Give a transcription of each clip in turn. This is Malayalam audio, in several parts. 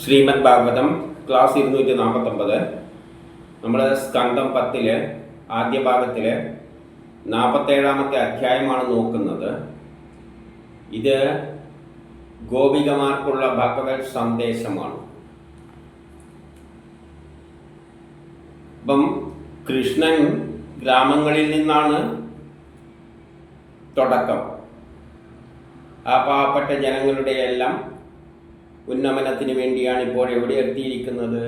ശ്രീമദ് ഭാഗവതം ക്ലാസ് 249. നമ്മൾ സ്കന്ധം 10 ആദ്യ ഭാഗത്തിൽ 47-ാമത്തെ അധ്യായമാണ് നോക്കുന്നത്. ഇത് ഗോപികമാർക്കുള്ള ഭഗവത് സന്ദേശമാണ്. അപ്പം കൃഷ്ണൻ ഗ്രാമങ്ങളിൽ നിന്നാണ് തുടക്കം. ആ പാവപ്പെട്ട ജനങ്ങളുടെ എല്ലാം ഉന്നമനത്തിന് വേണ്ടിയാണ് ഇപ്പോൾ എവിടെ എത്തിയിരിക്കുന്നത്?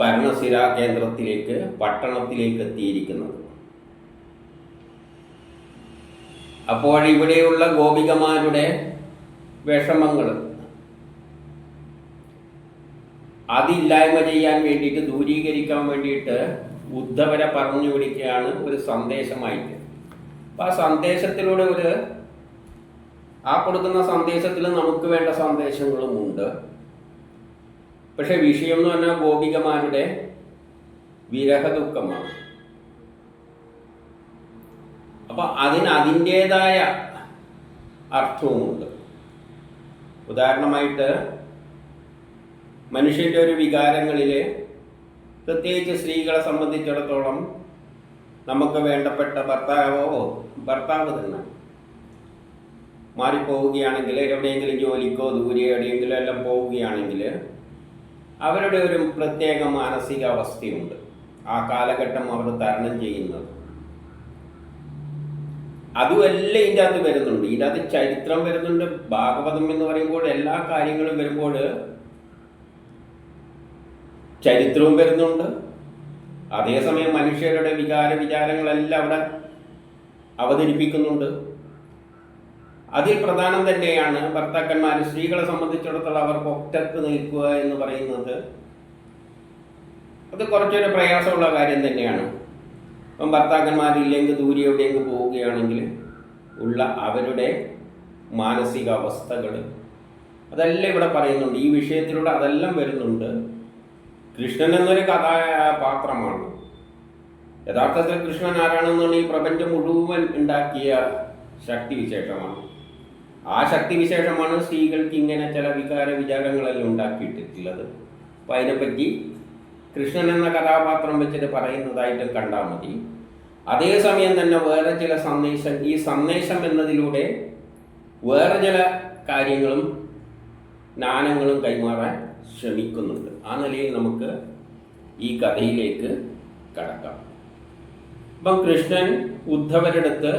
ഭരണസിരാ കേന്ദ്രത്തിലേക്ക്, പട്ടണത്തിലേക്ക് എത്തിയിരിക്കുന്നത്. അപ്പോൾ ഇവിടെയുള്ള ഗോപികമാരുടെ വിഷമങ്ങൾ അതില്ലായ്മ ചെയ്യാൻ വേണ്ടിയിട്ട്, ദൂരീകരിക്കാൻ വേണ്ടിയിട്ട് ഉദ്ധവരെ പറഞ്ഞു വിളിക്കുകയാണ് ഒരു സന്ദേശമായിട്ട്. അപ്പം ആ സന്ദേശത്തിലൂടെ ആ കൊടുക്കുന്ന സന്ദേശത്തിൽ നമുക്ക് വേണ്ട സന്ദേശങ്ങളുമുണ്ട്. പക്ഷെ വിഷയം എന്ന് പറഞ്ഞാൽ ഗോപികമാരുടെ വിരഹ ദുഃഖമാണ്. അപ്പൊ അതിൻ്റെതായ അർത്ഥവുമുണ്ട്. ഉദാഹരണമായിട്ട് മനുഷ്യൻ്റെ ഒരു വികാരങ്ങളിൽ, പ്രത്യേകിച്ച് സ്ത്രീകളെ സംബന്ധിച്ചിടത്തോളം, നമുക്ക് വേണ്ടപ്പെട്ട ഭർത്താവ് തന്നെ മാറിപ്പോവുകയാണെങ്കിൽ, എവിടെയെങ്കിലും ജോലിക്കോ ദൂരെ എവിടെയെങ്കിലും എല്ലാം പോവുകയാണെങ്കിൽ അവരുടെ ഒരു പ്രത്യേക മാനസികാവസ്ഥയുണ്ട്. ആ കാലഘട്ടം അവർ തരണം ചെയ്യുന്നത് അതുമെല്ലാം ഇതിൻ്റെ അകത്ത് വരുന്നുണ്ട്. ഇതിൻ്റെ അകത്ത് ചരിത്രം വരുന്നുണ്ട്. ഭാഗവതം എന്ന് പറയുമ്പോൾ എല്ലാ കാര്യങ്ങളും വരുമ്പോൾ ചരിത്രവും വരുന്നുണ്ട്. അതേസമയം മനുഷ്യരുടെ വിചാരങ്ങളെല്ലാം അവിടെ അവതരിപ്പിക്കുന്നുണ്ട്. അതിൽ പ്രധാനം തന്നെയാണ് ഭർത്താക്കന്മാർ. സ്ത്രീകളെ സംബന്ധിച്ചിടത്തോളം അവർക്ക് ഒറ്റക്ക് നിൽക്കുക എന്ന് പറയുന്നത് അത് കുറച്ചൊരു പ്രയാസമുള്ള കാര്യം തന്നെയാണ്. അപ്പം ഭർത്താക്കന്മാരില്ലെങ്കിൽ ദൂരെ എവിടെയെങ്കിലും പോവുകയാണെങ്കിൽ ഉള്ള അവരുടെ മാനസികാവസ്ഥകൾ അതെല്ലാം ഇവിടെ പറയുന്നുണ്ട്. ഈ വിഷയത്തിലൂടെ അതെല്ലാം വരുന്നുണ്ട്. കൃഷ്ണൻ എന്നൊരു കഥാപാത്രമാണ്. യഥാർത്ഥത്തിൽ കൃഷ്ണൻ ആരാണെന്നാണ് ഈ പ്രപഞ്ചം മുഴുവൻ ഉണ്ടാക്കിയ ശക്തിവിശേഷമാണ്. ആ ശക്തിവിശേഷമാണ് സ്ത്രീകൾക്ക് ഇങ്ങനെ ചില വിചാരങ്ങളെല്ലാം ഉണ്ടാക്കിയിട്ടുള്ളത്. അപ്പം അതിനെപ്പറ്റി കൃഷ്ണൻ എന്ന കഥാപാത്രം വെച്ചിട്ട് പറയുന്നതായിട്ട് കണ്ടാൽ മതി. അതേസമയം തന്നെ വേറെ ചില സന്ദേശം, ഈ സന്ദേശം എന്നതിലൂടെ വേറെ ചില കാര്യങ്ങളും ജ്ഞാനങ്ങളും കൈമാറാൻ ശ്രമിക്കുന്നുണ്ട്. ആ നിലയിൽ നമുക്ക് ഈ കഥയിലേക്ക് കടക്കാം. അപ്പം കൃഷ്ണൻ ഉദ്ധവരെടുത്ത്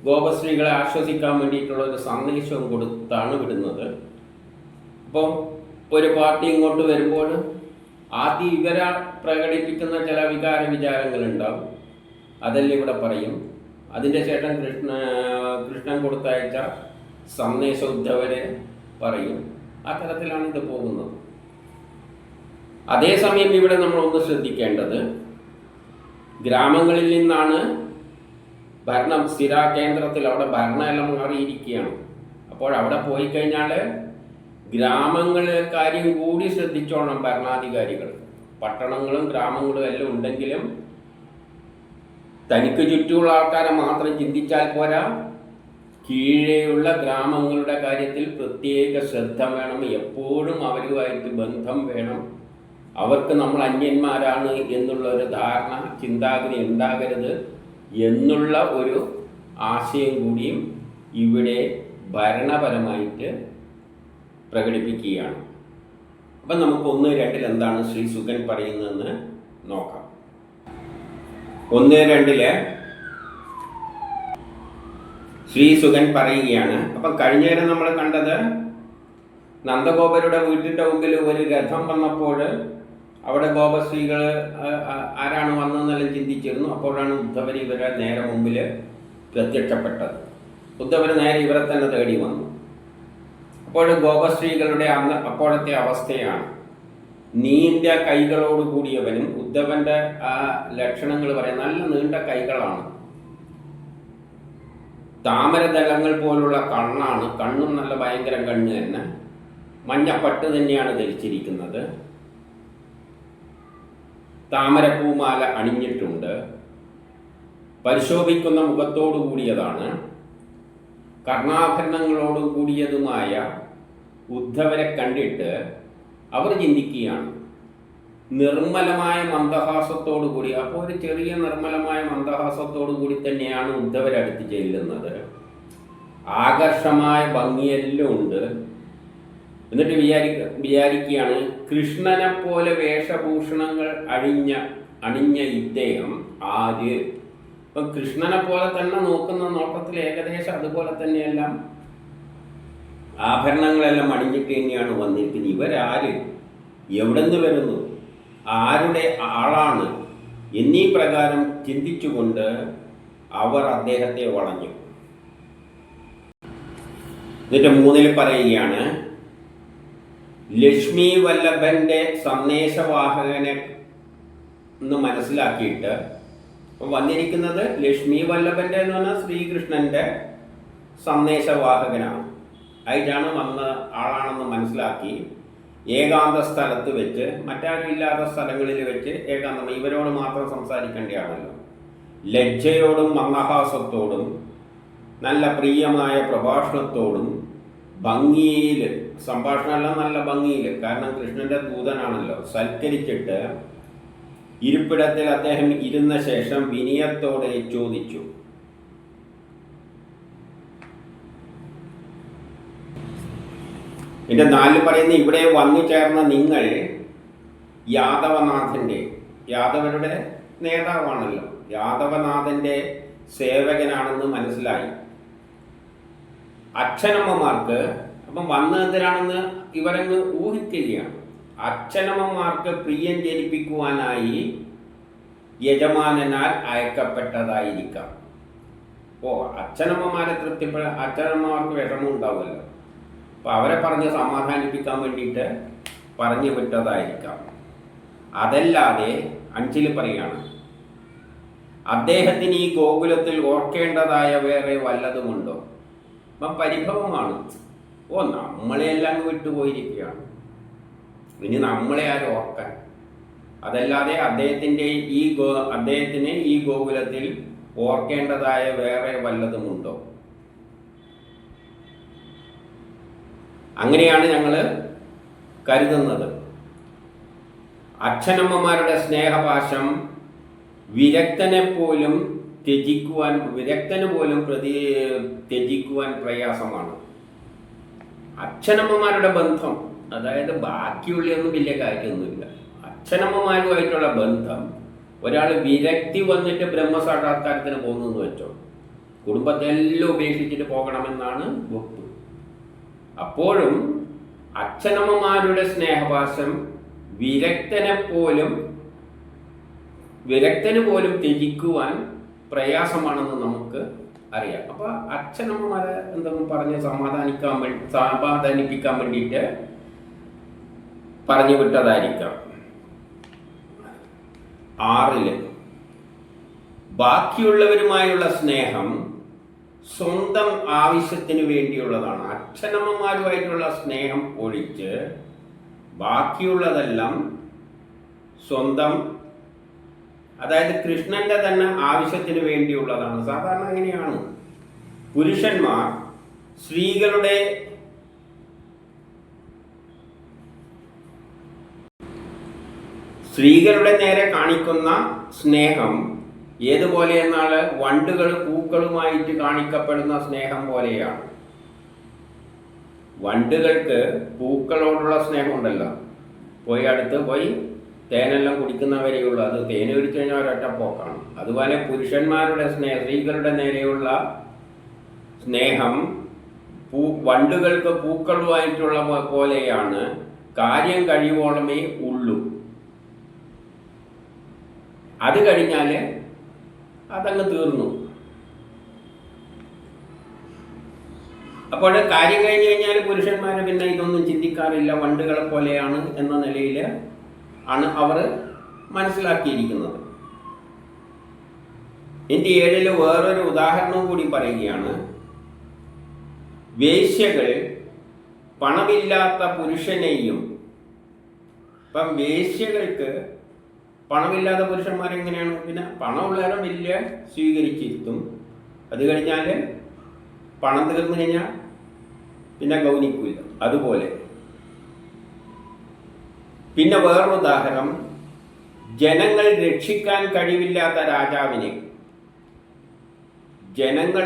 ഗോപസ്ത്രീകളെ ആശ്വസിക്കാൻ വേണ്ടിയിട്ടുള്ള ഒരു സന്ദേശവും കൊടുത്താണ് വിടുന്നത്. അപ്പം ഒരു പാർട്ടി ഇങ്ങോട്ട് വരുമ്പോൾ ആദ്യം ഇവരെ പ്രകടിപ്പിക്കുന്ന ചില വിചാരങ്ങളുണ്ടാവും. അതെല്ലാം ഇവിടെ പറയും. അതിൻ്റെ ശേഷം കൃഷ്ണൻ കൊടുത്തയച്ച സന്ദേശ ഉദ്ധവരെ പറയും. ആ തരത്തിലാണ് ഇത് പോകുന്നത്. അതേസമയം ഇവിടെ നമ്മളൊന്ന് ശ്രദ്ധിക്കേണ്ടത്, ഗ്രാമങ്ങളിൽ നിന്നാണ് ഭരണം സ്ഥിരാ കേന്ദ്രത്തിൽ, അവിടെ ഭരണമെല്ലാം മാറിയിരിക്കുകയാണ്. അപ്പോൾ അവിടെ പോയി കഴിഞ്ഞാൽ ഗ്രാമങ്ങളിലെ കാര്യം കൂടി ശ്രദ്ധിച്ചോണം ഭരണാധികാരികൾ. പട്ടണങ്ങളും ഗ്രാമങ്ങളും എല്ലാം ഉണ്ടെങ്കിലും തനിക്ക് ചുറ്റുമുള്ള ആൾക്കാരെ മാത്രം ചിന്തിച്ചാൽ പോരാ. കീഴെയുള്ള ഗ്രാമങ്ങളുടെ കാര്യത്തിൽ പ്രത്യേക ശ്രദ്ധ വേണം. എപ്പോഴും അവരുമായിട്ട് ബന്ധം വേണം. അവർക്ക് നമ്മൾ അന്യന്മാരാണ് എന്നുള്ള ഒരു ധാരണ, ചിന്താഗതി ഉണ്ടാകരുത് എന്നുള്ള ഒരു ആശയം കൂടിയും ഇവിടെ ഭരണപരമായിട്ട് പ്രകടിപ്പിക്കുകയാണ്. അപ്പം നമുക്ക് 1:2 എന്താണ് ശ്രീ സുഗൻ പറയുന്നതെന്ന് നോക്കാം. 1:2 ശ്രീ സുഗൻ പറയുകയാണ്. അപ്പം കഴിഞ്ഞ നേരം നമ്മൾ കണ്ടത് നന്ദഗോപരുടെ വീട്ടിൻ്റെ മുമ്പിൽ ഒരു രഥം വന്നപ്പോൾ അവിടെ ഗോപസ്ത്രീകൾ ആരാണ് വന്നതെന്നെല്ലാം ചിന്തിച്ചിരുന്നു. അപ്പോഴാണ് ഉദ്ധവർ ഇവരെ നേരെ മുമ്പിൽ പ്രത്യക്ഷപ്പെട്ടത്. ഉദ്ധവർ നേരെ ഇവരെ തന്നെ തേടി വന്നു. അപ്പോൾ ഗോപസ്ത്രീകളുടെ അപ്പോഴത്തെ അവസ്ഥയാണ്. നീണ്ട കൈകളോട് കൂടിയവനും, ഉദ്ധവന്റെ ആ ലക്ഷണങ്ങൾ പറയാം, നല്ല നീണ്ട കൈകളാണ്, താമരദളങ്ങൾ പോലുള്ള കണ്ണാണ്, കണ്ണും നല്ല ഭയങ്കര കണ്ണ് തന്നെ, മഞ്ഞപ്പട്ട് തന്നെയാണ് ധരിച്ചിരിക്കുന്നത്, താമരപ്പൂമാല അണിഞ്ഞിട്ടുണ്ട്, പരിശോഭിക്കുന്ന മുഖത്തോടു കൂടിയതാണ്, കർണാഭരണങ്ങളോട് കൂടിയതുമായ ഉദ്ധവരെ കണ്ടിട്ട് അവർ ചിന്തിക്കുകയാണ്, നിർമ്മലമായ മന്ദഹാസത്തോടു കൂടി. അപ്പോൾ ഒരു ചെറിയ നിർമ്മലമായ മന്ദഹാസത്തോടു കൂടി തന്നെയാണ് ഉദ്ധവരടുത്ത് ചെല്ലുന്നത്. ആകർഷമായ ഭംഗിയെല്ലാം ഉണ്ട്. എന്നിട്ട് വിചാരിക്കുകയാണ്, കൃഷ്ണനെ പോലെ വേഷഭൂഷണങ്ങൾ അണിഞ്ഞ ഇദ്ദേഹം ആര്? ഇപ്പം കൃഷ്ണനെ പോലെ തന്നെ നോക്കുന്ന നോട്ടത്തിൽ ഏകദേശം അതുപോലെ തന്നെയെല്ലാം ആഭരണങ്ങളെല്ലാം അണിഞ്ഞിട്ട് തന്നെയാണ് വന്നിരിക്കുന്നത്. ഇവരാര്? എവിടെ നിന്ന് വരുന്നു? ആരുടെ ആളാണ്? എന്നീ പ്രകാരം ചിന്തിച്ചുകൊണ്ട് അവർ അദ്ദേഹത്തെ വളഞ്ഞു. എന്നിട്ട് 3 പറയുകയാണ്, ലക്ഷ്മി വല്ലഭന്റെ സന്ദേശവാഹകനെ എന്ന് മനസ്സിലാക്കിയിട്ട് വന്നിരിക്കുന്നത് ലക്ഷ്മി വല്ലഭന്റെ എന്ന് പറഞ്ഞാൽ ശ്രീകൃഷ്ണന്റെ സന്ദേശവാഹകനാണ്, ആയിട്ടാണ് വന്ന ആളാണെന്ന് മനസ്സിലാക്കി ഏകാന്ത സ്ഥലത്ത് വെച്ച്, മറ്റാരും ഇല്ലാത്ത സ്ഥലങ്ങളിൽ വെച്ച് ഏകാന്തം, ഇവരോട് മാത്രം സംസാരിക്കേണ്ടതാണല്ലോ, ലജ്ജയോടും മന്ദഹാസത്തോടും നല്ല പ്രിയമായ പ്രഭാഷണത്തോടും ഭംഗിയിൽ, സംഭാഷണമെല്ലാം നല്ല ഭംഗിയിൽ, കാരണം കൃഷ്ണന്റെ ദൂതനാണല്ലോ, സൽക്കരിച്ചിട്ട് ഇരിപ്പിടത്തിൽ അദ്ദേഹം ഇരുന്ന ശേഷം വിനയത്തോടെ ചോദിച്ചു, എൻ്റെ 4 പറയുന്ന, ഇവിടെ വന്നു ചേർന്ന നിങ്ങൾ യാദവരുടെ നേതാവാണല്ലോ, യാദവനാഥന്റെ സേവകനാണെന്ന് മനസ്സിലായി. അച്ഛനമ്മമാർക്ക്, അപ്പം വന്നതിനാണെന്ന് ഇവരങ്ങ് ഊഹിക്കുകയാണ്, അച്ഛനമ്മമാർക്ക് പ്രിയം ജനിപ്പിക്കുവാനായി യജമാനനാൽ അയക്കപ്പെട്ടതായിരിക്കാം. അച്ഛനമ്മമാരെ അച്ഛനമ്മമാർക്ക് വിഷമം ഉണ്ടാവുമല്ലോ, അപ്പോൾ അവരെ പറഞ്ഞ് സമാധാനിപ്പിക്കാൻ വേണ്ടിയിട്ട് പറഞ്ഞു വിട്ടതായിരിക്കാം. അതല്ലാതെ 5 പറയാണ്, അദ്ദേഹത്തിന് ഈ ഗോകുലത്തിൽ ഓർക്കേണ്ടതായ വേറെ വല്ലതുമുണ്ടോ? അപ്പം പരിഭവമാണ്. നമ്മളെല്ലാം വിട്ടുപോയിരിക്കുകയാണ്, ഇനി നമ്മളെ ആരും ഓർക്കാൻ? അതല്ലാതെ അദ്ദേഹത്തിന് ഈ ഗോകുലത്തിൽ ഓർക്കേണ്ടതായ വേറെ വല്ലതുമുണ്ടോ? അങ്ങനെയാണ് ഞങ്ങൾ കരുതുന്നത്. അച്ഛനമ്മമാരുടെ സ്നേഹപാശം വിരക്തന് പോലും ത്യജിക്കുവാൻ പ്രയാസമാണ്. അച്ഛനമ്മമാരുടെ ബന്ധം, അതായത് ബാക്കിയുള്ളൊന്നും വലിയ കാര്യമൊന്നുമില്ല, അച്ഛനമ്മമാരുമായിട്ടുള്ള ബന്ധം, ഒരാൾ വിരക്തി വന്നിട്ട് ബ്രഹ്മസാക്ഷാത്കാരത്തിന് പോകുന്നതെന്ന് വെച്ചോ, കുടുംബത്തെ എല്ലാം ഉപേക്ഷിച്ചിട്ട് പോകണമെന്നാണ് വകുപ്പ്. അപ്പോഴും അച്ഛനമ്മമാരുടെ സ്നേഹപാശം വിരക്തന് പോലും ത്യജിക്കുവാൻ പ്രയാസമാണെന്ന് നമുക്ക് അറിയാം. അപ്പോൾ അച്ഛനമ്മമാരെ എന്തെങ്കിലും പറഞ്ഞ് സമാധാനിപ്പിക്കാൻ വേണ്ടിയിട്ട് പറഞ്ഞു വിട്ടതായിരിക്കാം. 6 ബാക്കിയുള്ളവരുമായുള്ള സ്നേഹം സ്വന്തം ആവശ്യത്തിന് വേണ്ടിയുള്ളതാണ്. അച്ഛനമ്മമാരുമായിട്ടുള്ള സ്നേഹം ഒഴിച്ച് ബാക്കിയുള്ളതെല്ലാം സ്വന്തം, അതായത് കൃഷ്ണന്റെ തന്നെ ആവശ്യത്തിന് വേണ്ടിയുള്ളതാണ്. സാധാരണ അങ്ങനെയാണ്. പുരുഷന്മാർ സ്ത്രീകളുടെ നേരെ കാണിക്കുന്ന സ്നേഹം ഏതുപോലെ എന്നാൽ വണ്ടുകൾ പൂക്കളുമായിട്ട് കാണിക്കപ്പെടുന്ന സ്നേഹം പോലെയാണ്. വണ്ടുകൾക്ക് പൂക്കളോടുള്ള സ്നേഹമുണ്ടല്ലോ, അടുത്ത് പോയി തേനെല്ലാം കുടിക്കുന്നവരെയുള്ളൂ, അത് തേന് കുടിച്ചു കഴിഞ്ഞാൽ ഒരൊറ്റപ്പോക്കാണ്. അതുപോലെ പുരുഷന്മാരുടെ സ്ത്രീകളുടെ നേരെയുള്ള സ്നേഹം വണ്ടുകൾക്ക് പൂക്കളുമായിട്ടുള്ള പോലെയാണ്. കാര്യം കഴിയുവോളമേ ഉള്ളൂ, അത് കഴിഞ്ഞാൽ അതങ്ങ് തീർന്നു. അപ്പോൾ കാര്യം കഴിഞ്ഞ് കഴിഞ്ഞാൽ പുരുഷന്മാർ പിന്നെ ഇതൊന്നും ചിന്തിക്കാറില്ല, വണ്ടുകളെ പോലെയാണ് എന്ന നിലയിൽ ആണ് അവർ മനസ്സിലാക്കിയിരിക്കുന്നത്. എൻ്റെ 7 വേറൊരു ഉദാഹരണം കൂടി പറയുകയാണ്. വേശ്യകൾ പണമില്ലാത്ത പുരുഷനെയും, ഇപ്പം വേശ്യകൾക്ക് പണമില്ലാത്ത പുരുഷന്മാരെങ്ങനെയാണ്? പിന്നെ പണമുള്ളവരെ വലിയ സ്വീകരിച്ചിരുത്തും, അത് കഴിഞ്ഞാൽ പണം തീർന്നു കഴിഞ്ഞാൽ പിന്നെ ഗൗനിക്കില്ല. അതുപോലെ പിന്നെ വേറൊരു ഉദാഹരണം, ജനങ്ങൾ രക്ഷിക്കാൻ കഴിവില്ലാത്ത രാജാവിനെ, ജനങ്ങൾ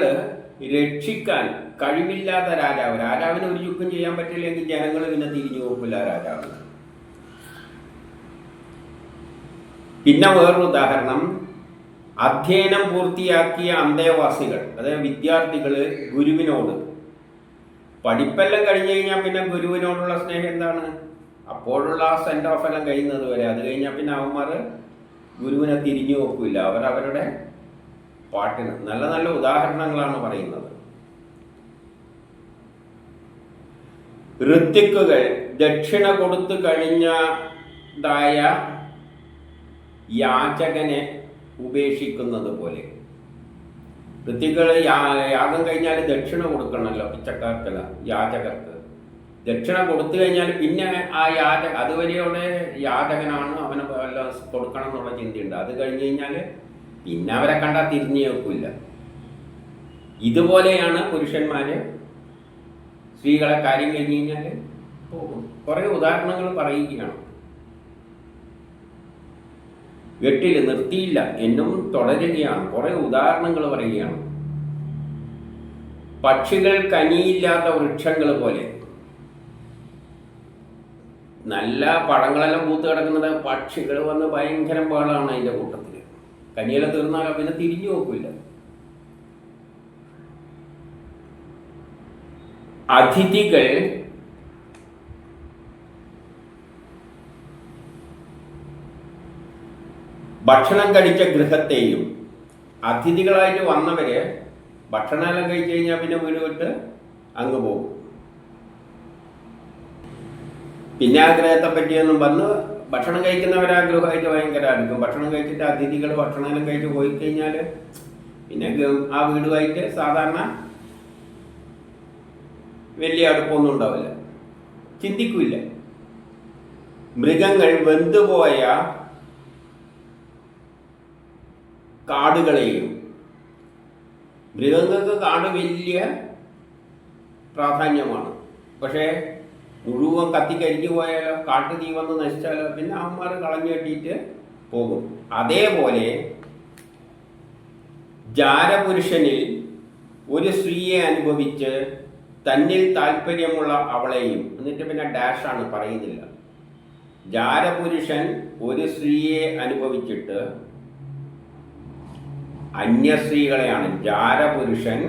രക്ഷിക്കാൻ കഴിവില്ലാത്ത രാജാവിന് ഒരു ചുക്കും ചെയ്യാൻ പറ്റില്ലെങ്കിൽ ജനങ്ങൾ പിന്നെ തിരിഞ്ഞു നോക്കില്ല രാജാവിന്. പിന്നെ വേറൊരു ഉദാഹരണം, അധ്യയനം പൂർത്തിയാക്കിയ അന്തേവാസികൾ, അതായത് വിദ്യാർത്ഥികൾ ഗുരുവിനോട്, പഠിപ്പെല്ലാം കഴിഞ്ഞു കഴിഞ്ഞാൽ പിന്നെ ഗുരുവിനോടുള്ള സ്നേഹം എന്താണ്? അപ്പോഴുള്ള ആ സെൻഡ് ഓഫ് എല്ലാം കഴിയുന്നത് വരെ. അത് കഴിഞ്ഞാൽ പിന്നെ അവന്മാർ ഗുരുവിനെ തിരിഞ്ഞു നോക്കില്ല, അവരവരുടെ പാട്ടിന്. നല്ല നല്ല ഉദാഹരണങ്ങളാണ് പറയുന്നത്. ഋത്വിക്കുകൾ ദക്ഷിണ കൊടുത്തു കഴിഞ്ഞതായ യാചകനെ ഉപേക്ഷിക്കുന്നത് പോലെ. ഋത്വിക്കുകൾ യാഗം കഴിഞ്ഞാൽ ദക്ഷിണ കൊടുക്കണമല്ലോ, പിച്ചക്കാർക്കല്ല, യാചകർക്ക്. ദക്ഷിണ കൊടുത്തു കഴിഞ്ഞാൽ പിന്നെ ആ അതുവരെയോടെ യാചകനാണ്, അവന് എല്ലാം കൊടുക്കണം എന്നുള്ള ചിന്തയുണ്ട്. അത് കഴിഞ്ഞ് കഴിഞ്ഞാൽ പിന്നെ അവരെ കണ്ടാൽ തിരിഞ്ഞു നോക്കില്ല. ഇതുപോലെയാണ് പുരുഷന്മാർ സ്ത്രീകളെ കാര്യം കഴിഞ്ഞ് കഴിഞ്ഞാൽ പോകും. കുറേ ഉദാഹരണങ്ങൾ പറയുകയാണ്. വെട്ടിൽ നിർത്തിയില്ല, എന്നും തുടരുകയാണ്. കുറേ ഉദാഹരണങ്ങൾ പറയുകയാണ്. പക്ഷികൾ കനിയില്ലാത്ത വൃക്ഷങ്ങൾ പോലെ. നല്ല പഴങ്ങളെല്ലാം പൂത്ത് കിടക്കുന്നത് പക്ഷികൾ വന്ന് ഭയങ്കര പാടാണ് അതിൻ്റെ കൂട്ടത്തിൽ. കനിയെല്ലാം തീർന്നാൽ പിന്നെ തിരിഞ്ഞു നോക്കില്ല. അതിഥികൾ ഭക്ഷണം കഴിച്ച ഗൃഹത്തെയും, അതിഥികളായിട്ട് വന്നവര് ഭക്ഷണമെല്ലാം കഴിച്ചു കഴിഞ്ഞാൽ പിന്നെ വീട് വിട്ട് അങ്ങ് പോകും. പിന്നെ ആ ഗ്രഹത്തെ പറ്റിയൊന്നും വന്ന് ഭക്ഷണം കഴിക്കുന്നവരാ ഗൃഹമായിട്ട് ഭയങ്കര അടുക്കും. ഭക്ഷണം കഴിച്ചിട്ട് അതിഥികൾ ഭക്ഷണമെല്ലാം കഴിച്ച് പോയി കഴിഞ്ഞാൽ പിന്നെ ആ വീടുമായിട്ട് സാധാരണ വലിയ അടുപ്പമൊന്നും ഉണ്ടാവില്ല, ചിന്തിക്കില്ല. മൃഗങ്ങൾ വെന്തുപോയ കാടുകളെയും, മൃഗങ്ങൾക്ക് കാട് വലിയ പ്രാധാന്യമാണ്. പക്ഷേ മുഴുവൻ കത്തിക്കരിഞ്ഞു പോയാലോ, കാട്ടു തീ വന്ന് നശിച്ചാലോ പിന്നെ അവന്മാർ കളഞ്ഞു കെട്ടിയിട്ട് പോകും. അതേപോലെ ജാരപുരുഷനിൽ ഒരു സ്ത്രീയെ അനുഭവിച്ച് തന്നിൽ താല്പര്യമുള്ള അവളെയും, എന്നിട്ട് പിന്നെ ഡാഷാണ്, പറയുന്നില്ല. ജാരപുരുഷൻ ഒരു സ്ത്രീയെ അനുഭവിച്ചിട്ട്, അന്യ സ്ത്രീകളെയാണ്. ജാരപുരുഷൻ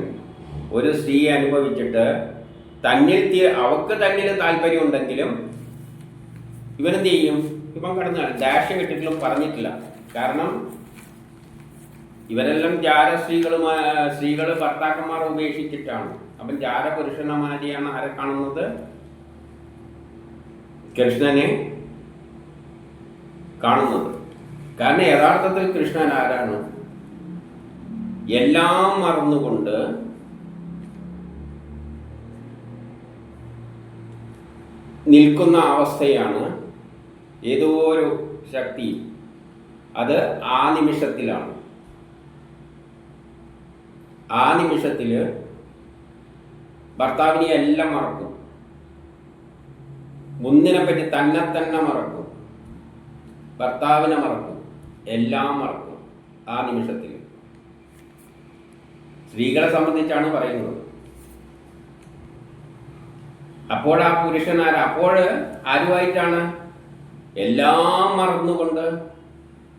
ഒരു സ്ത്രീയെ അനുഭവിച്ചിട്ട് അവക്ക് തന്നിൽ താല്പര്യം ഉണ്ടെങ്കിലും ഇവനെന്ത് ചെയ്യും? ഇവൻ കിടന്നാണ് ഡാഷ് ഇട്ടിട്ടും പറഞ്ഞിട്ടില്ല. കാരണം ഇവരെല്ലാം സ്ത്രീകൾ ഭർത്താക്കന്മാരെ ഉപേക്ഷിച്ചിട്ടാണ്. അപ്പം ജാരപുരുഷന്മാരെയാണ് ആരെ കാണുന്നത്? കൃഷ്ണനെ കാണുന്നത്. കാരണം യഥാർത്ഥത്തിൽ കൃഷ്ണൻ ആരാണ്? എല്ലാം മറന്നുകൊണ്ട് നിൽക്കുന്ന അവസ്ഥയാണ് ഏതോ ഒരു ശക്തി. അത് ആ നിമിഷത്തിലാണ്. ആ നിമിഷത്തിൽ ഭർത്താവിനെ എല്ലാം മറക്കും, മുന്നിനെ പറ്റി തന്നെ മറക്കും, ഭർത്താവിനെ മറക്കും, എല്ലാം മറക്കും ആ നിമിഷത്തിൽ. സ്ത്രീകളെ സംബന്ധിച്ചാണ് പറയുന്നത്. അപ്പോൾ ആ പുരുഷനാര അപ്പോൾ ആരുമായിട്ടാണ്? എല്ലാം മറന്നുകൊണ്ട്,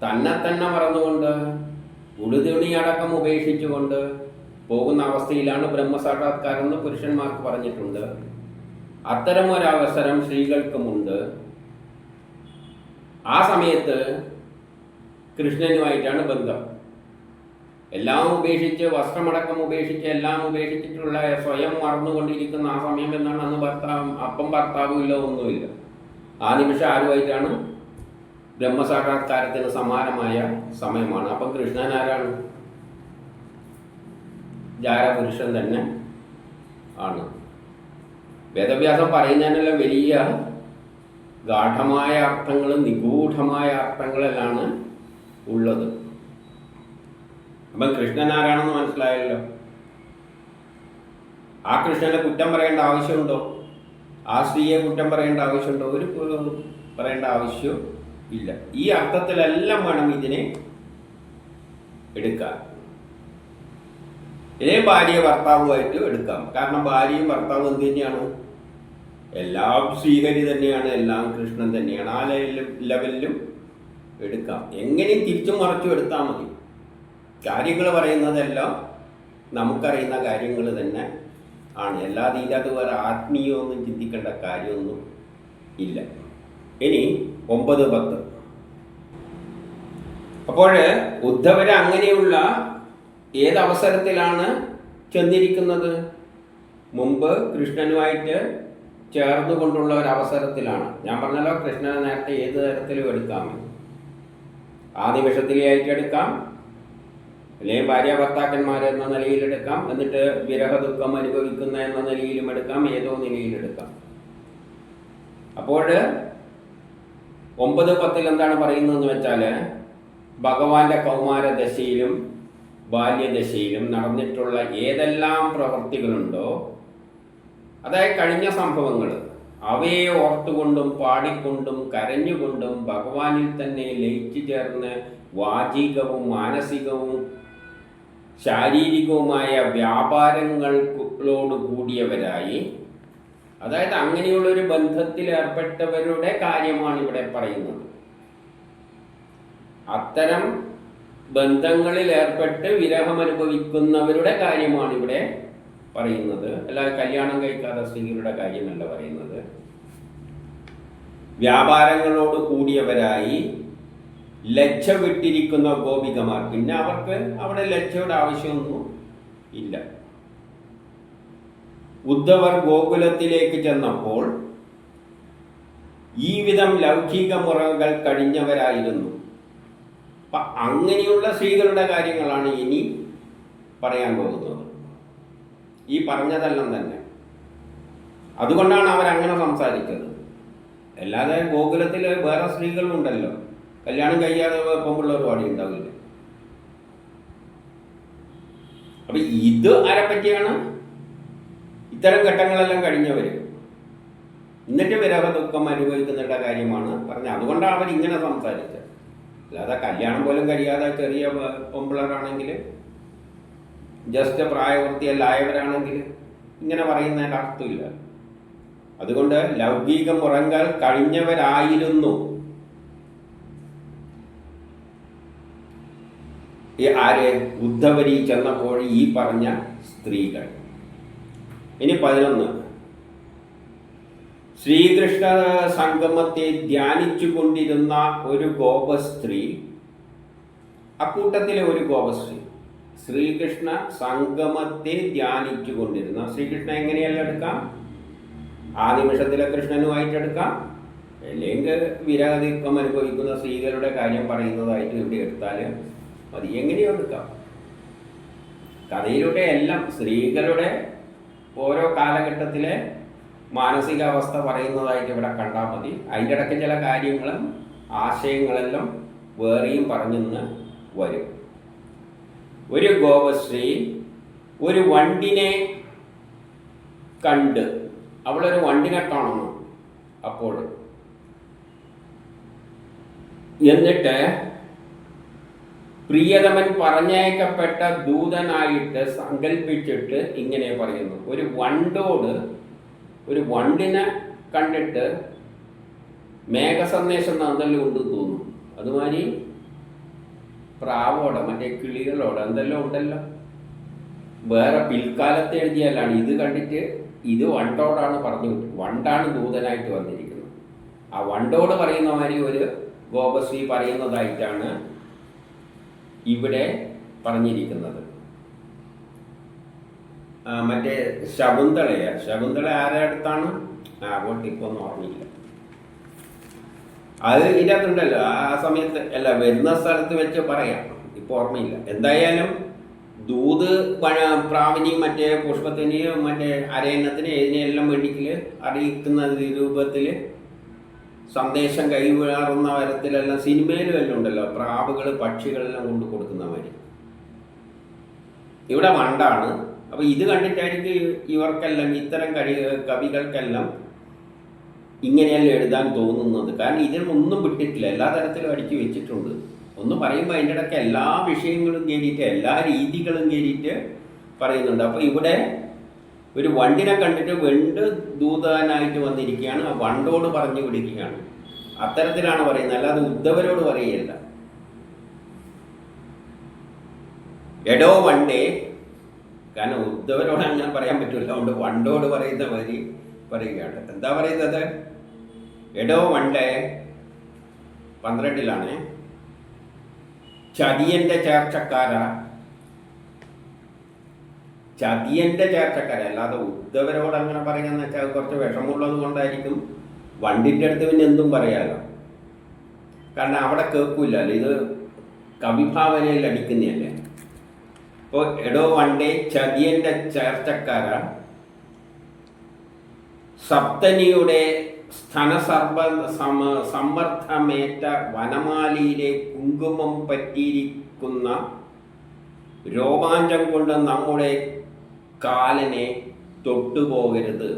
തന്നെ മറന്നുകൊണ്ട്, ഉടുതുണി അടക്കം ഉപേക്ഷിച്ചുകൊണ്ട് പോകുന്ന അവസ്ഥയിലാണ് ബ്രഹ്മസാക്ഷാത്കാരം എന്ന് പുരുഷന്മാർക്ക് പറഞ്ഞിട്ടുണ്ട്. അത്തരം ഒരവസരം സ്ത്രീകൾക്കുമുണ്ട്. ആ സമയത്ത് കൃഷ്ണനുമായിട്ടാണ് ബന്ധം. എല്ലാം ഉപേക്ഷിച്ച്, വസ്ത്രമടക്കം ഉപേക്ഷിച്ച്, എല്ലാം ഉപേക്ഷിച്ചിട്ടുള്ള സ്വയം മറന്നുകൊണ്ടിരിക്കുന്ന ആ സമയം എന്നാണ്. അന്ന് ഭർത്താവും ഇല്ല, ഒന്നുമില്ല. ആ നിമിഷം ആരുമായിട്ടാണ്? ബ്രഹ്മസാക്ഷാത്കാരത്തിന് സമാനമായ സമയമാണ്. അപ്പം കൃഷ്ണൻ ആരാണ്? ജാരപുരുഷൻ തന്നെ ആണ്. വേദവ്യാസം പറയുന്നതിനെല്ലാം വലിയ ഗാഠമായ അർത്ഥങ്ങളും നിഗൂഢമായ അർത്ഥങ്ങളെല്ലാം ഉള്ളത്. അപ്പം കൃഷ്ണൻ ആരാണെന്ന് മനസ്സിലായല്ലോ. ആ കൃഷ്ണനെ കുറ്റം പറയേണ്ട ആവശ്യമുണ്ടോ? ആ സ്ത്രീയെ കുറ്റം പറയേണ്ട ആവശ്യമുണ്ടോ? ഒരു പറയേണ്ട ആവശ്യം ഇല്ല. ഈ അർത്ഥത്തിലെല്ലാം വേണം ഇതിനെ എടുക്കാൻ. ഇതേ ഭാര്യ ഭർത്താവുമായിട്ട് എടുക്കാം. കാരണം ഭാര്യയും ഭർത്താവും എന്ത് തന്നെയാണ്? എല്ലാം ശ്രീഹരി തന്നെയാണ്, എല്ലാം കൃഷ്ണൻ തന്നെയാണ്. ആ ലെവലിലും എടുക്കാം. എങ്ങനെയും തിരിച്ചും മറച്ചും എടുത്താൽ മതി. കാര്യങ്ങൾ പറയുന്നതെല്ലാം നമുക്കറിയുന്ന കാര്യങ്ങൾ തന്നെ ആണ്. അല്ലാതെ ഇതിനകത്ത് വേറെ ആത്മീയമൊന്നും ചിന്തിക്കേണ്ട കാര്യമൊന്നും ഇല്ല. ഇനി 9-10. അപ്പോൾ ഉദ്ധവര് അങ്ങനെയുള്ള ഏതവസരത്തിലാണ് ചെന്നിരിക്കുന്നത്? മുമ്പ് കൃഷ്ണനുമായിട്ട് ചേർന്നുകൊണ്ടുള്ള ഒരു അവസരത്തിലാണ്. ഞാൻ പറഞ്ഞല്ലോ, കൃഷ്ണനെ നേരത്തെ ഏത് തരത്തിലും എടുക്കാമെന്ന്. ആ നിമിഷത്തിലായിട്ട് എടുക്കാം, അല്ലെങ്കിൽ ഭാര്യ ഭർത്താക്കന്മാർ എന്ന നിലയിലെടുക്കാം, എന്നിട്ട് വിരഹ ദുഃഖം അനുഭവിക്കുന്ന എന്ന നിലയിലും എടുക്കാം, ഏതോ നിലയിലെടുക്കാം. അപ്പോൾ 9-10 എന്താണ് പറയുന്നതെന്ന് വെച്ചാൽ, ഭഗവാന്റെ കൗമാരദശയിലും ബാല്യദശയിലും നടന്നിട്ടുള്ള ഏതെല്ലാം പ്രവൃത്തികളുണ്ടോ, അതായത് കഴിഞ്ഞ സംഭവങ്ങൾ, അവയെ ഓർത്തുകൊണ്ടും പാടിക്കൊണ്ടും കരഞ്ഞുകൊണ്ടും ഭഗവാനിൽ തന്നെ ലയിച്ചു ചേർന്ന് വാചികവും മാനസികവും ശാരീരികവുമായ വ്യാപാരങ്ങളോട് കൂടിയവരായി, അതായത് അങ്ങനെയുള്ളൊരു ബന്ധത്തിൽ ഏർപ്പെട്ടവരുടെ കാര്യമാണ് ഇവിടെ പറയുന്നത്. അത്തരം ബന്ധങ്ങളിൽ ഏർപ്പെട്ട് വിരഹം അനുഭവിക്കുന്നവരുടെ കാര്യമാണ് ഇവിടെ പറയുന്നത്. അല്ലാതെ കല്യാണം കഴിക്കാത്ത സ്ത്രീകളുടെ കാര്യമല്ല പറയുന്നത്. വ്യാപാരങ്ങളോട് കൂടിയവരായി ലജ്ജ വിട്ടിരിക്കുന്ന ഗോപികമാർ. പിന്നെ അവർക്ക് അവിടെ ലജ്ജയുടെ ആവശ്യമൊന്നും ഇല്ല. ഉദ്ധവർ ഗോകുലത്തിലേക്ക് ചെന്നപ്പോൾ ഈ വിധം ലൗകിക മുറകൾ കഴിഞ്ഞവരായിരുന്നു. അങ്ങനെയുള്ള സ്ത്രീകളുടെ കാര്യങ്ങളാണ് ഇനി പറയാൻ പോകുന്നത്. ഈ പറഞ്ഞതെല്ലാം തന്നെ അതുകൊണ്ടാണ് അവരങ്ങനെ സംസാരിച്ചത്. അല്ലാതെ ഗോകുലത്തിൽ വേറെ സ്ത്രീകളുണ്ടല്ലോ, കല്യാണം കഴിയാതെ പെൺപിള്ളേർ പാടി ഉണ്ടാവില്ല. അപ്പൊ ഇത് ആരെപ്പറ്റിയാണ്? ഇത്തരം ഘട്ടങ്ങളെല്ലാം കഴിഞ്ഞവർ, എന്നിട്ട് വിരഹ ദുഃഖം അനുഭവിക്കുന്നവരുടെ കാര്യമാണ് പറഞ്ഞത്. അതുകൊണ്ടാണ് അവരിങ്ങനെ സംസാരിച്ചത്. അല്ലാതെ കല്യാണം പോലും കഴിയാതെ ചെറിയ പെൺപിള്ളേരാണെങ്കിൽ, ജസ്റ്റ് പ്രായപൂർത്തിയല്ലായവരാണെങ്കിൽ ഇങ്ങനെ പറയുന്നതിൻ്റെ അർത്ഥമില്ല. അതുകൊണ്ട് ലൗകിക മുറങ്ങൾ കഴിഞ്ഞവരായിരുന്നു ആര്? ഉദ്ധവരി ചെന്നപ്പോൾ ഈ പറഞ്ഞ സ്ത്രീകൾ. ഇനി 11. ശ്രീകൃഷ്ണ സംഗമത്തെ ധ്യാനിച്ചു കൊണ്ടിരുന്ന ഒരു ഗോപസ്ത്രീ, അക്കൂട്ടത്തിലെ ഒരു ഗോപസ്ത്രീ, ശ്രീകൃഷ്ണ സംഗമത്തെ ധ്യാനിച്ചു കൊണ്ടിരുന്ന. ശ്രീകൃഷ്ണ എങ്ങനെയല്ല എടുക്കാം? ആ നിമിഷത്തിലെ കൃഷ്ണനുമായിട്ട് എടുക്കാം, അല്ലെങ്കിൽ വിരഹദുഃഖം അനുഭവിക്കുന്ന സ്ത്രീകളുടെ കാര്യം പറയുന്നതായിട്ട് ഇവിടെ എടുത്താൽ മതി. എങ്ങനെയോ എടുക്കാം. കഥയിലൂടെ എല്ലാം സ്ത്രീകളുടെ ഓരോ കാലഘട്ടത്തിലെ മാനസികാവസ്ഥ പറയുന്നതായിട്ട് ഇവിടെ കണ്ടാൽ മതി. അതിൻ്റെ ഇടയ്ക്ക് ചില കാര്യങ്ങളും ആശയങ്ങളെല്ലാം വേറെയും പറഞ്ഞെന്ന് വരും. ഒരു ഗോപശ്രീ ഒരു വണ്ടിനെ കണ്ട്, അവളൊരു വണ്ടിനെ കാണുന്നു അപ്പോൾ, എന്നിട്ട് പ്രിയതമൻ പറഞ്ഞയക്കപ്പെട്ട ദൂതനായിട്ട് സങ്കല്പിച്ചിട്ട് ഇങ്ങനെ പറയുന്നു. ഒരു വണ്ടോട്, ഒരു വണ്ടിനെ കണ്ടിട്ട് മേഘസന്ദേശം എന്തെല്ലാം ഉണ്ട് തോന്നും. അതുമാതിരി പ്രാവോടെ, മറ്റേ കിളികളോട് എന്തെല്ലാം ഉണ്ടല്ലോ. വേറെ പിൽക്കാലത്ത് എഴുതിയാലാണ് ഇത് കണ്ടിട്ട് ഇത് വണ്ടോടാണ് പറഞ്ഞു വിട്ടു. വണ്ടാണ് ദൂതനായിട്ട് വന്നിരിക്കുന്നത്. ആ വണ്ടോട് പറയുന്ന മാതിരി ഒരു ഗോപശ്രീ പറയുന്നതായിട്ടാണ് ഇവിടെ പറഞ്ഞിരിക്കുന്നത്. മറ്റേ ശകുന്തള ആരുടെ അടുത്താണ്? അങ്ങോട്ട് ഇപ്പോൾ ഒന്നും ഓർമ്മയില്ല. അത് ഇതിനകത്തുണ്ടല്ലോ, ആ സമയത്ത് അല്ല, വരുന്ന സ്ഥലത്ത് വെച്ച് പറയാം, ഇപ്പോൾ ഓർമ്മയില്ല. എന്തായാലും ദൂത് പ്രാവിനെയും മറ്റേ പുഷ്പത്തിനെയും മറ്റേ അരയന്നത്തിനെ ഏതിനെയെല്ലാം വേണ്ടിക്കൽ അറിയിക്കുന്ന രൂപത്തിൽ സന്ദേശം കൈമാറുന്ന തരത്തിലെല്ലാം സിനിമയിലും എല്ലാം ഉണ്ടല്ലോ, പ്രാവുകൾ പക്ഷികളെല്ലാം കൊണ്ട് കൊടുക്കുന്ന മാതിരി. ഇവിടെ വണ്ടാണ് അപ്പോൾ ഇത് കണ്ടിട്ടായിരിക്കും ഇവർക്കെല്ലാം ഇത്തരം കവികൾക്കെല്ലാം ഇങ്ങനെയല്ല എഴുതാൻ തോന്നുന്നത്. കാരണം ഇതിനൊന്നും വിട്ടിട്ടില്ല, എല്ലാ തരത്തിലും അടിച്ചു വെച്ചിട്ടുണ്ട്. ഒന്ന് പറയുമ്പോൾ അതിൻ്റെ ഇടയ്ക്ക് എല്ലാ വിഷയങ്ങളും കയറിയിട്ട് എല്ലാ രീതികളും കയറിയിട്ട് പറയുന്നുണ്ട്. അപ്പോൾ ഇവിടെ ഒരു വണ്ടിനെ കണ്ടിട്ട് വണ്ട് ദൂതനായിട്ട് വന്നിരിക്കുകയാണ്, ആ വണ്ടോട് പറഞ്ഞു വിളിക്കുകയാണ്. അത്തരത്തിലാണ് പറയുന്നത്, അല്ലാതെ ഉദ്ധവരോട് പറയുകയല്ല. എടോ വണ്ടേ, കാരണം ഉദ്ധവരോട് അങ്ങനെ പറയാൻ പറ്റില്ല, അതുകൊണ്ട് വണ്ടോട് പറയുന്ന മാതിരി പറയുകയാണ്. എന്താ പറയുന്നത്? എടോ വണ്ടേ, 12 ചതിയൻ്റെ ചേർച്ചക്കാര. ചതിയൻ്റെ ചേർച്ചക്കാര, അല്ലാതെ ഉദ്ധവരോട് അങ്ങനെ പറയുകയെന്ന് വെച്ചാൽ കുറച്ച് വിഷമമുള്ളത് കൊണ്ടായിരിക്കും. വണ്ടിൻ്റെ അടുത്ത് പിന്നെ എന്തും പറയാലോ, കാരണം അവിടെ കേൾക്കില്ലല്ലോ, ഇത് കവിഭാവനയിൽ അടിക്കുന്നതല്ലേ. അപ്പോൾ എടോ വണ്ടേ ചതിയൻ്റെ ചേർച്ചക്കാര, സപ്തനിയുടെ സമ്മർദ്ദമേറ്റ വനമാലിയിലെ കുങ്കുമം പറ്റിയിരിക്കുന്ന രോമാഞ്ചം കൊണ്ട് നമ്മുടെ കാലനെ തൊട്ടുപോകരുത്.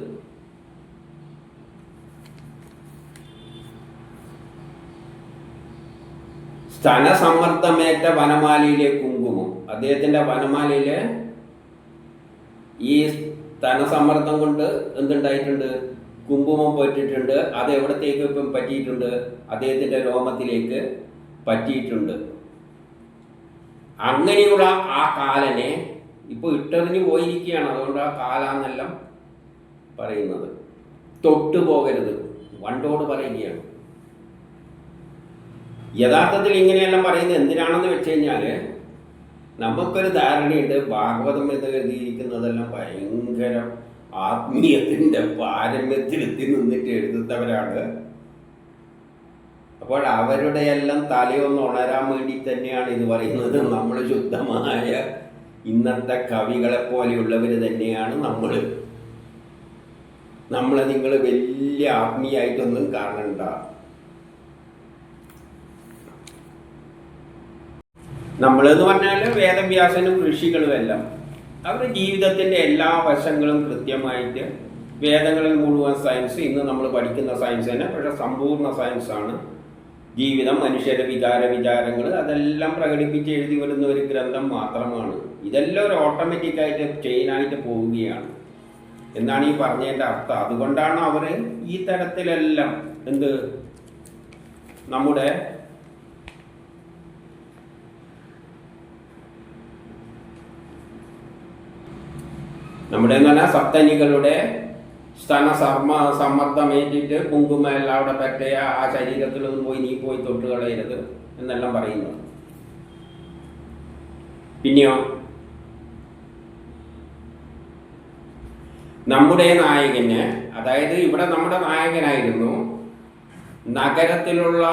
സ്തനസമ്മർദ്ദമേറ്റ വനമാലയിലെ കുങ്കുമം, അദ്ദേഹത്തിൻ്റെ വനമാലയിലെ ഈ സ്തനസമ്മർദ്ദം കൊണ്ട് എന്തുണ്ടായിട്ടുണ്ട്? കുങ്കുമം പറ്റിയിട്ടുണ്ട്. അത് എവിടത്തേക്ക് ഇപ്പം പറ്റിയിട്ടുണ്ട്? അദ്ദേഹത്തിൻ്റെ രോമത്തിലേക്ക് പറ്റിയിട്ടുണ്ട്. അങ്ങനെയുള്ള ആ കാലനെ ഇപ്പോൾ ഇട്ടെറിഞ്ഞു പോയിരിക്കുകയാണ്. അതുകൊണ്ട് ആ കാലാന്നെല്ലാം പറയുന്നത്. തൊട്ടുപോകരുത്, വണ്ടോട് പറയുകയാണ്. യഥാർത്ഥത്തിൽ ഇങ്ങനെയെല്ലാം പറയുന്നത് എന്തിനാണെന്ന് വെച്ച് കഴിഞ്ഞാൽ, നമുക്കൊരു ധാരണയുണ്ട് ഭാഗവതം എന്ന് എഴുതിയിരിക്കുന്നതെല്ലാം ഭയങ്കര ആത്മീയത്തിൻ്റെ പാരമ്യത്തിലെത്തി നിന്നിട്ട് എഴുതുന്നവരാണ്. അപ്പോൾ അവരുടെ എല്ലാം തലയൊന്ന് ഉണരാൻ വേണ്ടി തന്നെയാണ് ഇത് പറയുന്നത്. നമ്മൾ ശുദ്ധമായ ഇന്നത്തെ കവികളെ പോലെയുള്ളവർ തന്നെയാണ് നമ്മളെ നിങ്ങൾ വലിയ ആത്മീയമായിട്ടൊന്നും കാണണ്ട. നമ്മളെന്ന് പറഞ്ഞാൽ വേദവ്യാസനും ഋഷികളും എല്ലാം അവരുടെ ജീവിതത്തിൻ്റെ എല്ലാ വശങ്ങളും കൃത്യമായിട്ട്, വേദങ്ങളിൽ മുഴുവൻ സയൻസ്, ഇന്ന് നമ്മൾ പഠിക്കുന്ന സയൻസ് തന്നെ, പക്ഷേ സമ്പൂർണ്ണ സയൻസാണ്. ജീവിതം, മനുഷ്യരുടെ വിചാരങ്ങൾ അതെല്ലാം പ്രകടിപ്പിച്ച് എഴുതി വരുന്ന ഒരു ഗ്രന്ഥം മാത്രമാണ്. ഇതെല്ലാം ഒരു ഓട്ടോമാറ്റിക്കായിട്ട് ചെയിനായിട്ട് പോവുകയാണ് എന്നാണ് ഈ പറഞ്ഞതിൻ്റെ അർത്ഥം. അതുകൊണ്ടാണ് അവർ ഈ തരത്തിലെല്ലാം നമ്മുടെ എന്ന് പറഞ്ഞാൽ സപ്തനികളുടെ സമ്മർദ്ദമേറ്റിട്ട് കുങ്കുമ എല്ലാം അവിടെ പറ്റിയ ആ ശരീരത്തിലൊന്നും നീ പോയി തൊട്ട് കളയരുത് എന്നെല്ലാം പറയുന്നു. പിന്നെയോ നമ്മുടെ നായകന്, അതായത് ഇവിടെ നമ്മുടെ നായകനായിരുന്നു, നഗരത്തിലുള്ള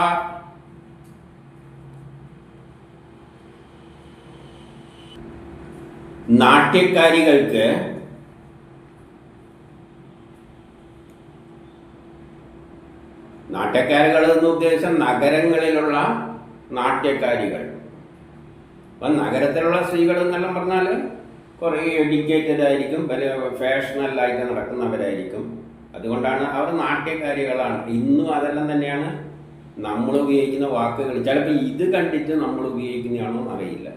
നാട്യക്കാരികൾക്ക് നാട്യക്കാരികൾ എന്ന് ഉദ്ദേശം നഗരങ്ങളിലുള്ള നാട്യക്കാരികൾ. അപ്പം നഗരത്തിലുള്ള സ്ത്രീകൾ എന്നെല്ലാം പറഞ്ഞാൽ കുറേ എഡ്യൂക്കേറ്റഡ് ആയിരിക്കും, വലിയ ഫാഷണലായിട്ട് നടക്കുന്നവരായിരിക്കും. അതുകൊണ്ടാണ് അവർ നാട്യക്കാരികളാണ്. ഇന്നും അതെല്ലാം തന്നെയാണ് നമ്മൾ ഉപയോഗിക്കുന്ന വാക്കുകൾ. ചിലപ്പോൾ ഇത് കണ്ടിട്ട് നമ്മൾ ഉപയോഗിക്കുന്നതാണോ എന്നറിയില്ല.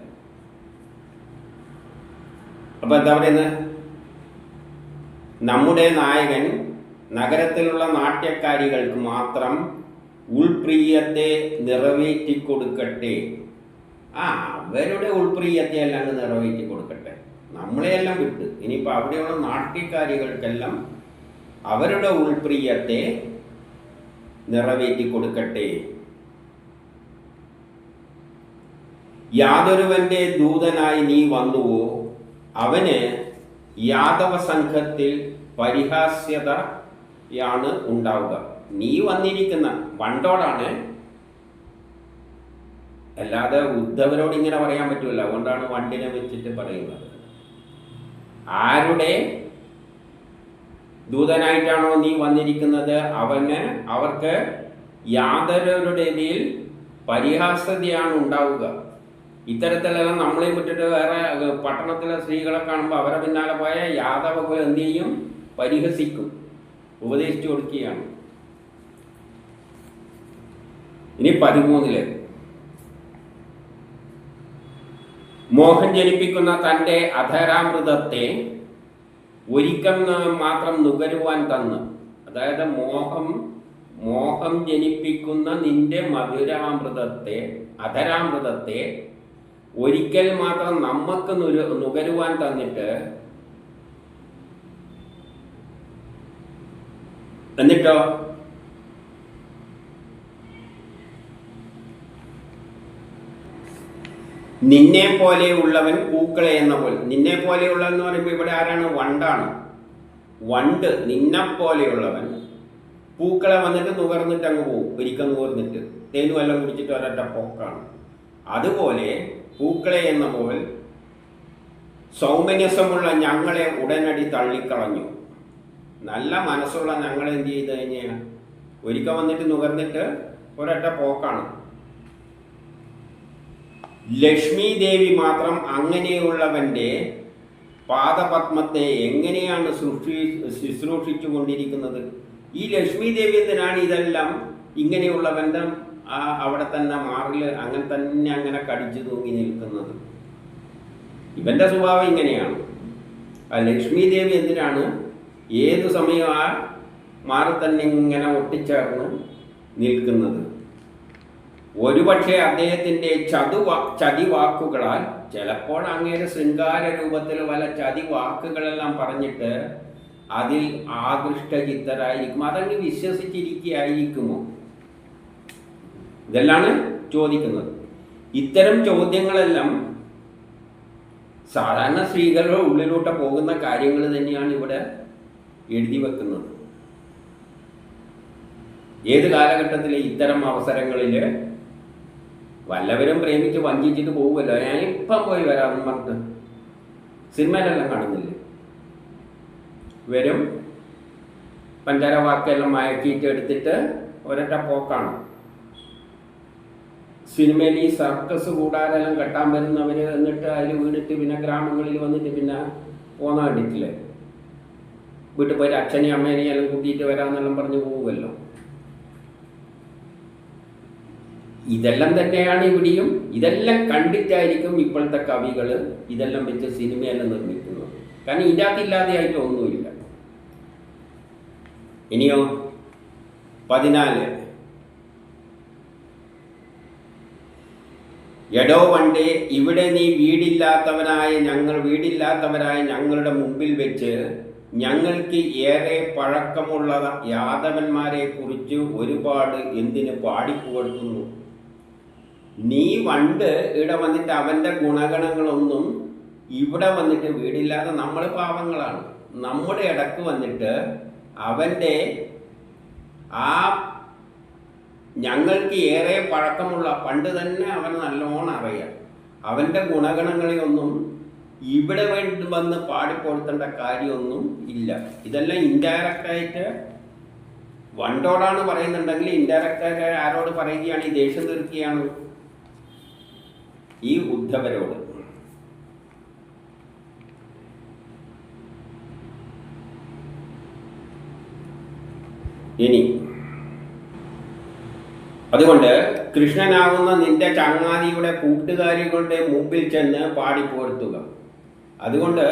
അപ്പോൾ എന്താ പറയുന്നത്? നമ്മുടെ നായകൻ നഗരത്തിലുള്ള നാട്യക്കാരികൾക്ക് മാത്രം ഉൾപ്രിയത്തെ നിറവേറ്റിക്കൊടുക്കട്ടെ. അവരുടെ ഉൾപ്രിയത്തെ എല്ലാം നിറവേറ്റി കൊടുക്കട്ടെ, നമ്മളെയെല്ലാം വിട്ട്. ഇനിയിപ്പോൾ അവിടെയുള്ള നാട്യക്കാരികൾക്കെല്ലാം അവരുടെ ഉൾപ്രിയത്തെ നിറവേറ്റി കൊടുക്കട്ടെ. യാതൊരുവന്റെ ദൂതനായി നീ വന്നുവോ, അവന് യാദവ സംഘത്തിൽ പരിഹാസ്യതയാണ് ഉണ്ടാവുക. നീ വന്നിരിക്കുന്ന വണ്ടോടാണ്, അല്ലാതെ ഉദ്ധവരോട് ഇങ്ങനെ പറയാൻ പറ്റില്ല. അതുകൊണ്ടാണ് വണ്ടിനെ വെച്ചിട്ട് പറയുന്നത്. ആരുടെ ദൂതനായിട്ടാണോ നീ വന്നിരിക്കുന്നത്, അവർക്ക് യാതൊരുവരുടെയും പരിഹാസ്യതയാണ് ഉണ്ടാവുക. ഇത്തരത്തിലെല്ലാം നമ്മളെയും വിട്ടിട്ട് വേറെ പട്ടണത്തിലെ സ്ത്രീകളെ കാണുമ്പോൾ അവരെ പിന്നാലെ പോയ യാദവ എന്ത് ചെയ്യും? പരിഹസിക്കും, ഉപദേശിച്ചു കൊടുക്കുകയാണ്. ഇനി 13 മോഹം ജനിപ്പിക്കുന്ന തൻ്റെ അധരാമൃതത്തെ ഒരിക്കൽ മാത്രം നുകരുവാൻ തന്ന്, അതായത് മോഹം ജനിപ്പിക്കുന്ന നിന്റെ അധരാമൃതത്തെ ഒരിക്കൽ മാത്രം നമുക്ക് നുകരുവാൻ തന്നിട്ട്, എന്നിട്ടോ നിന്നെ പോലെയുള്ളവൻ പൂക്കളെ എന്ന പോലെ. നിന്നെ പോലെയുള്ളവൻ പറയുമ്പോൾ ഇവിടെ ആരാണ്? വണ്ടാണ്. വണ്ട് നിന്നെ പോലെയുള്ളവൻ പൂക്കളെ വന്നിട്ട് നുകർന്നിട്ട് അങ്ങ് പോകും. ഒരിക്കൽ നുകർന്നിട്ട് തേനും എല്ലാം കുടിച്ചിട്ട് ഒരൊറ്റ പോക്കാണ്. അതുപോലെ പൂക്കളെ എന്ന പോലെ സൗമനസ്യമുള്ള ഞങ്ങളെ ഉടനടി തള്ളിക്കളഞ്ഞു. നല്ല മനസ്സുള്ള ഞങ്ങളെ എന്ത് ചെയ്ത് കഴിഞ്ഞാൽ ഒരിക്കൽ വന്നിട്ട് നുകർന്നിട്ട് ഒരൊറ്റ പോക്കാണ്. ലക്ഷ്മി ദേവി മാത്രം അങ്ങനെയുള്ളവൻ്റെ പാദപത്മത്തെ എങ്ങനെയാണ് ശുശ്രൂഷിച്ചു കൊണ്ടിരിക്കുന്നത്? ഈ ലക്ഷ്മി ദേവി എന്തിനാണ് ഇതെല്ലാം ഇങ്ങനെയുള്ളവൻ്റെ അവിടെ തന്നെ മാറിൽ അങ്ങനെ കടിച്ചു തൂങ്ങി നിൽക്കുന്നത്? ഇവൻ്റെ സ്വഭാവം ഇങ്ങനെയാണ്. ആ ലക്ഷ്മി ദേവി എന്തിനാണ് ഏതു സമയം ആ മാറി തന്നെ ഇങ്ങനെ ഒട്ടിച്ചേർന്ന് നിൽക്കുന്നത്? ഒരുപക്ഷെ അദ്ദേഹത്തിൻ്റെ ചതിവാക്കുകളാൽ, ചിലപ്പോൾ അങ്ങേരെ ശൃംഗാര രൂപത്തിൽ വല്ല ചതിവാക്കുകളെല്ലാം പറഞ്ഞിട്ട് അതിൽ ആകൃഷ്ടചിത്തരായിരിക്കും. അതങ്ങ് വിശ്വസിച്ചിരിക്കുകയായിരിക്കുമോ? ഇതെല്ലാണ് ചോദിക്കുന്നത്. ഇത്തരം ചോദ്യങ്ങളെല്ലാം സാധാരണ സ്ത്രീകളുടെ ഉള്ളിലോട്ട് പോകുന്ന കാര്യങ്ങൾ തന്നെയാണ് ഇവിടെ എഴുതി വെക്കുന്നത്. ഏത് കാലഘട്ടത്തിലെ ഇത്തരം അവസരങ്ങളിൽ വല്ലവരും പ്രേമിച്ച് വഞ്ചിച്ചിട്ട് പോകുമല്ലോ, ഞാനിപ്പം പോയി വരാമെന്ന് പറഞ്ഞിട്ട് സിനിമയിലെല്ലാം കാണുന്നില്ലേ? വരും, പഞ്ചാര വാക്കെല്ലാം മയക്കിയിട്ട് എടുത്തിട്ട് ഒരൊറ്റ പോക്കാണ്. സിനിമയിൽ ഈ സർക്കസ് കൂടാരെല്ലാം കെട്ടാൻ വരുന്നവർ എന്നിട്ട് അതിൽ വീണിട്ട് പിന്നെ ഗ്രാമങ്ങളിൽ വന്നിട്ട് പിന്നെ പോന്ന കണ്ടിട്ടില്ലേ? വീട്ടിൽ പോയിട്ട് അച്ഛനെയും അമ്മേനെയും എല്ലാം കൂട്ടിയിട്ട് വരാമെന്നെല്ലാം പറഞ്ഞ് പോകുമല്ലോ. ഇതെല്ലാം തന്നെയാണ് ഇവിടെയും. ഇതെല്ലാം കണ്ടിട്ടായിരിക്കും ഇപ്പോഴത്തെ കവികൾ ഇതെല്ലാം വെച്ച് സിനിമയെല്ലാം നിർമ്മിക്കുന്നത്. കാരണം ഇതിനകത്തില്ലാതെയായിട്ട് ഒന്നുമില്ല. ഇനിയോ 14 എടോ വണ്ടേ, ഇവിടെ നീ വീടില്ലാത്തവരായ ഞങ്ങളുടെ മുമ്പിൽ വെച്ച് ഞങ്ങൾക്ക് ഏറെ പഴക്കമുള്ള യാദവന്മാരെ കുറിച്ച് ഒരുപാട് എന്തിന് പാടിപ്പുകഴ്ത്തുന്നു? നീ വണ്ട് ഇവിടെ വന്നിട്ട് അവൻ്റെ ഗുണഗണങ്ങളൊന്നും ഇവിടെ വന്നിട്ട് വീടില്ലാതെ നമ്മൾ പാവങ്ങളാണ്. നമ്മുടെ ഇടക്ക് വന്നിട്ട് അവൻ്റെ ആ ഞങ്ങൾക്ക് ഏറെ പഴക്കമുള്ള, പണ്ട് തന്നെ അവൻ നല്ലോണം അറിയാം, അവൻ്റെ ഗുണഗണങ്ങളെയൊന്നും ഇവിടെ വന്ന് പാടിക്കൊടുത്തേണ്ട കാര്യമൊന്നും ഇല്ല. ഇതെല്ലാം ഇൻഡയറക്റ്റായിട്ട് വണ്ടോടാണ് പറയുന്നുണ്ടെങ്കിൽ ഇൻഡയറക്റ്റായിട്ട് ആരോട് പറയുകയാണ്? ഈ ദേഷ്യം തീർക്കുകയാണ് ഈ ഉദ്ധവരോട്. ഇനി അതുകൊണ്ട് കൃഷ്ണനാവുന്ന നിന്റെ ചങ്ങാതിയുടെ കൂട്ടുകാരികളുടെ മുമ്പിൽ ചെന്ന് പാടിപ്പോർത്തുക. അതുകൊണ്ട്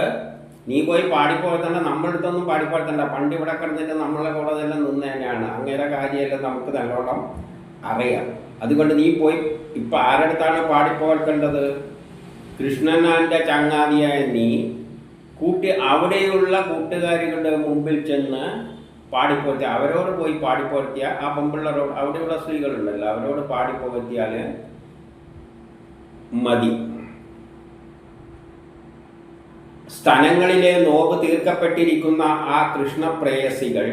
നീ പോയി പാടിപ്പോർത്തണ്ട, നമ്മളടുത്തൊന്നും പാടിപ്പോർത്തണ്ട. പണ്ട് ഇവിടെ കിടന്നിട്ട് നമ്മളെ കൂടെ എല്ലാം നിന്ന് തന്നെയാണ്. അങ്ങേരെ കാര്യമെല്ലാം നമുക്ക് നല്ലോണം അറിയാം. അതുകൊണ്ട് നീ പോയി ഇപ്പം ആരടുത്താണ് പാടിപ്പോർക്കേണ്ടത്? കൃഷ്ണനാൻ്റെ ചങ്ങാതിയായ നീ അവിടെയുള്ള കൂട്ടുകാരികളുടെ മുമ്പിൽ ചെന്ന് പാടിപ്പോർത്തിയ, അവരോട് പോയി പാടിപ്പോർത്തിയ ആ പെൺപിള്ളേരോട്, അവിടെയുള്ള സ്ത്രീകളുണ്ടല്ലോ, അവരോട് പാടിപ്പോർത്തിയാൽ മതി. സ്ഥലങ്ങളിലെ നോവ് തീർക്കപ്പെട്ടിരിക്കുന്ന ആ കൃഷ്ണപ്രേയസികൾ,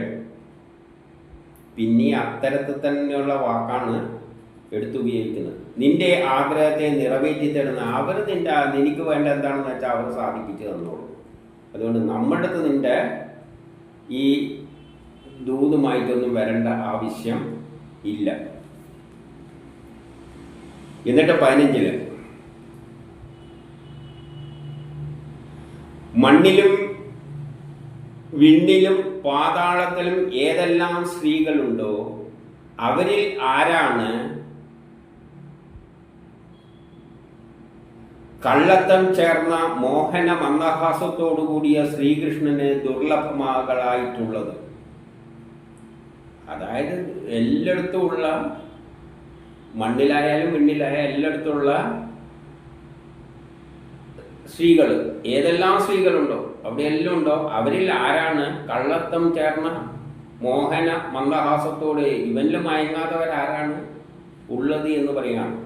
പിന്നെ അത്തരത്തിൽ തന്നെയുള്ള വാക്കാണ് എടുത്തുപയോഗിക്കുന്നത്. നിന്റെ ആഗ്രഹത്തെ നിറവേറ്റി തരുന്ന അവർ നിനക്ക് വേണ്ട എന്താണെന്ന് വെച്ചാൽ അവർ സാധിപ്പിച്ചു തന്നോളൂ. അതുകൊണ്ട് നമ്മുടെ അടുത്ത് നിന്റെ ഈ ദൂതുമായിട്ടൊന്നും വരേണ്ട ആവശ്യം ഇല്ല. എന്നിട്ട് 15 മണ്ണിലും വിണ്ണിലും പാതാളത്തിലും ഏതെല്ലാം സ്ത്രീകളുണ്ടോ അവരിൽ ആരാണ് കള്ളത്തം ചേർന്ന മോഹന മന്ദഹാസത്തോടുകൂടിയ ശ്രീകൃഷ്ണന് ദുർലഭമകളായിട്ടുള്ളത്? അതായത് എല്ലായിടത്തുമുള്ള, മണ്ണിലായാലും വിണ്ണിലായാലും എല്ലായിടത്തുമുള്ള സ്ത്രീകൾ, ഏതെല്ലാം സ്ത്രീകളുണ്ടോ അവിടെ എല്ലാം ഉണ്ടോ അവരിൽ ആരാണ് കള്ളത്തം ചേർന്ന മോഹന മന്ദഹാസത്തോട് ഇവനിൽ മയങ്ങാത്തവരാരാണ് ഉള്ളത് എന്ന് പറയുകയാണ്.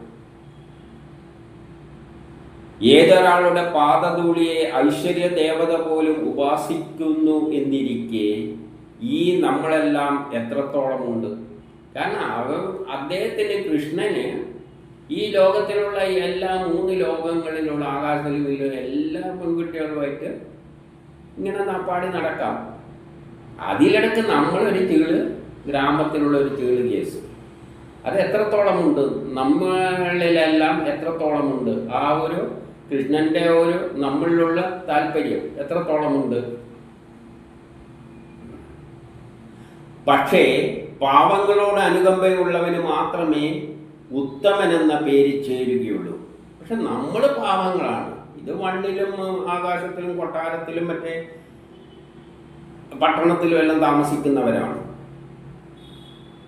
ഏതൊരാളുടെ പാദധൂളിയെ ഐശ്വര്യ ദേവത പോലും ഉപാസിക്കുന്നു എന്നിരിക്കെ ഈ നമ്മളെല്ലാം എത്രത്തോളമുണ്ട്? കാരണം അദ്ദേഹത്തിന്, കൃഷ്ണന് ഈ ലോകത്തിലുള്ള എല്ലാ 3 ലോകങ്ങളിലുള്ള ആകാശത്തിലും എല്ലാ പെൺകുട്ടികളുമായിട്ട് ഇങ്ങനെ പാടി നടക്കാം. അതിലിടക്ക് നമ്മളൊരു ചീള്, ഗ്രാമത്തിലുള്ള ഒരു ചീള് കേസ്, അത് എത്രത്തോളമുണ്ട്? നമ്മളിലെല്ലാം എത്രത്തോളമുണ്ട്? ആ ഒരു കൃഷ്ണന്റെ ഒരു നമ്മളിലുള്ള താല്പര്യം എത്രത്തോളമുണ്ട്? പക്ഷേ പാവങ്ങളോട് അനുകമ്പയുള്ളവന് മാത്രമേ ഉത്തമൻ എന്ന പേര് ചേരുകയുള്ളൂ. പക്ഷെ നമ്മൾ പാവങ്ങളാണ്. ഇത് മണ്ണിലും ആകാശത്തിലും കൊട്ടാരത്തിലും മറ്റേ പട്ടണത്തിലും എല്ലാം താമസിക്കുന്നവരാണ്.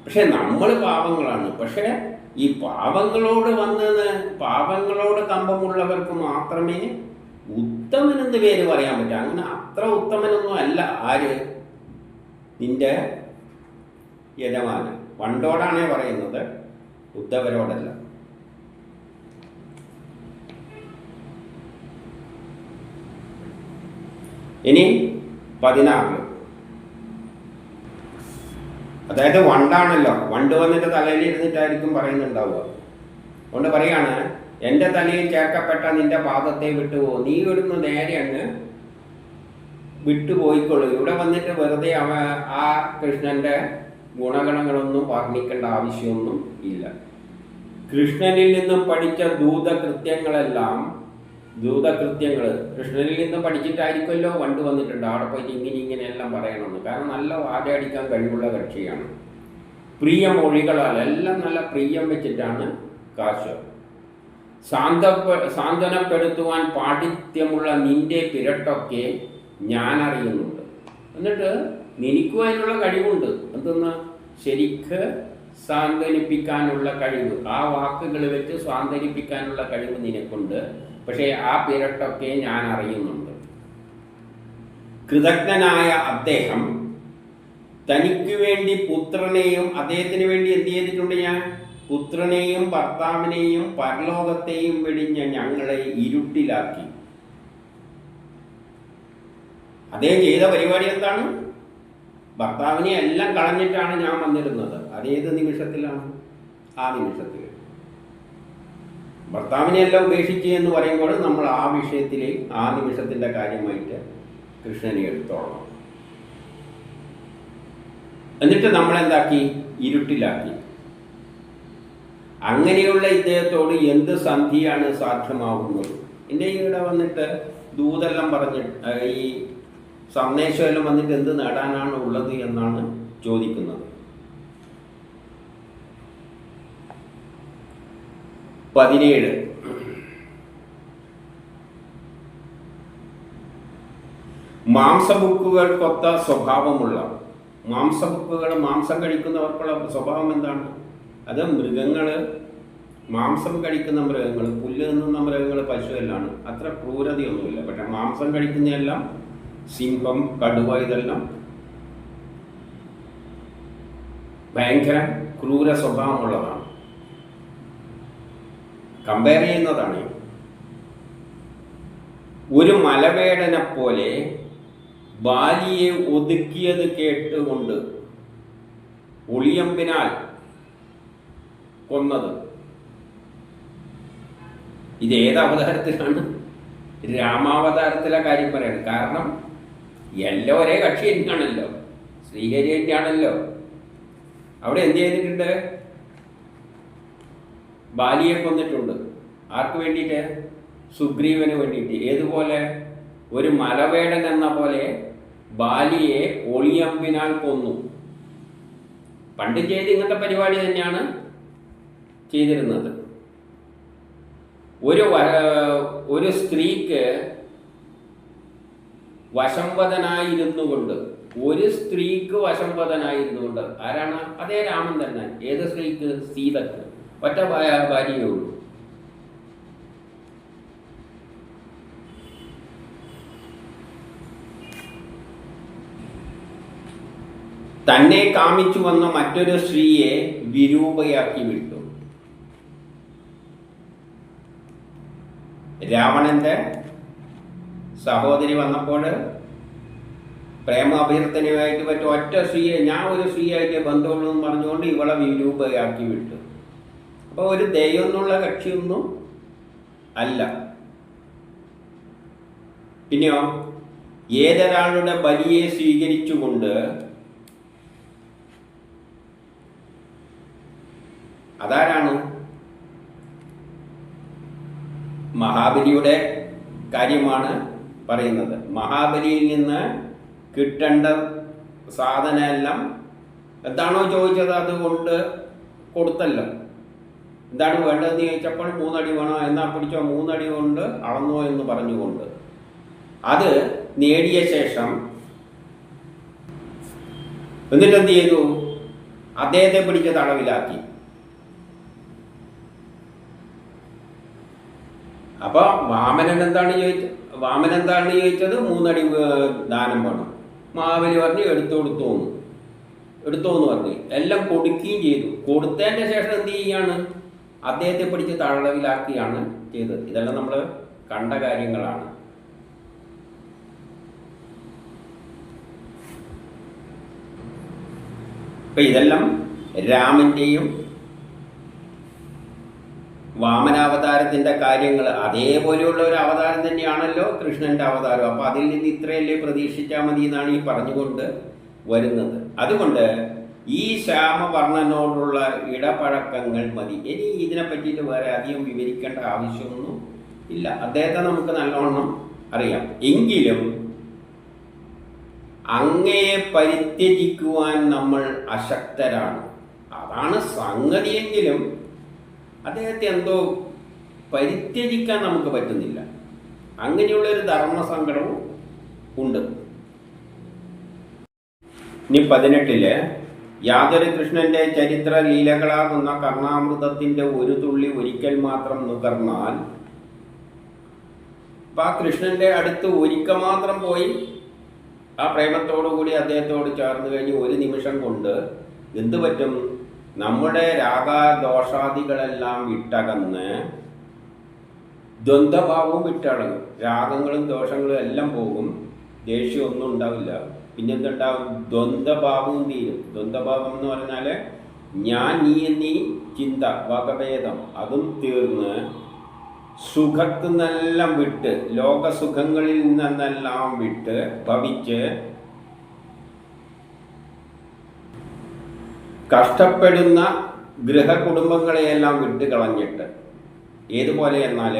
പക്ഷെ നമ്മൾ പാവങ്ങളാണ്. പക്ഷെ ഈ പാവങ്ങളോട് കമ്പമുള്ളവർക്ക് മാത്രമേ ഉത്തമനെന്ന് പേര് പറയാൻ പറ്റൂ. അങ്ങനെ അത്ര ഉത്തമനൊന്നും അല്ല ആര്? നിന്റെ യജമാനൻ. പണ്ടോടാണേ പറയുന്നത്, ഉദ്ധവരോടല്ല. ഇനി 16. അതായത് വണ്ടാണല്ലോ, വണ്ട് വന്നിട്ട് തലയിൽ ഇരുന്നിട്ടായിരിക്കും പറയുന്നുണ്ടാവുക. അതുകൊണ്ട് പറയാണ്, എൻ്റെ തലയിൽ ചേർക്കപ്പെട്ട നിന്റെ പാദത്തെ വിട്ടുപോ, നീ ഇവിടുന്ന് നേരെ അങ്ങ് വിട്ടുപോയിക്കൊള്ളു. ഇവിടെ വന്നിട്ട് വെറുതെ ആ കൃഷ്ണന്റെ ഗുണഗണങ്ങളൊന്നും വർണ്ണിക്കേണ്ട ആവശ്യമൊന്നും ഇല്ല. കൃഷ്ണനിൽ നിന്നും പഠിച്ച ദൂതകൃത്യങ്ങൾ കൃഷ്ണനിൽ നിന്ന് പഠിച്ചിട്ടായിരിക്കുമല്ലോ വണ്ട് വന്നിട്ടുണ്ട്. അവിടെ പോയിട്ട് ഇങ്ങനെയെല്ലാം പറയണമെന്ന്. കാരണം നല്ല വാചടിക്കാൻ കഴിവുള്ള കക്ഷിയാണ്. പ്രിയമൊഴികളാൽ എല്ലാം നല്ല പ്രിയം വെച്ചിട്ടാണ് കാശ്. സാന്ത്വനപ്പെടുത്തുവാൻ പാണ്ഡിത്യമുള്ള നിന്റെ പിരട്ടൊക്കെ ഞാൻ അറിയുന്നുണ്ട്. എന്നിട്ട് നിനക്കും അതിനുള്ള കഴിവുണ്ട്. എന്തെന്ന്? ശരിക്ക് സാന്ത്വനിപ്പിക്കാനുള്ള കഴിവ്, ആ വാക്കുകൾ വെച്ച് സാന്ത്വനിപ്പിക്കാനുള്ള കഴിവ് നിനക്കുണ്ട്. പക്ഷേ ആ പിരട്ടൊക്കെ ഞാൻ അറിയുന്നുണ്ട്. കൃതജ്ഞനായ അദ്ദേഹം തനിക്ക് വേണ്ടി പുത്രനെയും, അദ്ദേഹത്തിന് വേണ്ടി എന്ത് ചെയ്തിട്ടുണ്ട്? ഞാൻ പുത്രനെയും ഭർത്താവിനെയും പരലോകത്തെയും വെടിഞ്ഞ ഞങ്ങളെ ഇരുട്ടിലാക്കി. അദ്ദേഹം ചെയ്ത പരിപാടി എന്താണ്? ഭർത്താവിനെ എല്ലാം കളഞ്ഞിട്ടാണ് ഞാൻ വന്നിരുന്നത്. അതേത് നിമിഷത്തിലാണ്? ആ നിമിഷത്തിൽ. ഭർത്താവിനെ എല്ലാം ഉപേക്ഷിച്ച് എന്ന് പറയുമ്പോൾ നമ്മൾ ആ വിഷയത്തിലെ ആ നിമിഷത്തിൻ്റെ കാര്യമായിട്ട് കൃഷ്ണനെ എടുത്തോളണം. എന്നിട്ട് നമ്മളെന്താക്കി? ഇരുട്ടിലാക്കി. അങ്ങനെയുള്ള ഇദ്ദേഹത്തോട് എന്ത് സന്ധിയാണ് സാധ്യമാവുന്നത്? എൻ്റെ ഇവിടെ വന്നിട്ട് ദൂതെല്ലാം പറഞ്ഞ് ഈ സന്ദേശമെല്ലാം വന്നിട്ട് എന്ത് നേടാനാണ് ഉള്ളത് എന്നാണ് ചോദിക്കുന്നത്. 17. മാംസബുക്കുകൾക്കൊത്ത സ്വഭാവമുള്ള മാംസബുക്കുകൾ, മാംസം കഴിക്കുന്നവർക്കുള്ള സ്വഭാവം എന്താണ്? അത് മൃഗങ്ങൾ, മാംസം കഴിക്കുന്ന മൃഗങ്ങൾ, പുല്ല് തിന്നുന്ന മൃഗങ്ങൾ, പശുവെല്ലാണ്. അത്ര ക്രൂരതയൊന്നുമില്ല. പക്ഷെ മാംസം കഴിക്കുന്നതെല്ലാം സിംഹം, കടുവ, ഇതെല്ലാം ഭയങ്കര ക്രൂര സ്വഭാവമുള്ളതാണ്. കമ്പയർ ചെയ്യുന്നതാണ്. ഒരു മലവേടനെ പോലെ ബാലിയെ ഒതുക്കിയത് കേട്ടുകൊണ്ട് ഒളിയമ്പിനാൽ കൊന്നത്. ഇത് ഏത് അവതാരത്തിലാണ്? രാമാവതാരത്തിലെ കാര്യം പറയാണ്. കാരണം എല്ലാം ഒരേ കക്ഷി തന്നെയാണല്ലോ, ശ്രീഹരി തന്നെയാണല്ലോ. അവിടെ എന്ത് ചെയ്തിട്ടുണ്ട്? ബാലിയെ കൊന്നിട്ടുണ്ട്. ആർക്ക് വേണ്ടിയിട്ട്? സുഗ്രീവന് വേണ്ടിയിട്ട്. ഏതുപോലെ? ഒരു മലവേടൻ എന്ന പോലെ ബാലിയെ ഒളിയമ്പിനാൽ കൊന്നു. പണ്ട് ചെയ്ത് ഇങ്ങനത്തെ പരിപാടി തന്നെയാണ് ചെയ്തിരുന്നത്. ഒരു സ്ത്രീക്ക് വശംവദനായിരുന്നു കൊണ്ട് ആരാണ്? അതേ രാമൻ തന്നെ. ഏത് സ്ത്രീക്ക്? സീതക്ക്. ഒറ്റ ഭാര്യയേ ഉള്ളൂ. തന്നെ കാമിച്ചു വന്ന മറ്റൊരു സ്ത്രീയെ വിരൂപയാക്കി വിട്ടു. രാവണന്റെ സഹോദരി വന്നപ്പോൾ പ്രേമാഭ്യർത്ഥനയായിട്ട് പറ്റ ഒറ്റ സ്ത്രീയെ, ഞാൻ ഒരു സ്ത്രീയായിട്ട് ബന്ധമുള്ളൂ എന്ന് പറഞ്ഞുകൊണ്ട് ഇവളെ വിരൂപയാക്കി വിട്ടു. അപ്പോൾ ഒരു ദൈവം എന്നുള്ള കക്ഷിയൊന്നും അല്ല. പിന്നെയോ ഏതൊരാളുടെ ബലിയെ സ്വീകരിച്ചുകൊണ്ട്, അതാരാണ്? മഹാബലിയുടെ കാര്യമാണ് പറയുന്നത്. മഹാബലിയിൽ നിന്ന് കിട്ടേണ്ട സാധനമെല്ലാം എന്താണോ ചോദിച്ചത് അതുകൊണ്ട് കൊടുത്തല്ലോ. എന്താണ് വേണ്ടതെന്ന് ചോദിച്ചപ്പോൾ 3 അടി വേണോ, എന്നാ പിടിച്ചോ 3 അടി കൊണ്ട് അളന്നോ എന്ന് പറഞ്ഞുകൊണ്ട് അത് നേടിയ ശേഷം എന്നിട്ട് എന്ത് ചെയ്തു? അദ്ദേഹത്തെ പിടിച്ച് തടവിലാക്കി. അപ്പൊ വാമനൻ എന്താണ് ചോദിച്ചത്? 3 അടി ദാനം വേണം. മഹാബലി പറഞ്ഞു എടുത്തോ എന്ന് പറഞ്ഞു. എല്ലാം കൊടുക്കുകയും ചെയ്തു. കൊടുത്തതിന്റെ ശേഷം എന്ത് ചെയ്യാണ്? അദ്ദേഹത്തെ പിടിച്ച് തടവിലാക്കിയാണ് ചെയ്തത്. ഇതെല്ലാം നമ്മൾ കണ്ട കാര്യങ്ങളാണ്. ഇപ്പൊ ഇതെല്ലാം രാമന്റെയും വാമനാവതാരത്തിന്റെ കാര്യങ്ങൾ. അതേപോലെയുള്ള ഒരു അവതാരം തന്നെയാണല്ലോ കൃഷ്ണന്റെ അവതാരം. അപ്പൊ അതിൽ നിന്ന് ഇത്രയല്ലേ പ്രതീക്ഷിച്ചാൽ മതി എന്നാണ് ഈ പറഞ്ഞുകൊണ്ട് വരുന്നത്. അതുകൊണ്ട് ഈ ശ്യാമവർണ്ണനോടുള്ള ഇടപഴക്കങ്ങൾ മതി. ഇനി ഇതിനെ പറ്റിയിട്ട് വേറെ അധികം വിവരിക്കേണ്ട ആവശ്യമൊന്നും ഇല്ല. അദ്ദേഹത്തെ നമുക്ക് നല്ലോണം അറിയാം. എങ്കിലും അങ്ങയെ പരിത്യജിക്കുവാൻ നമ്മൾ അശക്തരാണ്. അതാണ് സംഗതിയെങ്കിലും അദ്ദേഹത്തെ എന്തോ പരിത്യജിക്കാൻ നമുക്ക് പറ്റുന്നില്ല. അങ്ങനെയുള്ളൊരു ധർമ്മസങ്കടവും ഉണ്ട്. ഇനി 18 യാതൊരു കൃഷ്ണന്റെ ചരിത്ര ലീലകളാകുന്ന കർണാമൃതത്തിന്റെ ഒരു തുള്ളി ഒരിക്കൽ മാത്രം നുകർന്നാൽ, അപ്പൊ ആ കൃഷ്ണന്റെ അടുത്ത് ഒരിക്കൽ മാത്രം പോയി ആ പ്രേമത്തോടുകൂടി അദ്ദേഹത്തോട് ചേർന്ന് കഴിഞ്ഞ് ഒരു നിമിഷം കൊണ്ട് എന്ത് പറ്റും? നമ്മുടെ രാഗദോഷാദികളെല്ലാം വിട്ടകന്ന് ദ്വന്ദ്ഭാവവും വിട്ടടങ്ങും. രാഗങ്ങളും ദോഷങ്ങളും എല്ലാം പോകും. ദേഷ്യം ഒന്നും ഉണ്ടാവില്ല. പിന്നെ എന്തുണ്ടാവും? ദ്വന്ദ്ഭാവവും തീരും. ദ്വന്ദ്ഭാവം എന്ന് പറഞ്ഞാൽ ഞാൻ നീ എന്നീ ചിന്ത, വകഭേദം, അതും തീർന്ന് സുഖത്തു നിന്നെല്ലാം വിട്ട്, ലോകസുഖങ്ങളിൽ നിന്നെല്ലാം വിട്ട് ഭവിച്ച് കഷ്ടപ്പെടുന്ന ഗൃഹകുടുംബങ്ങളെയെല്ലാം വിട്ട് കളഞ്ഞിട്ട്, ഏതുപോലെ എന്നാൽ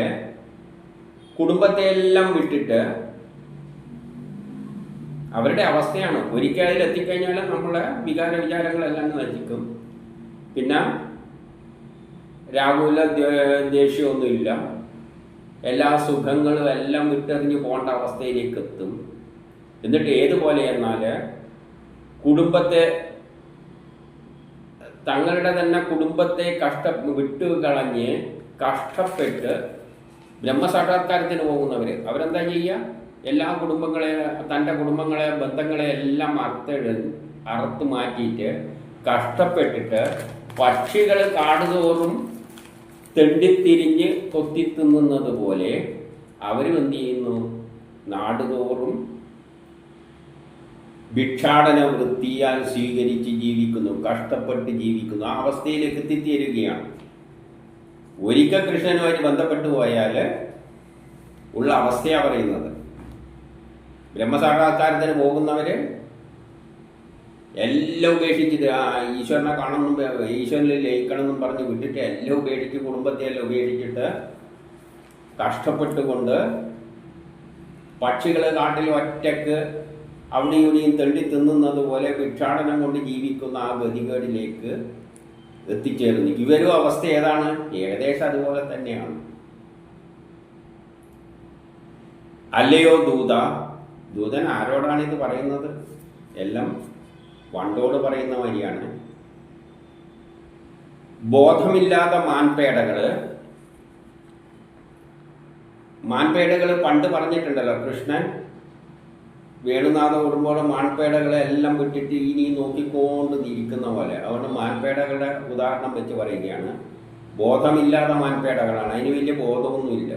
കുടുംബത്തെയെല്ലാം വിട്ടിട്ട് അവരുടെ അവസ്ഥയാണ്. ഒരിക്കൽ അതിലെത്തിക്കഴിഞ്ഞാൽ നമ്മളെ വിചാരങ്ങളെല്ലാം നശിക്കും. പിന്നെ രാഹുല ദേഷ്യമൊന്നുമില്ല. എല്ലാ സുഖങ്ങളും എല്ലാം വിട്ടെറിഞ്ഞ് പോകേണ്ട അവസ്ഥയിലേക്ക് എത്തും. എന്നിട്ട് ഏതുപോലെ എന്നാൽ കുടുംബത്തെ, തങ്ങളുടെ തന്നെ കുടുംബത്തെ വിട്ടുകളഞ്ഞ് കഷ്ടപ്പെട്ട് ബ്രഹ്മസാക്ഷാത്കാരത്തിന് പോകുന്നവർ അവരെന്താ ചെയ്യുക? എല്ലാ തൻ്റെ കുടുംബങ്ങളെ, ബന്ധങ്ങളെ എല്ലാം അറുത്ത് മാറ്റിയിട്ട് കഷ്ടപ്പെട്ടിട്ട് പക്ഷികൾ കാടുതോറും തെണ്ടിത്തിരിഞ്ഞ് കൊത്തിത്തിന്നുന്നത് പോലെ അവരും എന്ത് ചെയ്യുന്നു? നാടുതോറും ഭിക്ഷാടന വൃത്തിയാൽ സ്വീകരിച്ച് ജീവിക്കുന്നു, കഷ്ടപ്പെട്ട് ജീവിക്കുന്നു. ആ അവസ്ഥയിലേക്ക് എത്തിത്തീരുകയാണ്. ഒരിക്കൽ കൃഷ്ണനുമായി ബന്ധപ്പെട്ടു പോയാൽ ഉള്ള അവസ്ഥയാണ് പറയുന്നത്. ബ്രഹ്മസാക്ഷാത്കാരത്തിന് പോകുന്നവർ എല്ലാം ഉപേക്ഷിച്ചിട്ട് ഈശ്വരനെ കാണണമെന്നും ഈശ്വരനിൽ ലയിക്കണമെന്നും പറഞ്ഞ് വിട്ടിട്ട് എല്ലാം ഉപേക്ഷിച്ച്, കുടുംബത്തെ എല്ലാം ഉപേക്ഷിച്ചിട്ട് കഷ്ടപ്പെട്ടുകൊണ്ട് പക്ഷികൾ കാട്ടിൽ ഒറ്റക്ക് അവിടെയും ഇവിടെയും തെണ്ടി തിന്നുന്നത് പോലെ ഭിക്ഷാടനം കൊണ്ട് ജീവിക്കുന്ന ആ ഗതികേടിലേക്ക് എത്തിച്ചേർന്നു. ഇവരും അവസ്ഥ ഏതാണ്? ഏകദേശം അതുപോലെ തന്നെയാണ്. അല്ലയോ ദൂതൻ ആരോടാണ് ഇത് പറയുന്നത്? എല്ലാം വണ്ടോട് പറയുന്ന മാതിരിയാണ്. ബോധമില്ലാത്ത മാൻപേടകൾ പണ്ട് പറഞ്ഞിട്ടുണ്ടല്ലോ, കൃഷ്ണൻ വേണുനാഥം ഓടുമ്പോൾ മാൻപേടകളെ എല്ലാം വിട്ടിട്ട് ഇനി നോക്കിക്കൊണ്ട് ഇരിക്കുന്ന പോലെ. അതുകൊണ്ട് മാൻപേടകളുടെ ഉദാഹരണം വെച്ച് പറയുകയാണ്. ബോധമില്ലാത്ത മാൻപേടകളാണ്, അതിന് വലിയ ബോധമൊന്നുമില്ല.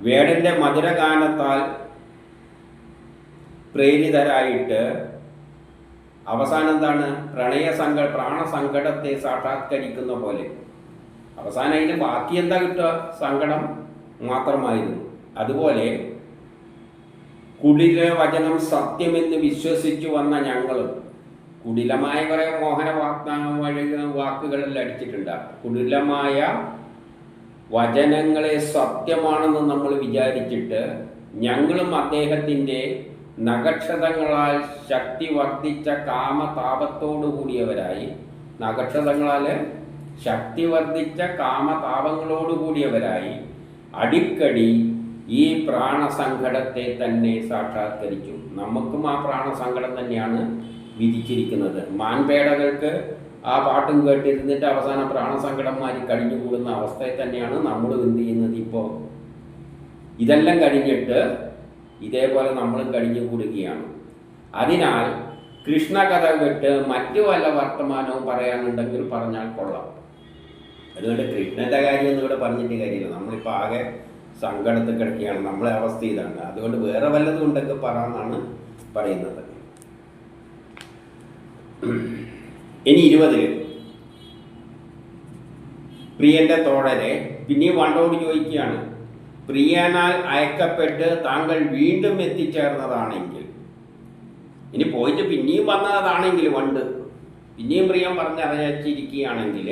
വേടന്റെ മധുരഗാനത്താൽ പ്രേരിതരായിട്ട് അവസാനം എന്താണ്? പ്രാണസങ്കടത്തെ സാക്ഷാത്കരിക്കുന്ന പോലെ. അവസാനം അതിന് ബാക്കി എന്താ കിട്ടുക? സങ്കടം മാത്രമായിരുന്നു. അതുപോലെ കുടില വചനം സത്യമെന്ന് വിശ്വസിച്ചു വന്ന ഞങ്ങളും കുടിലമായ കുറെ മോഹന വാക്കുകളെല്ലാം അടിച്ചിട്ടുണ്ട്. കുടിലമായ വചനങ്ങളെ സത്യമാണെന്ന് നമ്മൾ വിചാരിച്ചിട്ട് ഞങ്ങളും അദ്ദേഹത്തിൻ്റെ നഖക്ഷതങ്ങളാൽ ശക്തി വർദ്ധിച്ച കാമതാപത്തോടു കൂടിയവരായി, നഖക്ഷതങ്ങളാൽ ശക്തി വർദ്ധിച്ച കാമതാപങ്ങളോടു കൂടിയവരായി അടിക്കടി ഈ പ്രാണസങ്കടത്തെ തന്നെ സാക്ഷാത്കരിച്ചു. നമുക്കും ആ പ്രാണസങ്കടം തന്നെയാണ് വിധിച്ചിരിക്കുന്നത്. മാൻപേടകൾക്ക് ആ പാട്ടും കേട്ടിരുന്നിട്ട് അവസാനം പ്രാണസങ്കടം മാറി കഴിഞ്ഞുകൂടുന്ന അവസ്ഥയിൽ തന്നെയാണ് നമ്മൾ എന്ത് ചെയ്യുന്നത്. ഇപ്പോൾ ഇതെല്ലാം കഴിഞ്ഞിട്ട് ഇതേപോലെ നമ്മളും കഴിഞ്ഞുകൂടുകയാണ്. അതിനാൽ കൃഷ്ണകഥ വിട്ട് മറ്റു വല്ല വർത്തമാനവും പറയാനുണ്ടെങ്കിൽ പറഞ്ഞാൽ കൊള്ളാം. അതുകൊണ്ട് കൃഷ്ണൻ്റെ കാര്യമൊന്നും ഇവിടെ പറഞ്ഞിട്ട് കാര്യമില്ല. നമ്മളിപ്പോൾ ആകെ സങ്കടത്തിൽ കിടക്കുകയാണ്, നമ്മളെ അവസ്ഥ ഇതാണ്. അതുകൊണ്ട് വേറെ വല്ലതും ഉണ്ടെങ്കിൽ പറയാമെന്നാണ് പറയുന്നത്. ഇനി 20 പ്രിയന്റെ തോഴരെ പിന്നെയും വണ്ടോട് ചോദിക്കുകയാണ്, പ്രിയനാൽ അയക്കപ്പെട്ട് താങ്കൾ വീണ്ടും എത്തിച്ചേർന്നതാണെങ്കിൽ, ഇനി പോയിട്ട് പിന്നെയും വന്നതാണെങ്കിൽ, വണ്ട് പിന്നെയും പ്രിയം പറഞ്ഞറിയിച്ചിരിക്കുകയാണെങ്കിൽ,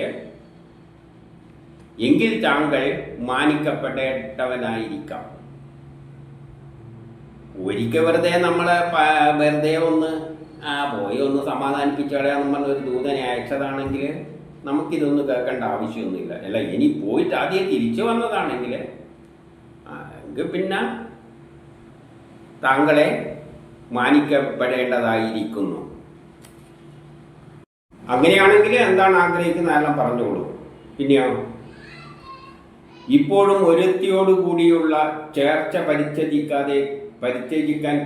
എങ്കിൽ താങ്കൾ മാനിക്കപ്പെടേണ്ടവനായിരിക്കാം. ഒരിക്കൽ വെറുതെ ഒന്ന് പോയി ഒന്ന് സമാധാനിപ്പിച്ചോളാന്ന് പറഞ്ഞ ഒരു ദൂതനെ അയച്ചതാണെങ്കിൽ നമുക്കിതൊന്നും കേൾക്കേണ്ട ആവശ്യമൊന്നുമില്ല. അല്ല, ഇനി പോയിട്ട് ആദ്യം തിരിച്ചു വന്നതാണെങ്കിൽ എങ്കിൽ പിന്നെ താങ്കളെ മാനിക്കപ്പെടേണ്ടതായിരിക്കുന്നു. അങ്ങനെയാണെങ്കിൽ എന്താണ് ആഗ്രഹിക്കുന്ന എല്ലാം പറഞ്ഞോളൂ. പിന്നെയോ, ഇപ്പോഴും ഒരുത്തിയോടുകൂടിയുള്ള ചേർച്ച പരിത്യജിക്കാൻ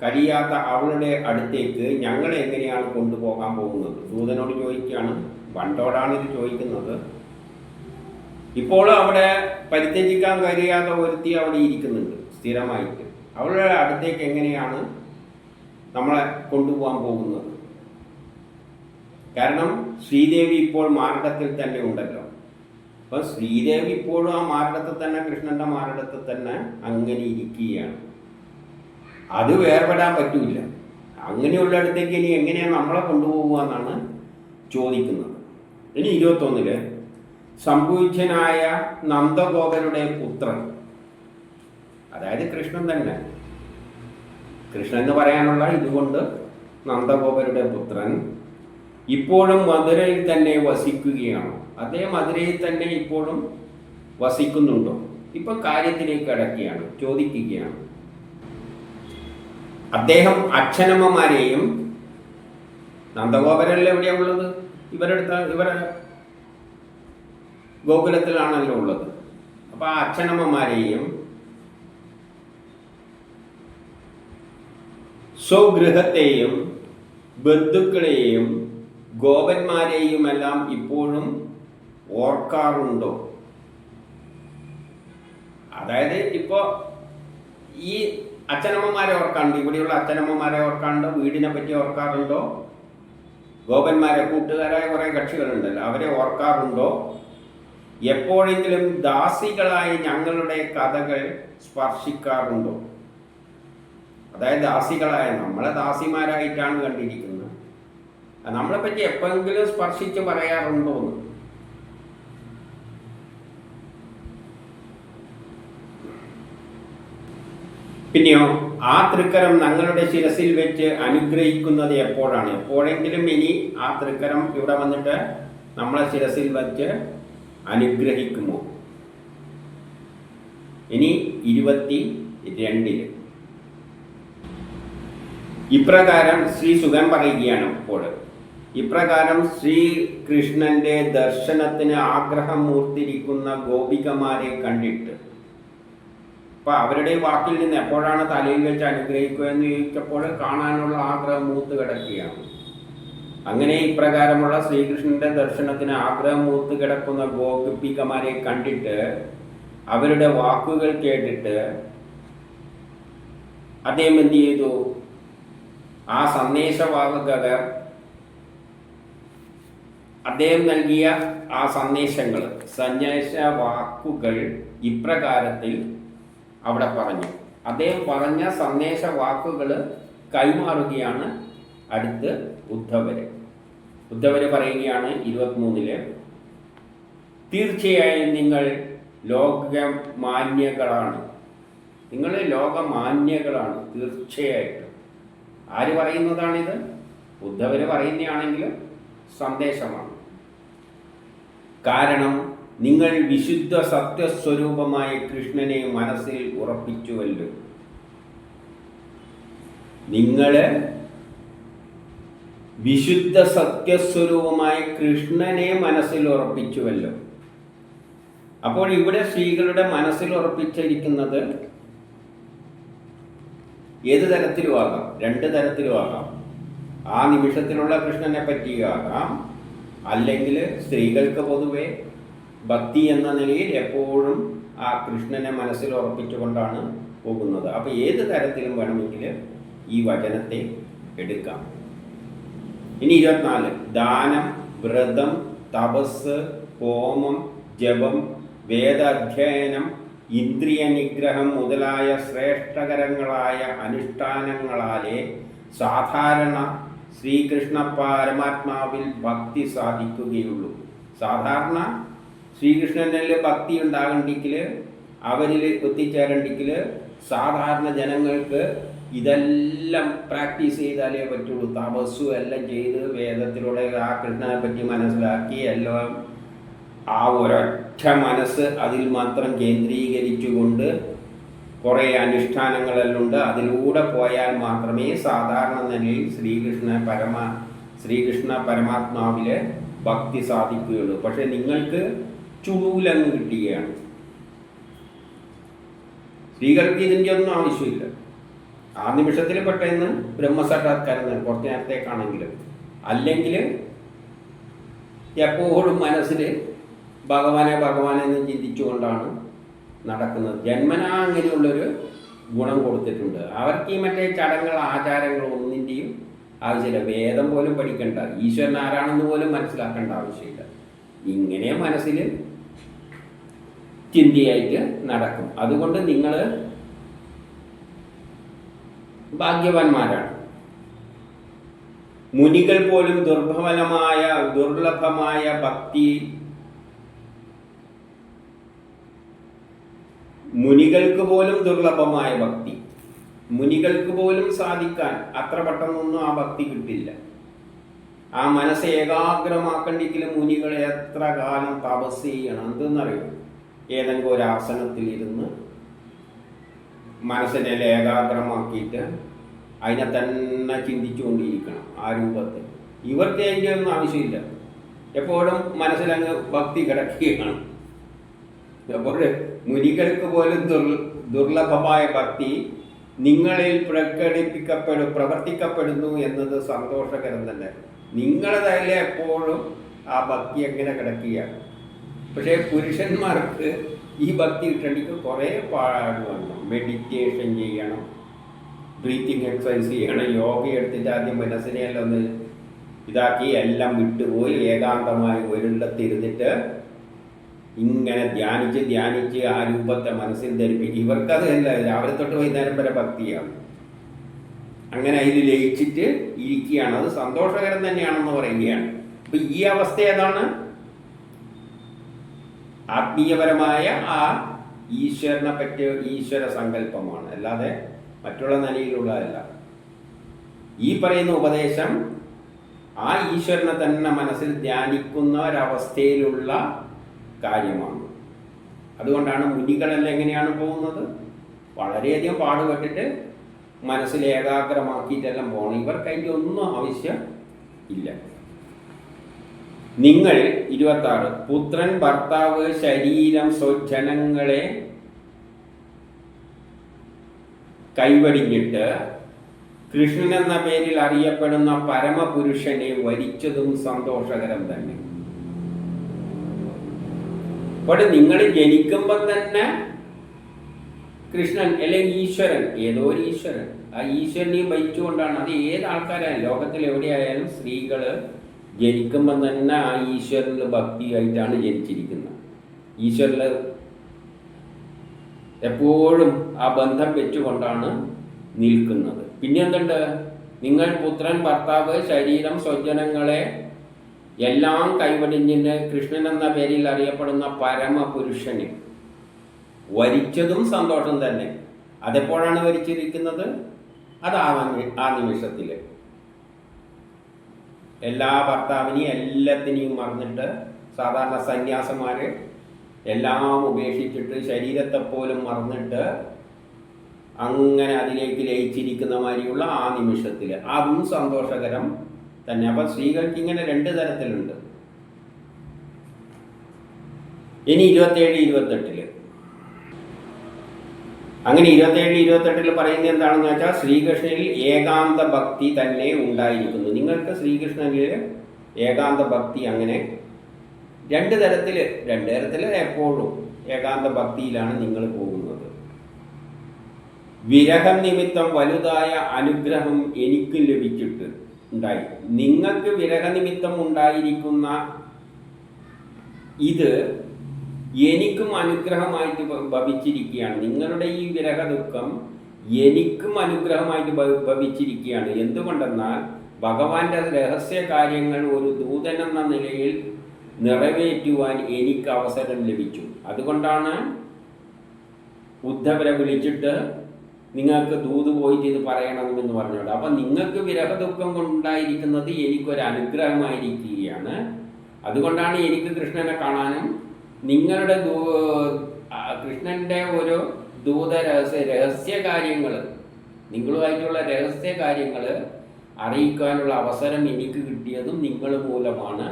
കഴിയാത്ത അവളുടെ അടുത്തേക്ക് ഞങ്ങൾ എങ്ങനെയാണ് കൊണ്ടുപോകാൻ പോകുന്നത്? ദൂതനോട് ചോദിക്കുകയാണ്, വണ്ടോടാണ് ഇത് ചോദിക്കുന്നത്. ഇപ്പോൾ അവിടെ പരിത്യജിക്കാൻ കഴിയാത്ത ഒരുത്തി അവിടെ ഇരിക്കുന്നുണ്ട് സ്ഥിരമായിട്ട്. അവളുടെ അടുത്തേക്ക് എങ്ങനെയാണ് നമ്മളെ കൊണ്ടുപോകാൻ പോകുന്നത്? കാരണം ശ്രീദേവി ഇപ്പോൾ മാർഗത്തിൽ തന്നെ ഉണ്ടല്ലോ. അപ്പം ശ്രീദേവി ഇപ്പോഴും ആ മാർഗത്തിൽ തന്നെ, കൃഷ്ണന്റെ മാർഗത്തിൽ തന്നെ അങ്ങനെ ഇരിക്കുകയാണ്. അത് വേർപെടാൻ പറ്റൂല. അങ്ങനെയുള്ള അടുത്തേക്ക് ഇനി എങ്ങനെയാണ് നമ്മളെ കൊണ്ടുപോകുക എന്നാണ് ചോദിക്കുന്നത്. ഇനി 21 സംഭൂജ്യനായ നന്ദഗോപരുടെ പുത്രൻ, അതായത് കൃഷ്ണൻ തന്നെ, കൃഷ്ണൻ എന്ന് പറയാനുള്ള ഇതുകൊണ്ട് നന്ദഗോപരുടെ പുത്രൻ ഇപ്പോഴും മധുരയിൽ തന്നെ വസിക്കുകയാണോ? അതേ മധുരയിൽ തന്നെ ഇപ്പോഴും വസിക്കുന്നുണ്ടോ? ഇപ്പൊ കാര്യത്തിലേക്ക് കടക്കുകയാണ്, ചോദിക്കുകയാണ്. അദ്ദേഹം അച്ഛനമ്മമാരെയും, നന്ദഗോപരെല്ലാം എവിടെയാണ് ഉള്ളത്? ഇവരെ ഗോകുലത്തിലാണല്ലോ ഉള്ളത്. അപ്പൊ ആ അച്ഛനമ്മമാരെയും സ്വഗൃഹത്തെയും ബന്ധുക്കളെയും ഗോപന്മാരെയും എല്ലാം ഇപ്പോഴും ഓർക്കാറുണ്ടോ? അതായത് ഇപ്പോൾ ഈ അച്ഛനമ്മമാരെ ഓർക്കാണ്ട്, ഇവിടെയുള്ള അച്ഛനമ്മമാരെ ഓർക്കാണ്ട്, വീടിനെ പറ്റി ഓർക്കാറുണ്ടോ? ഗോപന്മാരെ, കൂട്ടുകാരായ കുറേ കക്ഷികളുണ്ടല്ലോ, അവരെ ഓർക്കാറുണ്ടോ? എപ്പോഴെങ്കിലും ദാസികളായി ഞങ്ങളുടെ കഥകൾ സ്പർശിക്കാറുണ്ടോ? അതായത് ദാസികളായ നമ്മളെ ദാസിമാരായിട്ടാണ് കണ്ടിരിക്കുന്നത്. നമ്മളെ പറ്റി എപ്പോഴെങ്കിലും സ്പർശിച്ച് പറയാറുണ്ടോ എന്ന്. പിന്നെയോ ആ തൃക്കരം ഞങ്ങളുടെ ശിരസിൽ വെച്ച് അനുഗ്രഹിക്കുന്നത് എപ്പോഴാണ്? എപ്പോഴെങ്കിലും ഇനി ആ തൃക്കരം ഇവിടെ വന്നിട്ട് നമ്മളെ ശിരസിൽ വെച്ച് അനുഗ്രഹിക്കുമോ? ഇനി 22 ഇപ്രകാരം ശ്രീ സുഖൻ പറയുകയാണ്. അപ്പോൾ ഇപ്രകാരം ശ്രീകൃഷ്ണന്റെ ദർശനത്തിന് ആഗ്രഹം മൂർത്തിരിക്കുന്ന ഗോപികമാരെ കണ്ടിട്ട്, അപ്പൊ അവരുടെ വാക്കിൽ നിന്ന് എപ്പോഴാണ് തലയിൽ വെച്ച് അനുഗ്രഹിക്കുക എന്ന് ചോദിച്ചപ്പോൾ കാണാനുള്ള ആഗ്രഹം മൂത്ത് കിടക്കുകയാണ്. അങ്ങനെ ഇപ്രകാരമുള്ള ശ്രീകൃഷ്ണന്റെ ദർശനത്തിന് ആഗ്രഹം മൂത്ത് കിടക്കുന്ന ഗോപികമാരെ കണ്ടിട്ട് അവരുടെ വാക്കുകൾ കേട്ടിട്ട് അദ്ദേഹം എന്ത് ചെയ്തു? ആ സന്ദേശവാഹകർ അദ്ദേഹം നൽകിയ ആ സന്ദേശങ്ങൾ, സന്ദേശ വാക്കുകൾ ഇപ്രകാരത്തിൽ അവിടെ പറഞ്ഞു. അദ്ദേഹം പറഞ്ഞ സന്ദേശ വാക്കുകൾ കൈമാറുകയാണ് അടുത്ത് ഉദ്ധവര് പറയുകയാണ് 23 തീർച്ചയായും നിങ്ങൾ ലോകമാന്യകളാണ്. നിങ്ങൾ ലോകമാന്യകളാണ് തീർച്ചയായിട്ടും. ആര് പറയുന്നതാണിത്? ഉദ്ധവര് പറയുന്നതാണെങ്കിലും സന്ദേശമാണ്. കാരണം നിങ്ങൾ വിശുദ്ധ സത്യസ്വരൂപമായ കൃഷ്ണനെ മനസ്സിൽ ഉറപ്പിച്ചുവല്ലോ. നിങ്ങള് വിശുദ്ധ സത്യസ്വരൂപമായ കൃഷ്ണനെ മനസ്സിൽ ഉറപ്പിച്ചുവല്ലോ. അപ്പോൾ ഇവിടെ സ്ത്രീകളുടെ മനസ്സിൽ ഉറപ്പിച്ചിരിക്കുന്നത് ഏത് തരത്തിലുമാകാം, 2 തരത്തിലുമാകാം. ആ നിമിഷത്തിലുള്ള കൃഷ്ണനെ പറ്റിയാകാം, അല്ലെങ്കിൽ സ്ത്രീകൾക്ക് പൊതുവെ ഭക്തി എന്ന നിലയിൽ എപ്പോഴും ആ കൃഷ്ണനെ മനസ്സിൽ ഉറപ്പിച്ചുകൊണ്ടാണ് പോകുന്നത്. അപ്പോൾ ഏത് തരത്തിലും വേണമെങ്കിൽ ഈ വചനത്തെ എടുക്കാം. ഇനി 24 ദാനം, വ്രതം, തപസ്, ഹോമം, ജപം, വേദാധ്യയനം, ഇന്ദ്രിയ നിഗ്രഹം മുതലായ ശ്രേഷ്ഠകരങ്ങളായ അനുഷ്ഠാനങ്ങളാലേ സാധാരണ ശ്രീകൃഷ്ണ പരമാത്മാവിൽ ഭക്തി സാധിക്കുകയുള്ളൂ. സാധാരണ ശ്രീകൃഷ്ണനിൽ ഭക്തി ഉണ്ടാകണ്ടെങ്കിൽ, അവരിൽ എത്തിച്ചേരണ്ടെങ്കിൽ സാധാരണ ജനങ്ങൾക്ക് ഇതെല്ലാം പ്രാക്ടീസ് ചെയ്താലേ പറ്റുള്ളൂ. തപസ്സും എല്ലാം ചെയ്ത് വേദത്തിലൂടെ ആ കൃഷ്ണനെ പറ്റി മനസ്സിലാക്കി എല്ലാം ആ ഒരൊറ്റ മനസ്സ് അതിൽ മാത്രം കേന്ദ്രീകരിച്ചുകൊണ്ട് കുറേ അനുഷ്ഠാനങ്ങളെല്ലാം ഉണ്ട്. അതിലൂടെ പോയാൽ മാത്രമേ സാധാരണ നിലയിൽ ശ്രീകൃഷ്ണ പരമാത്മാവിലെ ഭക്തി സാധിക്കുകയുള്ളൂ. പക്ഷെ നിങ്ങൾക്ക് ചുളൂലങ്ങ് കിട്ടുകയാണ്. സ്ത്രീകൾക്ക് ഇതിൻ്റെ ഒന്നും ആവശ്യമില്ല. ആ നിമിഷത്തിൽ പെട്ടെന്ന് ബ്രഹ്മസാക്ഷാത്കാരം തന്നെ, കുറച്ച് നേരത്തേക്കാണെങ്കിലും. അല്ലെങ്കിൽ എപ്പോഴും മനസ്സിൽ ഭഗവാനെ എന്ന് ചിന്തിച്ചുകൊണ്ടാണ് നടക്കുന്നത്. ജന്മനാ അങ്ങനെയുള്ളൊരു ഗുണം കൊടുത്തിട്ടുണ്ട്. അവർക്ക് ഈ മറ്റേ ചടങ്ങുകൾ, ആചാരങ്ങൾ ഒന്നിൻ്റെയും ആവശ്യമില്ല. വേദം പോലും പഠിക്കണ്ട, ഈശ്വരൻ ആരാണെന്ന് പോലും മനസ്സിലാക്കേണ്ട ആവശ്യമില്ല. ഇങ്ങനെ മനസ്സിൽ ചിന്തയായിട്ട് നടക്കും. അതുകൊണ്ട് നിങ്ങൾ ഭാഗ്യവാന്മാരാണ്. മുനികൾ പോലും ദുർലഭമായ ഭക്തി, മുനികൾക്ക് പോലും ദുർലഭമായ ഭക്തി, മുനികൾക്ക് പോലും സാധിക്കാൻ അത്ര പെട്ടെന്നൊന്നും ആ ഭക്തി കിട്ടില്ല. ആ മനസ്സ് ഏകാഗ്രമാക്കണ്ടെങ്കിലും മുനികൾ എത്ര കാലം തപസ് ചെയ്യണം. എന്തെന്നറിയോ? ഏതെങ്കിലും ഒരു ആസനത്തിലിരുന്ന് മനസ്സിനെ ഏകാഗ്രമാക്കിയിട്ട് അതിനെ തന്നെ ചിന്തിച്ചുകൊണ്ടിരിക്കണം ആ രൂപത്തിൽ. ഇവർക്ക് അതിൻ്റെ ഒന്നും ആവശ്യമില്ല. എപ്പോഴും മനസ്സിലങ്ങ് ഭക്തി കിടക്കുകയാണ്. അപ്പോൾ മുനികൾക്ക് പോലും ദുർലഭമായ ഭക്തി നിങ്ങളിൽ പ്രവർത്തിക്കപ്പെടുന്നു എന്നത് സന്തോഷകരം തന്നെ. നിങ്ങളതല്ലേ എപ്പോഴും ആ ഭക്തി എങ്ങനെ കിടക്കുകയാണ്. പക്ഷേ പുരുഷന്മാർക്ക് ഈ ഭക്തി കിട്ടണമെങ്കിൽ കുറേ പാട് വേണം. മെഡിറ്റേഷൻ ചെയ്യണം, ബ്രീത്തിങ് എക്സസൈസ് ചെയ്യണം, യോഗ എടുത്തിട്ട് ആദ്യം മനസ്സിനെയെല്ലാം ഒന്ന് ഇതാക്കി എല്ലാം വിട്ടുപോയി ഏകാന്തമായി ഒരിടത്തിരുന്നിട്ട് ഇങ്ങനെ ധ്യാനിച്ച് ആ രൂപത്തെ മനസ്സിൽ ധരിപ്പിക്കും. ഇവർക്കത് അല്ല, രാവിലെ തൊട്ട് വൈകുന്നേരം വരെ ഭക്തിയാണ്. അങ്ങനെ അതിൽ ലയിച്ചിട്ട് ഇരിക്കുകയാണ്. അത് സന്തോഷകരം തന്നെയാണെന്ന് പറയുകയാണ്. അപ്പം ഈ അവസ്ഥ ഏതാണ്? ആത്മീയപരമായ ആ ഈശ്വരനെ പറ്റിയ ഈശ്വര സങ്കല്പമാണ്. അല്ലാതെ മറ്റുള്ള നിലയിലുള്ളതല്ല. ഈ പറയുന്ന ഉപദേശം ആ ഈശ്വരനെ തന്നെ മനസ്സിൽ ധ്യാനിക്കുന്ന ഒരവസ്ഥയിലുള്ള കാര്യമാണ്. അതുകൊണ്ടാണ് മുനികളെല്ലാം എങ്ങനെയാണ് പോകുന്നത്? വളരെയധികം പാടുപെട്ടിട്ട് മനസ്സിൽ ഏകാഗ്രമാക്കിയിട്ടെല്ലാം പോകണം. ഇവർക്ക് അതിൻ്റെ ഒന്നും ആവശ്യം ഇല്ല. നിങ്ങൾ 26 പുത്രൻ, ഭർത്താവ്, ശരീരം, സ്വജനങ്ങളെ കൈവടിഞ്ഞിട്ട് കൃഷ്ണൻ എന്ന പേരിൽ അറിയപ്പെടുന്ന പരമപുരുഷനെ വരിച്ചതും സന്തോഷകരം തന്നെ. അപ്പോൾ നിങ്ങൾ ജനിക്കുമ്പോൾ തന്നെ കൃഷ്ണൻ അല്ലെങ്കിൽ ഈശ്വരൻ, ഏതോ ഒരു ഈശ്വരൻ, ആ ഈശ്വരനെയും വഹിച്ചുകൊണ്ടാണ്. അത് ഏത് ആൾക്കാരായാലും ലോകത്തിൽ എവിടെയായാലും സ്ത്രീകൾ ജനിക്കുമ്പോൾ തന്നെ ആ ഈശ്വരനിൽ ഭക്തിയായിട്ടാണ് ജനിച്ചിരിക്കുന്നത്. ഈശ്വരനിൽ എപ്പോഴും ആ ബന്ധം വെച്ചുകൊണ്ടാണ് നിൽക്കുന്നത്. പിന്നെ എന്തുണ്ട്? നിങ്ങൾ പുത്രൻ, ഭർത്താവ്, ശരീരം, സ്വജനങ്ങളെ എല്ലാം കൈവടിഞ്ഞിട്ട് കൃഷ്ണൻ എന്ന പേരിൽ അറിയപ്പെടുന്ന പരമപുരുഷനെ വരിച്ചതും സന്തോഷം തന്നെ. അതെപ്പോഴാണ് വരിച്ചിരിക്കുന്നത്? അത് ആ നിമിഷത്തിൽ എല്ലാ ഭർത്താവിനെയും എല്ലാത്തിനെയും മറന്നിട്ട്, സാധാരണ സന്യാസന്മാർ എല്ലാം ഉപേക്ഷിച്ചിട്ട് ശരീരത്തെപ്പോലും മറന്നിട്ട് അങ്ങനെ അതിലേക്ക് ലയിച്ചിരിക്കുന്ന മാതിരിയുള്ള ആ നിമിഷത്തിൽ അതും സന്തോഷകരം തന്നെ. അപ്പം സ്ത്രീകൾക്ക് ഇങ്ങനെ 2 തരത്തിലുണ്ട്. ഇനി 27, 28 അങ്ങനെ 27, 28 പറയുന്നത് എന്താണെന്ന് വെച്ചാൽ ശ്രീകൃഷ്ണനിൽ ഏകാന്ത ഭക്തി തന്നെ ഉണ്ടായിരിക്കുന്നു. നിങ്ങൾക്ക് ശ്രീകൃഷ്ണനിൽ ഏകാന്ത ഭക്തി അങ്ങനെ 2 തരത്തിൽ എപ്പോഴും ഏകാന്ത ഭക്തിയിലാണ് നിങ്ങൾ പോകുന്നത്. വിരഹം നിമിത്തം വലുതായ അനുഗ്രഹം എനിക്ക് ലഭിച്ചിട്ട് ഉണ്ടായി. നിങ്ങൾക്ക് വിരഹനിമിത്തം ഉണ്ടായിരിക്കുന്ന ഇത് എനിക്കും അനുഗ്രഹമായിട്ട് ഭവിച്ചിരിക്കുകയാണ്. നിങ്ങളുടെ ഈ വിരഹ ദുഃഖം എനിക്കും അനുഗ്രഹമായിട്ട് ഭവിച്ചിരിക്കുകയാണ്. എന്തുകൊണ്ടെന്നാൽ ഭഗവാന്റെ രഹസ്യ കാര്യങ്ങൾ ഒരു ദൂതൻ എന്ന നിലയിൽ നിറവേറ്റുവാൻ എനിക്ക് അവസരം ലഭിച്ചു. അതുകൊണ്ടാണ് ഉദ്ധവരെ വിളിച്ചിട്ട് നിങ്ങൾക്ക് ദൂത് പോയിട്ട് ഇത് പറയണമെന്ന് പറഞ്ഞോളൂ. അപ്പം നിങ്ങൾക്ക് വിരഹ ദുഃഖം കൊണ്ടുണ്ടായിരിക്കുന്നത് എനിക്കൊരു അനുഗ്രഹമായിരിക്കുകയാണ്. അതുകൊണ്ടാണ് എനിക്ക് കൃഷ്ണനെ കാണാനും നിങ്ങളുടെ കൃഷ്ണൻ്റെ ഒരു രഹസ്യ കാര്യങ്ങൾ, നിങ്ങളുമായിട്ടുള്ള രഹസ്യ കാര്യങ്ങൾ അറിയിക്കാനുള്ള അവസരം എനിക്ക് കിട്ടിയതും നിങ്ങൾ മൂലമാണ്.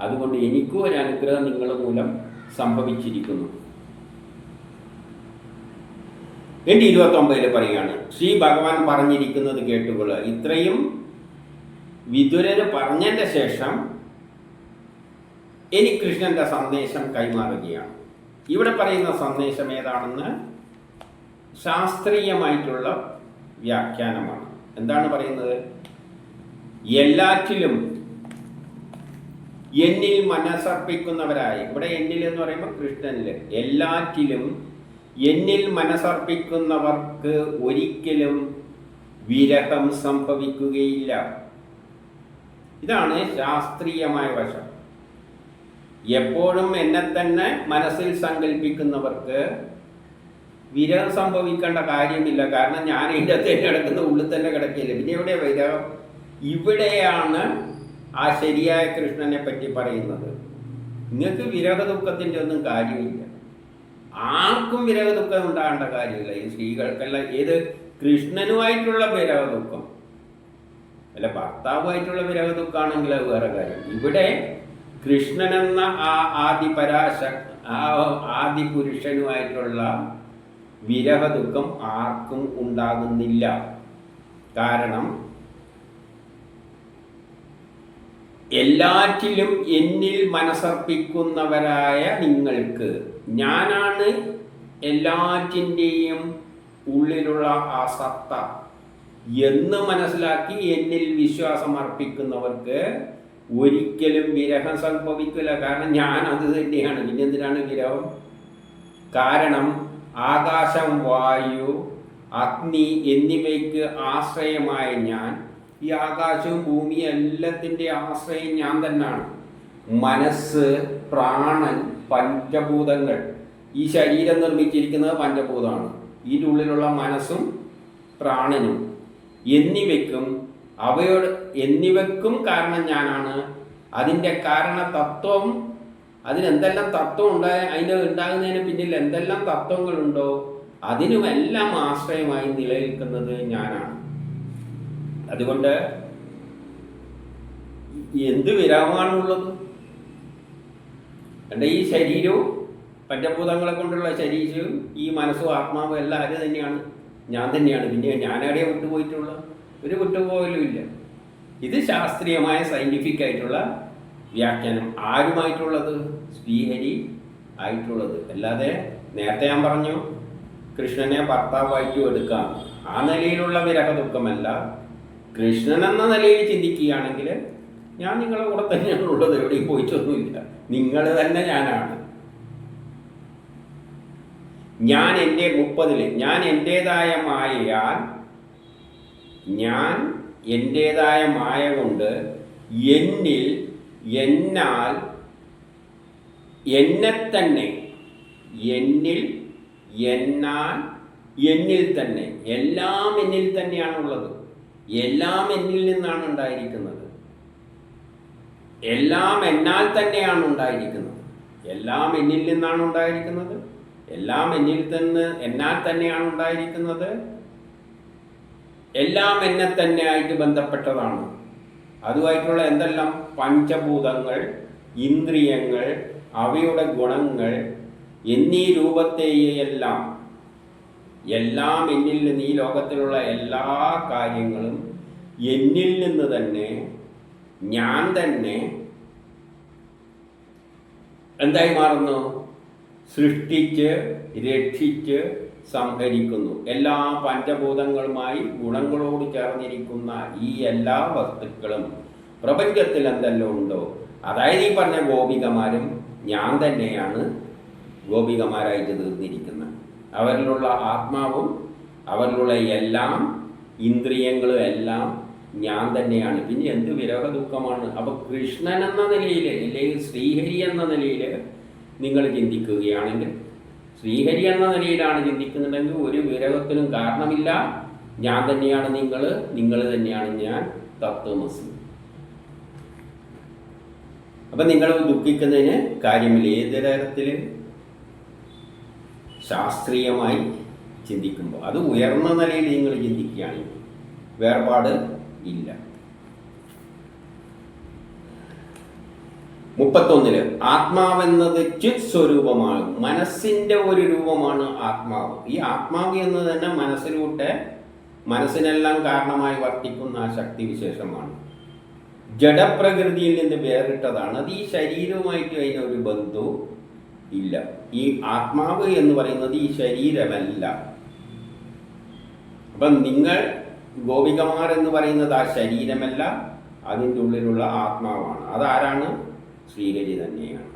അതുകൊണ്ട് എനിക്കും ഒരു അനുഗ്രഹം നിങ്ങൾ മൂലം സംഭവിച്ചിരിക്കുന്നു. 29 പറയുകയാണ്, ശ്രീ ഭഗവാൻ പറഞ്ഞിരിക്കുന്നത് കേട്ടുകൊള്ളുക. ഇത്രയും വിതുരന് പറഞ്ഞതിൻ്റെ ശേഷം ഇനി കൃഷ്ണന്റെ സന്ദേശം കൈമാറുകയാണ്. ഇവിടെ പറയുന്ന സന്ദേശം ഏതാണെന്ന് ശാസ്ത്രീയമായിട്ടുള്ള വ്യാഖ്യാനമാണ്. എന്താണ് പറയുന്നത്? എല്ലാറ്റിലും എന്നിൽ മനസ്സർപ്പിക്കുന്നവരായ, ഇവിടെ എന്നിൽ എന്ന് പറയുമ്പോൾ കൃഷ്ണനിൽ, എല്ലാറ്റിലും എന്നിൽ മനസ്സർപ്പിക്കുന്നവർക്ക് ഒരിക്കലും വിരഹം സംഭവിക്കുകയില്ല. ഇതാണ് ശാസ്ത്രീയമായ വശം. എപ്പോഴും എന്നെ തന്നെ മനസ്സിൽ സങ്കല്പിക്കുന്നവർക്ക് വിരഹം സംഭവിക്കേണ്ട കാര്യമില്ല. കാരണം ഞാൻ ഇതിൻ്റെ തന്നെ കിടക്കുന്ന ഉള്ളിൽ തന്നെ കിടക്കില്ല. പിന്നെ എവിടെ വിരഹം? ഇവിടെയാണ് ആ ശരിയായ കൃഷ്ണനെ പറ്റി പറയുന്നത്. നിങ്ങൾക്ക് വിരഹ ദുഃഖത്തിൻ്റെ ഒന്നും കാര്യമില്ല. ആർക്കും വിരഹ ദുഃഖം ഉണ്ടാകേണ്ട കാര്യമില്ല. ഈ സ്ത്രീകൾക്കെല്ലാം ഏത് കൃഷ്ണനുമായിട്ടുള്ള വിരഹ ദുഃഖം, അല്ല ഭർത്താവുമായിട്ടുള്ള വിരഹ ദുഃഖമാണെങ്കിൽ അത് വേറെ കാര്യം. ഇവിടെ കൃഷ്ണനെന്ന ആ ആദി പുരുഷനുമായിട്ടുള്ള വിരഹ ദുഃഖം ആർക്കും ഉണ്ടാകുന്നില്ല. കാരണം എല്ലാറ്റിലും എന്നിൽ മനസ്സർപ്പിക്കുന്നവരായ നിങ്ങൾക്ക്, ഞാനാണ് എല്ലാറ്റിൻ്റെയും ഉള്ളിലുള്ള ആ സത്ത എന്ന് മനസ്സിലാക്കി എന്നിൽ വിശ്വാസം അർപ്പിക്കുന്നവർക്ക് ഒരിക്കലും വിരഹം സംഭവിക്കില്ല. കാരണം ഞാൻ അത് തന്നെയാണ്. പിന്നെ എന്തിനാണ് വിരഹം? കാരണം ആകാശം, വായു, അഗ്നി എന്നിവയ്ക്ക് ആശ്രയമായ ഞാൻ, ഈ ആകാശവും ഭൂമിയും എല്ലാത്തിൻ്റെ ആശ്രയം ഞാൻ തന്നെയാണ്. മനസ്സ്, പ്രാണൻ, പഞ്ചഭൂതങ്ങൾ. ഈ ശരീരം നിർമ്മിച്ചിരിക്കുന്നത് പഞ്ചഭൂതമാണ്. ഇതിൻ്റെ ഉള്ളിലുള്ള മനസ്സും പ്രാണനും എന്നിവയ്ക്കും കാരണം ഞാനാണ്. അതിൻ്റെ കാരണതത്വം, അതിനെന്തെല്ലാം തത്വം അതിൻ്റെ ഉണ്ടാകുന്നതിന് പിന്നിൽ എന്തെല്ലാം തത്വങ്ങളുണ്ടോ അതിനുമെല്ലാം ആശ്രയമായി നിലനിൽക്കുന്നത് ഞാനാണ്. അതുകൊണ്ട് എന്ത് വിരാമമാണുള്ളത്? എൻ്റെ ഈ ശരീരവും പഞ്ചഭൂതങ്ങളെ കൊണ്ടുള്ള ശരീരവും ഈ മനസ്സും ആത്മാവും എല്ലാം ആര് തന്നെയാണ്? ഞാൻ തന്നെയാണ്. പിന്നെ ഞാനവിടെ വിട്ടുപോയിട്ടുള്ള ഒരു വിട്ടുപോകലും ഇല്ല. ഇത് ശാസ്ത്രീയമായ സയൻറ്റിഫിക് ആയിട്ടുള്ള വ്യാഖ്യാനം. ആരുമായിട്ടുള്ളത്? ശ്രീഹരി ആയിട്ടുള്ളത്. അല്ലാതെ നേരത്തെ ഞാൻ പറഞ്ഞു കൃഷ്ണനെ ഭർത്താവായിട്ടും എടുക്കാം, ആ നിലയിലുള്ള വിരഹ ദുഃഖമല്ല. കൃഷ്ണൻ എന്ന നിലയിൽ ചിന്തിക്കുകയാണെങ്കിൽ ഞാൻ നിങ്ങളുടെ കൂടെ തന്നെയാണ് ഉള്ളത്, എവിടെയും പോയിട്ടൊന്നുമില്ല. നിങ്ങൾ തന്നെ ഞാനാണ്. ഞാൻ എൻ്റേതായ മായ കൊണ്ട് എന്നിൽ തന്നെ എല്ലാം എന്നിൽ തന്നെയാണുള്ളത്. എല്ലാം എന്നിൽ നിന്നാണ് ഉണ്ടായിരിക്കുന്നത്. എല്ലാം എന്നാൽ തന്നെയാണ് ഉണ്ടായിരിക്കുന്നത്. എല്ലാം എന്നിൽ നിന്നാണ് ഉണ്ടായിരിക്കുന്നത്. എല്ലാം എന്നാൽ തന്നെയാണ് ഉണ്ടായിരിക്കുന്നത്. എല്ലാം എന്നെ തന്നെ ആയിട്ട് ബന്ധപ്പെട്ടതാണ്. അതുമായിട്ടുള്ള എന്തെല്ലാം പഞ്ചഭൂതങ്ങൾ, ഇന്ദ്രിയങ്ങൾ, അവയുടെ ഗുണങ്ങൾ എന്നീ രൂപത്തെയെല്ലാം എല്ലാം എന്നിൽ നിന്ന്, ഈ ലോകത്തിലുള്ള എല്ലാ കാര്യങ്ങളും എന്നിൽ നിന്ന് തന്നെ, ഞാൻ തന്നെ എന്തായി മാറുന്നു? സൃഷ്ടിച്ച് രക്ഷിച്ച് സംഹരിക്കുന്നു. എല്ലാ പഞ്ചഭൂതങ്ങളുമായി ഗുണങ്ങളോട് ചേർന്നിരിക്കുന്ന ഈ എല്ലാ വസ്തുക്കളും പ്രപഞ്ചത്തിൽ എന്തെല്ലാം ഉണ്ടോ, അതായത് ഈ പറഞ്ഞ ഗോപികമാരും ഞാൻ തന്നെയാണ് ഗോപികമാരായിട്ട് തീർന്നിരിക്കുന്നത്. അവരിലുള്ള ആത്മാവും അവരിലുള്ള എല്ലാം ഇന്ദ്രിയങ്ങളും എല്ലാം ഞാൻ തന്നെയാണ്. പിന്നെ എന്ത് വിരഹ ദുഃഖമാണ്? അപ്പോൾ കൃഷ്ണൻ എന്ന നിലയിൽ അല്ലെങ്കിൽ ശ്രീഹരി എന്ന നിലയിൽ നിങ്ങൾ ചിന്തിക്കുകയാണെങ്കിൽ, ശ്രീഹരി എന്ന നിലയിലാണ് ചിന്തിക്കുന്നുണ്ടെങ്കിൽ ഒരു വിരഹത്തിനും കാരണമില്ല. ഞാൻ തന്നെയാണ് നിങ്ങൾ തന്നെയാണ് ഞാൻ, തത്വമസി. അപ്പം നിങ്ങൾ ദുഃഖിക്കുന്നതിന് കാര്യമില്ല. ഏത് തരത്തിൽ ശാസ്ത്രീയമായി ചിന്തിക്കുമ്പോൾ, അത് ഉയർന്ന നിലയിൽ നിങ്ങൾ ചിന്തിക്കുകയാണെങ്കിൽ വേർപാട് ഇല്ല. 31 ആത്മാവെന്നത് ചിത് സ്വരൂപമാണ്. മനസ്സിൻ്റെ ഒരു രൂപമാണ് ആത്മാവ്. ഈ ആത്മാവ് എന്ന് തന്നെ മനസ്സിനെല്ലാം കാരണമായി വർത്തിക്കുന്ന ആ ശക്തി വിശേഷമാണ്. ജഡപ്രകൃതിയിൽ നിന്ന് വേറിട്ടതാണ്. അത് ഈ ശരീരവുമായിട്ട് അതിനൊരു ബന്ധവും ഇല്ല. ഈ ആത്മാവ് എന്ന് പറയുന്നത് ഈ ശരീരമല്ല. അപ്പം നിങ്ങൾ ഗോപികമാർ എന്ന് പറയുന്നത് ആ ശരീരമല്ല, അതിൻ്റെ ഉള്ളിലുള്ള ആത്മാവാണ്. അതാരാണ്? ശ്രീഹരി തന്നെയാണ്.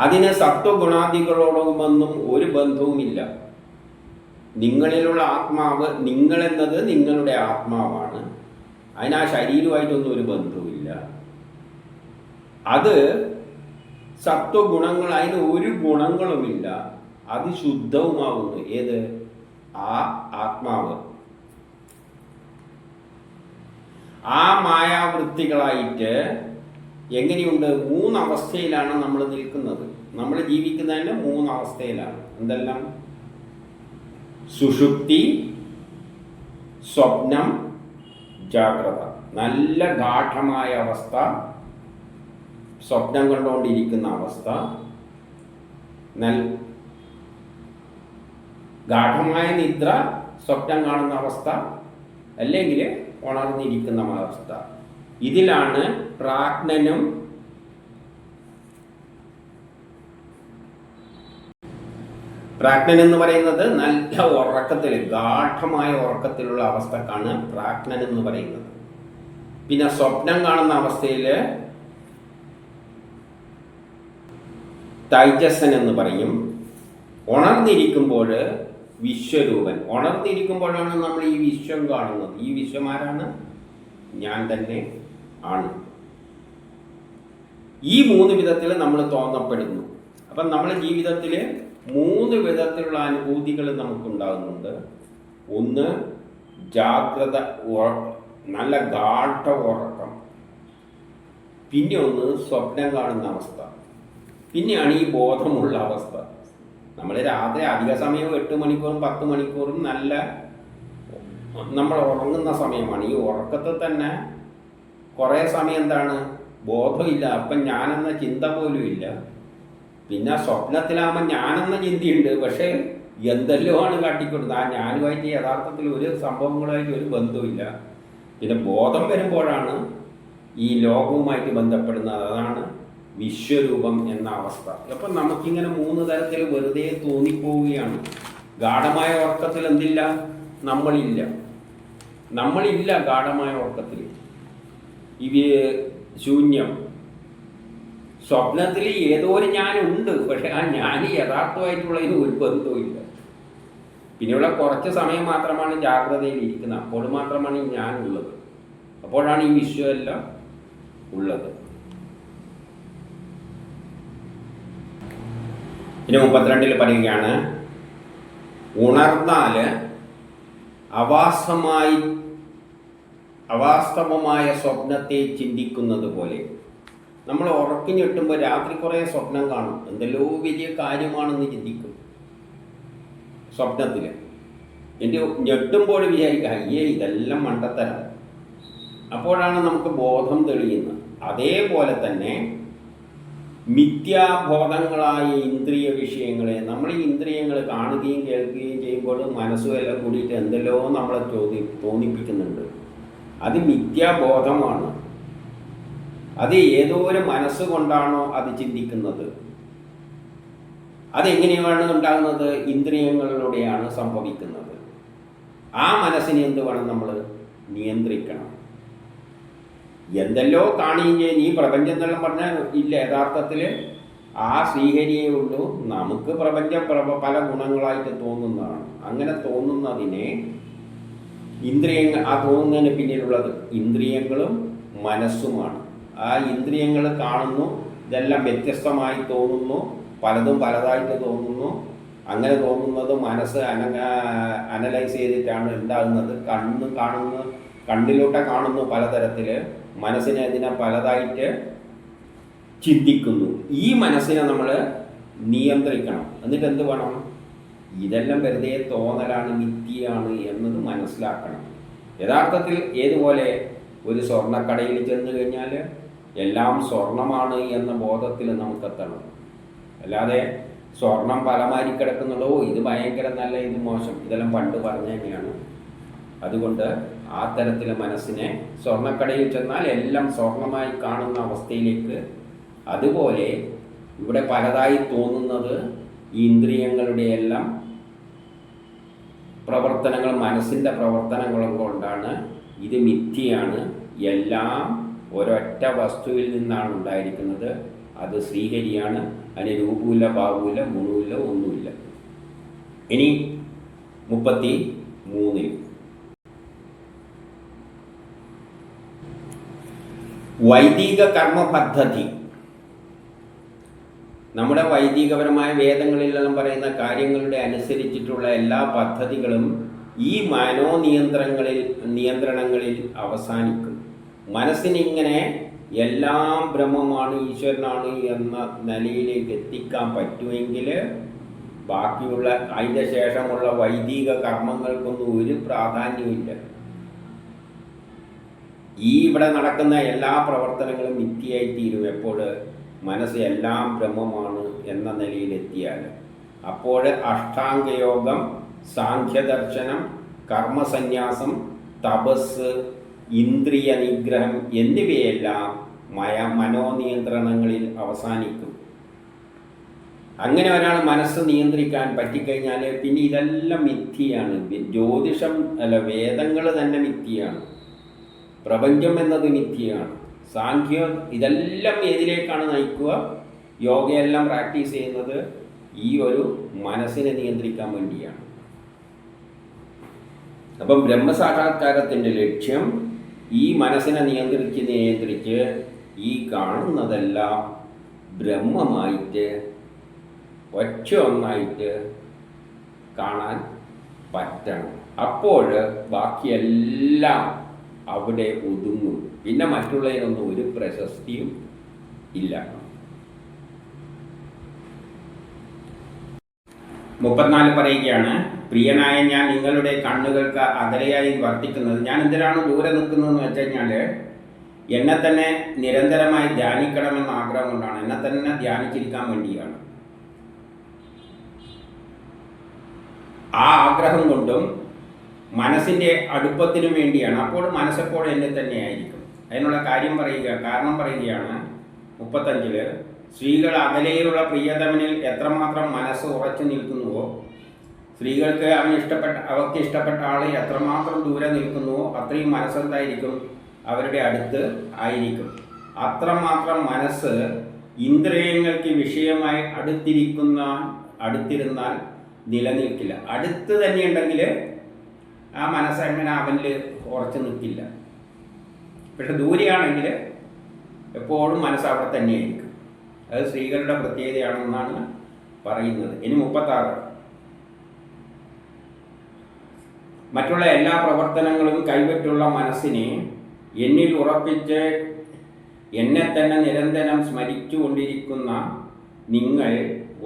അതിന് സത്വഗുണാദികളോടൊന്നും ഒരു ബന്ധവുമില്ല. നിങ്ങളിലുള്ള ആത്മാവ്, നിങ്ങളെന്നത് നിങ്ങളുടെ ആത്മാവാണ്. അതിന് ആ ശരീരമായിട്ടൊന്നും ഒരു ബന്ധവുമില്ല. അത് സത്വഗുണങ്ങൾ, അതിന് ഒരു ഗുണങ്ങളുമില്ല. അത് ശുദ്ധവുമാവുന്നു. ഏത്? ആ ആത്മാവ്. ആ മായാവൃത്തികളായിട്ട് എങ്ങനെയുണ്ട്? 3 അവസ്ഥയിലാണ് നമ്മൾ നിൽക്കുന്നത്. നമ്മൾ ജീവിക്കുന്നതിന് 3 അവസ്ഥയിലാണ്. എന്തെല്ലാം? സുഷുപ്തി, സ്വപ്നം, ജാഗ്രത. നല്ല ഗാഠമായ അവസ്ഥ, സ്വപ്നം കണ്ടുകൊണ്ടിരിക്കുന്ന അവസ്ഥ, ഗാഠമായ നിദ്ര, സ്വപ്നം കാണുന്ന അവസ്ഥ, അല്ലെങ്കിൽ ഉണർന്നിരിക്കുന്ന അവസ്ഥ. ഇതിലാണ് പ്രാജ്ഞനും പ്രാജ്ഞൻ എന്ന് പറയുന്നത് നല്ല ഉറക്കത്തിൽ, ഗാഠമായ ഉറക്കത്തിലുള്ള അവസ്ഥക്കാണ് പ്രാജ്ഞൻ എന്ന് പറയുന്നത്. പിന്നെ സ്വപ്നം കാണുന്ന അവസ്ഥയിൽ തൈജസ്സൻ എന്ന് പറയും. ഉണർന്നിരിക്കുമ്പോൾ വിശ്വരൂപൻ. ഉണർന്നിരിക്കുമ്പോഴാണ് നമ്മൾ ഈ വിശ്വം കാണുന്നത്. ഈ വിശ്വം ആരാണ്? ഞാൻ തന്നെ ആണ്. ഈ 3 വിധത്തിൽ നമ്മൾ തോന്നപ്പെടുന്നു. അപ്പം നമ്മുടെ ജീവിതത്തിൽ മൂന്ന് വിധത്തിലുള്ള അനുഭൂതികൾ നമുക്കുണ്ടാകുന്നുണ്ട്. ഒന്ന് ജാഗ്രത, നല്ല ഗാഢ ഉറക്കം. പിന്നെ ഒന്ന് സ്വപ്നം കാണുന്ന അവസ്ഥ. പിന്നെയാണ് ഈ ബോധമുള്ള അവസ്ഥ. നമ്മൾ രാത്രി അധിക സമയവും 8 മണിക്കൂറും 10 മണിക്കൂറും നല്ല നമ്മൾ ഉറങ്ങുന്ന സമയമാണ്. ഈ ഉറക്കത്തിൽ തന്നെ കുറേ സമയം എന്താണ്, ബോധമില്ല. അപ്പം ഞാനെന്ന ചിന്ത പോലും ഇല്ല. പിന്നെ സ്വപ്നത്തിലാകുമ്പോൾ ഞാനെന്ന ചിന്തയുണ്ട്, പക്ഷേ എന്തെല്ലോ ആണ് കാട്ടിക്കൊടുക്കുന്നത്. ആ ഞാനുമായിട്ട് യഥാർത്ഥത്തിൽ ഒരു സംഭവങ്ങളുമായിട്ട് ഒരു ബന്ധവുമില്ല. പിന്നെ ബോധം വരുമ്പോഴാണ് ഈ ലോകവുമായിട്ട് ബന്ധപ്പെടുന്നത്. അതാണ് വിശ്വരൂപം എന്ന അവസ്ഥ. അപ്പം നമുക്കിങ്ങനെ 3 തരത്തിൽ വെറുതെ തോന്നിപ്പോവുകയാണ്. ഗാഠമായ ഉറക്കത്തിൽ എന്തില്ല? നമ്മളില്ല ഗാഠമായ ഉറക്കത്തിൽ. ശൂന്യം. സ്വപ്നത്തിൽ ഏതോ ഒരു ഞാനുണ്ട്, പക്ഷെ ആ ഞാൻ യഥാർത്ഥമായിട്ടുള്ളതിന് ഒരു ബന്ധവുമില്ല. പിന്നെയുള്ള കുറച്ച് സമയം മാത്രമാണ് ജാഗ്രതയിൽ ഇരിക്കുന്നത്. അപ്പോൾ മാത്രമാണ് ഈ ഞാനുള്ളത്. അപ്പോഴാണ് ഈ വിശ്വമെല്ലാം ഉള്ളത്. പിന്നെ 32 പറയുകയാണ്, ഉണർന്നാൽ അവാസ്തവമായ സ്വപ്നത്തെ ചിന്തിക്കുന്നത് പോലെ. നമ്മൾ ഉറക്കി ഞെട്ടുമ്പോൾ രാത്രി കുറേ സ്വപ്നം കാണും, എന്തെല്ലോ വലിയ കാര്യമാണെന്ന് ചിന്തിക്കും സ്വപ്നത്തിൽ. എൻ്റെ ഞെട്ടുമ്പോൾ വിചാരിക്കുക, അയ്യേ ഇതെല്ലാം മണ്ടത്തരം. അപ്പോഴാണ് നമുക്ക് ബോധം തെളിയുന്നത്. അതേപോലെ തന്നെ മിഥ്യാബോധങ്ങളായ ഇന്ദ്രിയ വിഷയങ്ങളെ, നമ്മൾ ഈ ഇന്ദ്രിയങ്ങൾ കാണുകയും കേൾക്കുകയും ചെയ്യുമ്പോൾ മനസ്സും എല്ലാം കൂടിയിട്ട് എന്തെല്ലോ നമ്മളെ തോന്നിപ്പിക്കുന്നുണ്ട്. അത് മിഥ്യാബോധമാണ്. അത് ഏതോ ഒരു മനസ്സുകൊണ്ടാണോ അത് ചിന്തിക്കുന്നത്. അതെങ്ങനെയാണ് ഉണ്ടാകുന്നത്? ഇന്ദ്രിയങ്ങളിലൂടെയാണ് സംഭവിക്കുന്നത്. ആ മനസ്സിനെ എന്ത് വേണം? നമ്മൾ നിയന്ത്രിക്കണം. എന്തെല്ലോ കാണുകയും ഈ പ്രപഞ്ചം എന്നെല്ലാം പറഞ്ഞാൽ ഇല്ല. യഥാർത്ഥത്തിൽ ആ ശ്രീഹരിയേ ഉള്ളൂ. നമുക്ക് പ്രപഞ്ചം പല ഗുണങ്ങളായിട്ട് തോന്നുന്നതാണ്. അങ്ങനെ തോന്നുന്നതിനെ ഇന്ദ്രിയങ്ങൾ, ആ തോന്നുന്നതിന് പിന്നിലുള്ളത് ഇന്ദ്രിയങ്ങളും മനസ്സുമാണ്. ആ ഇന്ദ്രിയങ്ങൾ കാണുന്നു, ഇതെല്ലാം വ്യത്യസ്തമായി തോന്നുന്നു, പലതും പലതായിട്ട് തോന്നുന്നു. അങ്ങനെ തോന്നുന്നത് മനസ്സ് അനലൈസ് ചെയ്തിട്ടാണ് ഉണ്ടാകുന്നത്. കണ്ണിലൂടെ കാണുന്നു പലതരത്തിൽ, മനസ്സിനെ അതിനെ പലതായിട്ട് ചിന്തിക്കുന്നു. ഈ മനസ്സിനെ നമ്മൾ നിയന്ത്രിക്കണം. എന്നിട്ട് എന്ത് വേണം? ഇതെല്ലാം വെറുതെ തോന്നലാണ്, മിഥ്യയാണ് എന്നത് മനസ്സിലാക്കണം. യഥാർത്ഥത്തിൽ ഏതുപോലെ ഒരു സ്വർണ്ണക്കടയിൽ ചെന്ന് കഴിഞ്ഞാൽ എല്ലാം സ്വർണ്ണമാണ് എന്ന ബോധത്തിൽ നമുക്കെത്തണം. അല്ലാതെ സ്വർണം പലമാരി കിടക്കുന്നുണ്ടോ, ഇത് ഭയങ്കര നല്ല, ഇത് മോശം, ഇതെല്ലാം പണ്ട് പറഞ്ഞു തന്നെയാണ്. അതുകൊണ്ട് ആ തരത്തിൽ മനസ്സിനെ സ്വർണ്ണക്കടയിൽ ചെന്നാൽ എല്ലാം സ്വർണ്ണമായി കാണുന്ന അവസ്ഥയിലേക്ക്, അതുപോലെ ഇവിടെ പലതായി തോന്നുന്നത് ഈ ഇന്ദ്രിയങ്ങളുടെ എല്ലാം പ്രവർത്തനങ്ങൾ, മനസ്സിൻ്റെ പ്രവർത്തനങ്ങളും കൊണ്ടാണ്. ഇത് മിഥ്യയാണ്. എല്ലാം ഒരൊറ്റ വസ്തുവിൽ നിന്നാണ് ഉണ്ടായിരിക്കുന്നത്. അത് ശ്രീഹരിയാണ്. അതിന് രൂപമില്ല, ഭാവമില്ല, ഗുണമില്ല, ഒന്നുമില്ല. ഇനി 33 വൈദിക കർമ്മ പദ്ധതി. നമ്മുടെ വൈദികപരമായ വേദങ്ങളിലെല്ലാം പറയുന്ന കാര്യങ്ങളുടെ അനുസരിച്ചിട്ടുള്ള എല്ലാ പദ്ധതികളും ഈ നിയന്ത്രണങ്ങളിൽ അവസാനിക്കും. മനസ്സിനിങ്ങനെ എല്ലാം ബ്രഹ്മമാണ്, ഈശ്വരനാണ് എന്ന നിലയിലേക്ക് എത്തിക്കാൻ പറ്റുമെങ്കിൽ ബാക്കിയുള്ള അതിൻ്റെ ശേഷമുള്ള വൈദിക കർമ്മങ്ങൾക്കൊന്നും ഒരു പ്രാധാന്യമില്ല. ഈ ഇവിടെ നടക്കുന്ന എല്ലാ പ്രവർത്തനങ്ങളും മിഥ്യയായി തീരും. എപ്പോൾ മനസ്സ് എല്ലാം ബ്രഹ്മമാണ് എന്ന നിലയിലെത്തിയാൽ. അപ്പോൾ അഷ്ടാംഗയോഗം, സാഖ്യദർശനം, കർമ്മസന്യാസം, തപസ്, ഇന്ദ്രിയ നിഗ്രഹം എന്നിവയെല്ലാം മനോനിയന്ത്രണങ്ങളിൽ അവസാനിക്കും. അങ്ങനെ ഒരാൾ മനസ്സ് നിയന്ത്രിക്കാൻ പറ്റിക്കഴിഞ്ഞാൽ പിന്നെ ഇതെല്ലാം മിഥ്യയാണ്. ജ്യോതിഷം വേദങ്ങൾ തന്നെ മിഥ്യയാണ്. പ്രപഞ്ചം എന്നത് മിഥ്യയാണ്. സാഖ്യം ഇതെല്ലാം ഏതിലേക്കാണ് നയിക്കുക? യോഗയെല്ലാം പ്രാക്ടീസ് ചെയ്യുന്നത് ഈ ഒരു മനസ്സിനെ നിയന്ത്രിക്കാൻ വേണ്ടിയാണ്. അപ്പം ബ്രഹ്മസാക്ഷാത്കാരത്തിൻ്റെ ലക്ഷ്യം ഈ മനസ്സിനെ നിയന്ത്രിച്ച് ഈ കാണുന്നതെല്ലാം ബ്രഹ്മമായിട്ട് ഒറ്റ ഒന്നായിട്ട് കാണാൻ പറ്റണം. അപ്പോൾ ബാക്കിയെല്ലാം അവിടെ ഒതുങ്ങും. പിന്നെ മറ്റുള്ളതിനൊന്നും ഒരു പ്രശസ്തിയും ഇല്ല. 34 പറയുകയാണ്, പ്രിയനായ ഞാൻ നിങ്ങളുടെ കണ്ണുകൾക്ക് അകലെയായി വർത്തിക്കുന്നത്. ഞാൻ എന്തിനാണ് ദൂരെ നിൽക്കുന്നതെന്ന് വെച്ച് കഴിഞ്ഞാൽ എന്നെ തന്നെ നിരന്തരമായി ധ്യാനിക്കണമെന്ന ആഗ്രഹം കൊണ്ടാണ്. എന്നെ തന്നെ ധ്യാനിച്ചിരിക്കാൻ വേണ്ടിയാണ്. ആ ആഗ്രഹം കൊണ്ടും മനസ്സിൻ്റെ അടുപ്പത്തിനും വേണ്ടിയാണ്. അപ്പോൾ മനസ്സെപ്പോഴും എന്നെ തന്നെയായിരിക്കും. അതിനുള്ള കാരണം പറയുകയാണ് 35. സ്ത്രീകൾ അകലെയുള്ള പ്രിയതമനിൽ എത്രമാത്രം മനസ്സ് ഉറച്ചു നിൽക്കുന്നുവോ, സ്ത്രീകൾക്ക് അവർക്ക് ഇഷ്ടപ്പെട്ട ആൾ എത്രമാത്രം ദൂരെ നിൽക്കുന്നുവോ അത്രയും മനസ്സെന്തായിരിക്കും, അവരുടെ അടുത്ത് ആയിരിക്കും. അത്രമാത്രം മനസ്സ് ഇന്ദ്രിയങ്ങൾക്ക് വിഷയമായി അടുത്തിരുന്നാൽ നിലനിൽക്കില്ല. അടുത്ത് തന്നെ ഉണ്ടെങ്കിൽ ആ മനസ്സ് അങ്ങനെ അവനിൽ ഉറച്ചു നിൽക്കില്ല. പക്ഷെ ദൂരെയാണെങ്കിൽ എപ്പോഴും മനസ്സ് അവിടെ തന്നെയായിരിക്കും. അത് സ്ത്രീകളുടെ പ്രത്യേകതയാണെന്നാണ് പറയുന്നത്. ഇനി 36. മറ്റുള്ള എല്ലാ പ്രവർത്തനങ്ങളും കൈവിട്ടുള്ള മനസ്സിനെ എന്നിൽ ഉറപ്പിച്ച് എന്നെ തന്നെ നിരന്തരം സ്മരിച്ചു കൊണ്ടിരിക്കുന്ന നിങ്ങൾ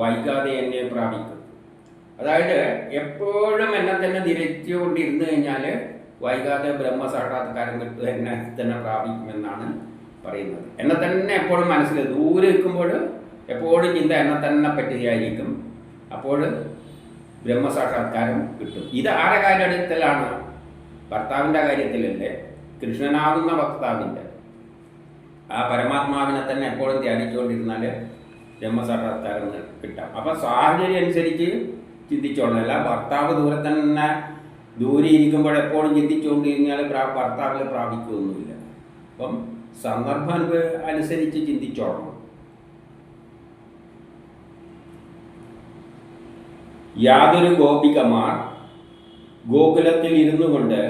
വൈകാതെ എന്നെ പ്രാപിക്കും. അതായത് എപ്പോഴും എന്നെ തന്നെ ധരിച്ചുകൊണ്ടിരുന്നു കഴിഞ്ഞാൽ വൈകാതെ ബ്രഹ്മസാക്ഷാത്കാരം കിട്ടും, എന്നെ തന്നെ പ്രാപിക്കുമെന്നാണ് പറയുന്നത്. എന്നെ തന്നെ എപ്പോഴും മനസ്സിൽ ദൂരെ നിൽക്കുമ്പോൾ എപ്പോഴും ചിന്ത എന്നെ തന്നെ പറ്റിയായിരിക്കും. അപ്പോൾ ബ്രഹ്മസാക്ഷാത്കാരം കിട്ടും. ഇത് ആരുടെ കാര്യത്തിലാണ്? ഭർത്താവിൻ്റെ കാര്യത്തിലല്ലേ? കൃഷ്ണനാകുന്ന ഭർത്താവിൻ്റെ ആ പരമാത്മാവിനെ തന്നെ എപ്പോഴും ധ്യാനിച്ചുകൊണ്ടിരുന്നാൽ ബ്രഹ്മസാക്ഷാത്കാരം കിട്ടാം. അപ്പം സാഹചര്യം അനുസരിച്ച് ചിന്തിച്ചോളണം. അല്ല ഭർത്താവ് ദൂരെ ഇരിക്കുമ്പോൾ എപ്പോഴും ചിന്തിച്ചുകൊണ്ടിരുന്നാൽ ഭർത്താവിൽ പ്രാപിക്കുകയൊന്നുമില്ല. അപ്പം സന്ദർഭം അനുസരിച്ച് ചിന്തിച്ചോളണം. യാതൊരു ഗോപികമാർ ഗോകുലത്തിൽ ഇരുന്നു കൊണ്ട്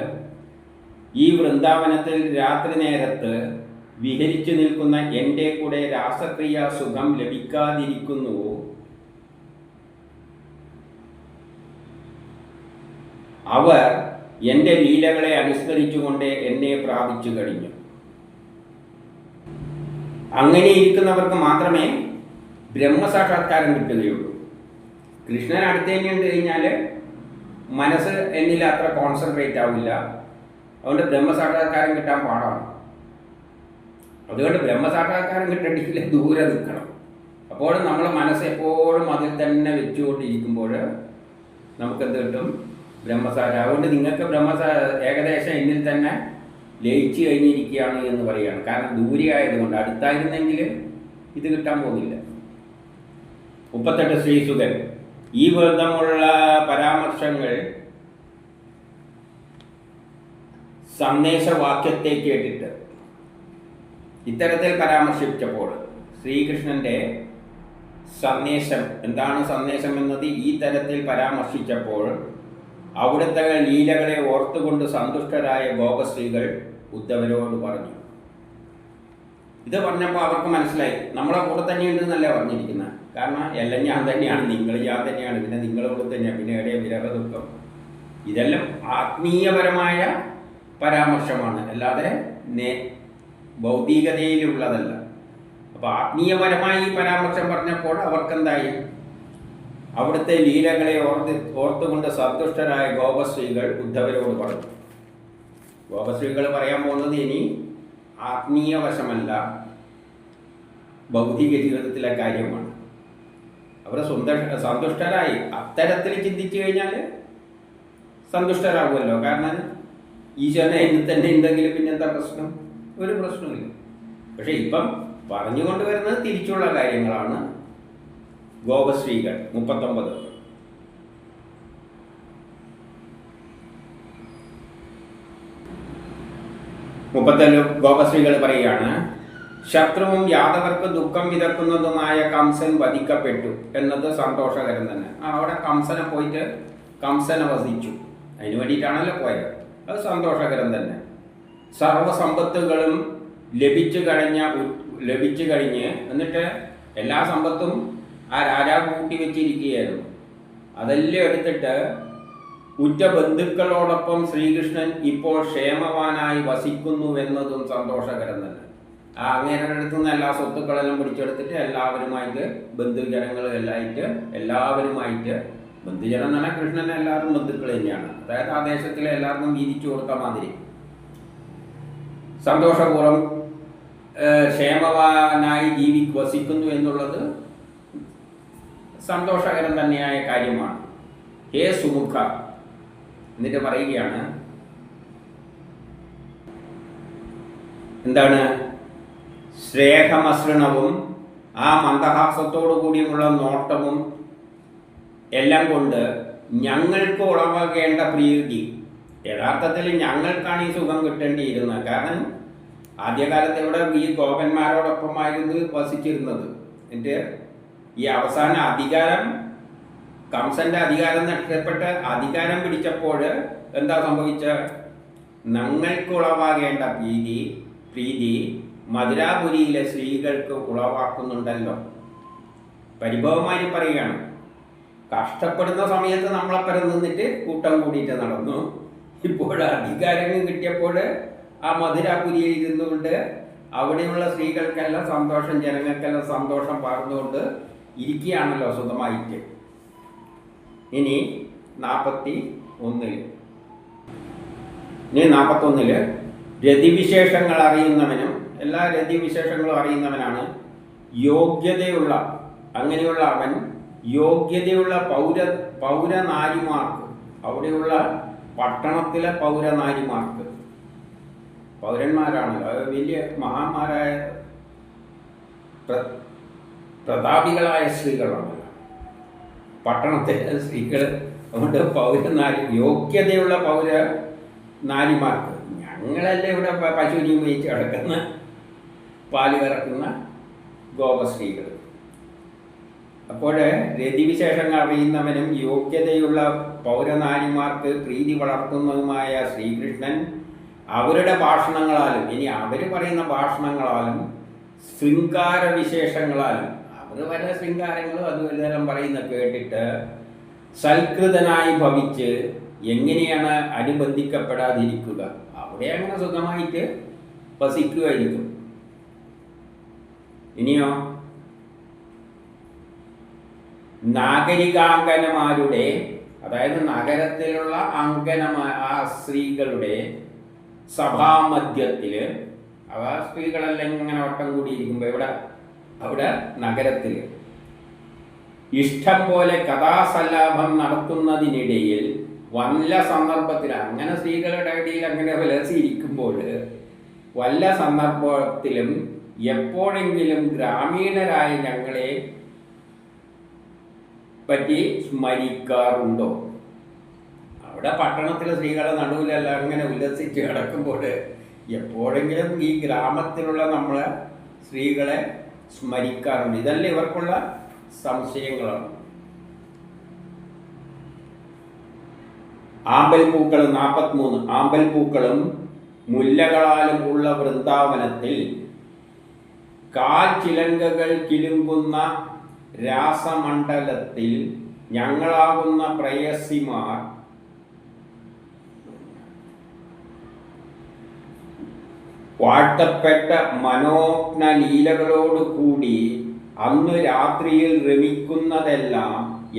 ഈ വൃന്ദാവനത്തിൽ രാത്രി നേരത്ത് വിഹരിച്ചു നിൽക്കുന്ന എൻ്റെ കൂടെ രാസക്രിയ സുഖം ലഭിക്കാതിരിക്കുന്നുവോ, അവർ എൻ്റെ ലീലകളെ അനുസ്മരിച്ചുകൊണ്ട് എന്നെ പ്രാപിച്ചു കഴിഞ്ഞു. അങ്ങനെ ഇരിക്കുന്നവർക്ക് മാത്രമേ ബ്രഹ്മസാക്ഷാത്കാരം കിട്ടുകയുള്ളൂ. കൃഷ്ണൻ അടുത്ത് തന്നെ ഉണ്ട് കഴിഞ്ഞാൽ മനസ്സ് എന്നിൽ അത്ര കോൺസെൻട്രേറ്റ് ആവില്ല. അതുകൊണ്ട് ബ്രഹ്മസാക്ഷാത്കാരം കിട്ടാൻ പാടാണ്. അതുകൊണ്ട് ബ്രഹ്മസാക്ഷാത്കാരം കിട്ടണമെങ്കിൽ ദൂരെ നിൽക്കണം. അപ്പോൾ നമ്മൾ മനസ്സ് എപ്പോഴും അതിൽ തന്നെ വെച്ചുകൊണ്ടിരിക്കുമ്പോൾ നമുക്കെന്ത് കിട്ടും? ബ്രഹ്മസാക്ഷാത്കാരം. അതുകൊണ്ട് നിങ്ങൾക്ക് ഏകദേശം എന്നിൽ തന്നെ ലയിച്ചു കഴിഞ്ഞിരിക്കുകയാണ് എന്ന് പറയുകയാണ്. കാരണം ദൂരെ ആയതുകൊണ്ട്. അടുത്തായിരുന്നെങ്കിൽ ഇത് കിട്ടാൻ പോകുന്നില്ല. 38 ശ്രീസുഖൻ. ഈ വിധമുള്ള പരാമർശങ്ങൾ സന്ദേശവാക്യത്തെ കേട്ടിട്ട് ഇത്തരത്തിൽ പരാമർശിച്ചപ്പോൾ ശ്രീകൃഷ്ണൻ്റെ സന്ദേശം എന്താണ് സന്ദേശം എന്നത് ഈ തരത്തിൽ പരാമർശിച്ചപ്പോൾ അവിടുത്തെ ലീലകളെ ഓർത്തുകൊണ്ട് സന്തുഷ്ടരായ ഗോപസ്ത്രീകൾ ഉദ്ധവരോട് പറഞ്ഞു. ഇത് പറഞ്ഞപ്പോൾ അവർക്ക് മനസ്സിലായി നമ്മളെ കൂടെ തന്നെയുണ്ട് എന്നല്ല പറഞ്ഞിരിക്കുന്നത്. കാരണം എല്ലാം ഞാൻ തന്നെയാണ്, നിങ്ങൾ ഞാൻ തന്നെയാണ്, പിന്നെ നിങ്ങളോട് തന്നെയാണ്, പിന്നെ എവിടെയും വിരഹ ദുഃഖം. ഇതെല്ലാം ആത്മീയപരമായ പരാമർശമാണ്, അല്ലാതെ ഭൗതികതയിലുള്ളതല്ല. അപ്പോൾ ആത്മീയപരമായി ഈ പരാമർശം പറഞ്ഞപ്പോൾ അവർക്കെന്തായി? അവിടുത്തെ ലീലകളെ ഓർത്തുകൊണ്ട് സന്തുഷ്ടരായ ഗോപസ്ത്രീകൾ ഉദ്ധവരോട് പറഞ്ഞു. ഗോപസ്ത്രീകൾ പറയാൻ പോകുന്നത് ഇനി ആത്മീയ വശമല്ല, ഭൗതിക ജീവിതത്തിലെ കാര്യമാണ്. അവർ സന്തുഷ്ടരായി. അത്തരത്തിൽ ചിന്തിച്ചു കഴിഞ്ഞാൽ സന്തുഷ്ടരാകുമല്ലോ. കാരണം ഈശ്വരനെ എന്നിൽ തന്നെ ഉണ്ടെങ്കിൽ പിന്നെ എന്താ പ്രശ്നം? ഒരു പ്രശ്നമില്ല. പക്ഷെ ഇപ്പം പറഞ്ഞുകൊണ്ട് വരുന്നത് തിരിച്ചുള്ള കാര്യങ്ങളാണ്. ഗോപസ്ത്രീകൾ 39. ഗോപസ്ത്രീകൾ പറയുകയാണ്, ശത്രുവും യാദവർക്ക് ദുഃഖം വിതക്കുന്നതുമായ കംസൻ വധിക്കപ്പെട്ടു എന്നത് സന്തോഷകരം തന്നെ. അവിടെ കംസനെ പോയിട്ട് കംസനെ വധിച്ചു, അതിനു വേണ്ടിയിട്ടാണല്ലോ പോയത്. അത് സന്തോഷകരം തന്നെ. സർവസമ്പത്തുകളും ലഭിച്ചു കഴിഞ്ഞ് എന്നിട്ട് എല്ലാ സമ്പത്തും ആ രാജാവ് കൂട്ടി വെച്ചിരിക്കുകയായിരുന്നു. അതെല്ലാം എടുത്തിട്ട് ഉറ്റ ബന്ധുക്കളോടൊപ്പം ശ്രീകൃഷ്ണൻ ഇപ്പോൾ ക്ഷേമവാനായി വസിക്കുന്നു എന്നതും സന്തോഷകരം തന്നെ. ആ അങ്ങേരുടെ അടുത്ത് നിന്ന് എല്ലാ സ്വത്തുക്കളെല്ലാം പിടിച്ചെടുത്തിട്ട് എല്ലാവരുമായിട്ട് എല്ലാവരുമായിട്ട് ബന്ധുജനം എന്ന് പറഞ്ഞാൽ കൃഷ്ണൻ എല്ലാവരും ബന്ധുക്കൾ തന്നെയാണ്. അതായത് ആ ദേശത്തിലെ എല്ലാവർക്കും വീതിച്ചു കൊടുത്ത മാതിരി സന്തോഷപൂർവ്വം ക്ഷേമവാനായി വസിക്കുന്നു എന്നുള്ളത് സന്തോഷകരം തന്നെയായ കാര്യമാണ്. ഹേ സുമുഖ എന്നിട്ട് പറയുകയാണ്, എന്താണ്? ശ്രേഹമസൃണവും ആ മന്ദഹാസത്തോടു കൂടിയുമുള്ള നോട്ടവും എല്ലാം കൊണ്ട് ഞങ്ങൾക്ക് ഉളവാകേണ്ട പ്രീതി, യഥാർത്ഥത്തിൽ ഞങ്ങൾക്കാണ് ഈ സുഖം കിട്ടേണ്ടിയിരുന്നത്. കാരണം ആദ്യകാലത്ത് ഇവിടെ ഈ ഗോപന്മാരോടൊപ്പമായിരുന്നു വസിച്ചിരുന്നത്. എന്നിട്ട് ഈ അവസാന അധികാരം, കംസന്റെ അധികാരം നഷ്ടപ്പെട്ട് അധികാരം പിടിച്ചപ്പോൾ എന്താ സംഭവിച്ച? ഞങ്ങൾക്ക് ഉളവാകേണ്ട പ്രീതി മധുരാപുരിയിലെ സ്ത്രീകൾക്ക് ഉളവാക്കുന്നുണ്ടല്ലോ. പരിഭവമായി പറയുകയാണ്, കഷ്ടപ്പെടുന്ന സമയത്ത് നമ്മളപ്പുറം നിന്നിട്ട് കൂട്ടം കൂടിയിട്ട് നടന്നു. ഇപ്പോൾ അധികാരം കിട്ടിയപ്പോൾ ആ മധുരാപുരിയിൽ ഇരുന്നുകൊണ്ട് അവിടെയുള്ള സ്ത്രീകൾക്കെല്ലാം സന്തോഷം, ജനങ്ങൾക്കെല്ലാം സന്തോഷം പകർന്നുകൊണ്ട് ഇരിക്കുകയാണല്ലോ സുഖമായിട്ട്. ഇനി 41 രതിവിശേഷങ്ങൾ അറിയുന്നവനും, എല്ലാ രതിവിശേഷങ്ങളും അറിയുന്നവനാണ് യോഗ്യതയുള്ള, അങ്ങനെയുള്ള അവൻ യോഗ്യതയുള്ള പൗരനാരിമാർക്ക്, അവിടെയുള്ള പട്ടണത്തിലെ പൗരനാരിമാർക്ക്, പൗരന്മാരാണല്ലോ, അത് വലിയ മഹാന്മാരായ പ്രതാപികളായ സ്ത്രീകളാണല്ലോ പട്ടണത്തിലെ സ്ത്രീകൾ. അതുകൊണ്ട് യോഗ്യതയുള്ള പൗരനാരിമാർക്ക്, ഞങ്ങളല്ലേ ഇവിടെ പശുവിനെയും മേയിച്ച് കിടക്കുന്ന പാല് കറക്കുന്ന ഗോപസ്ത്രീകൾ. അപ്പോൾ രതിവിശേഷങ്ങൾ അറിയുന്നവനും യോഗ്യതയുള്ള പൗരനാരിമാർക്ക് പ്രീതി വളർത്തുന്നതുമായ ശ്രീകൃഷ്ണൻ അവരുടെ ഭാഷണങ്ങളാലും, ഇനി അവർ പറയുന്ന ഭാഷണങ്ങളാലും ശൃംഗാര വിശേഷങ്ങളാലും, അവർ പല ശൃംഗാരങ്ങളും അതുവരെല്ലാം പറയുന്ന കേട്ടിട്ട് സൽകൃതനായി ഭവിച്ച് എങ്ങനെയാണ് അനുബന്ധിക്കപ്പെടാതിരിക്കുക? അവിടെ അങ്ങനെ സുഖമായിട്ട് വസിക്കുമായിരിക്കും. ഇനിയോ നാഗരികാംഗനമാരുടെ, അതായത് നഗരത്തിലുള്ള ആ സ്ത്രീകളുടെ സഭാമധ്യത്തിൽ, അവ സ്ത്രീകളെല്ലാം ഇങ്ങനെ വട്ടം കൂടിയിരിക്കുമ്പോൾ അവിടെ നഗരത്തിൽ ഇഷ്ടം പോലെ കഥാസല്ലാപം നടത്തുന്നതിനിടയിൽ വല്ല സന്ദർഭത്തിൽ, അങ്ങനെ സ്ത്രീകളുടെ ഇടയിൽ അങ്ങനെ വിലസിയിരിക്കുമ്പോൾ വല്ല സന്ദർഭത്തിലും എപ്പോഴെങ്കിലും ഗ്രാമീണരായ ഞങ്ങളെ പറ്റി സ്മരിക്കാറുണ്ടോ? അവിടെ പട്ടണത്തിലെ സ്ത്രീകളെ നടുവിലല്ല അങ്ങനെ ഉല്ലസിച്ച് കിടക്കുമ്പോൾ എപ്പോഴെങ്കിലും ഈ ഗ്രാമത്തിലുള്ള നമ്മളെ സ്ത്രീകളെ സ്മരിക്കാറുണ്ട്. ഇതല്ലേ ഇവർക്കുള്ള സംശയങ്ങളാണ്. ആമ്പൽപ്പൂക്കളും 43 ആമ്പൽപ്പൂക്കളും മുല്ലകളാലും ഉള്ള വൃന്ദാവനത്തിൽ കാൽ ചിലങ്കകൾ കിലുമ്പുന്ന രാസമണ്ഡലത്തിൽ ഞങ്ങളാകുന്ന പ്രേയസിമാർ വാഴ്ത്തപ്പെട്ട മനോജ്ഞ ലീലകളോട് കൂടി അന്ന് രാത്രിയിൽ രമിക്കുന്നതെല്ലാം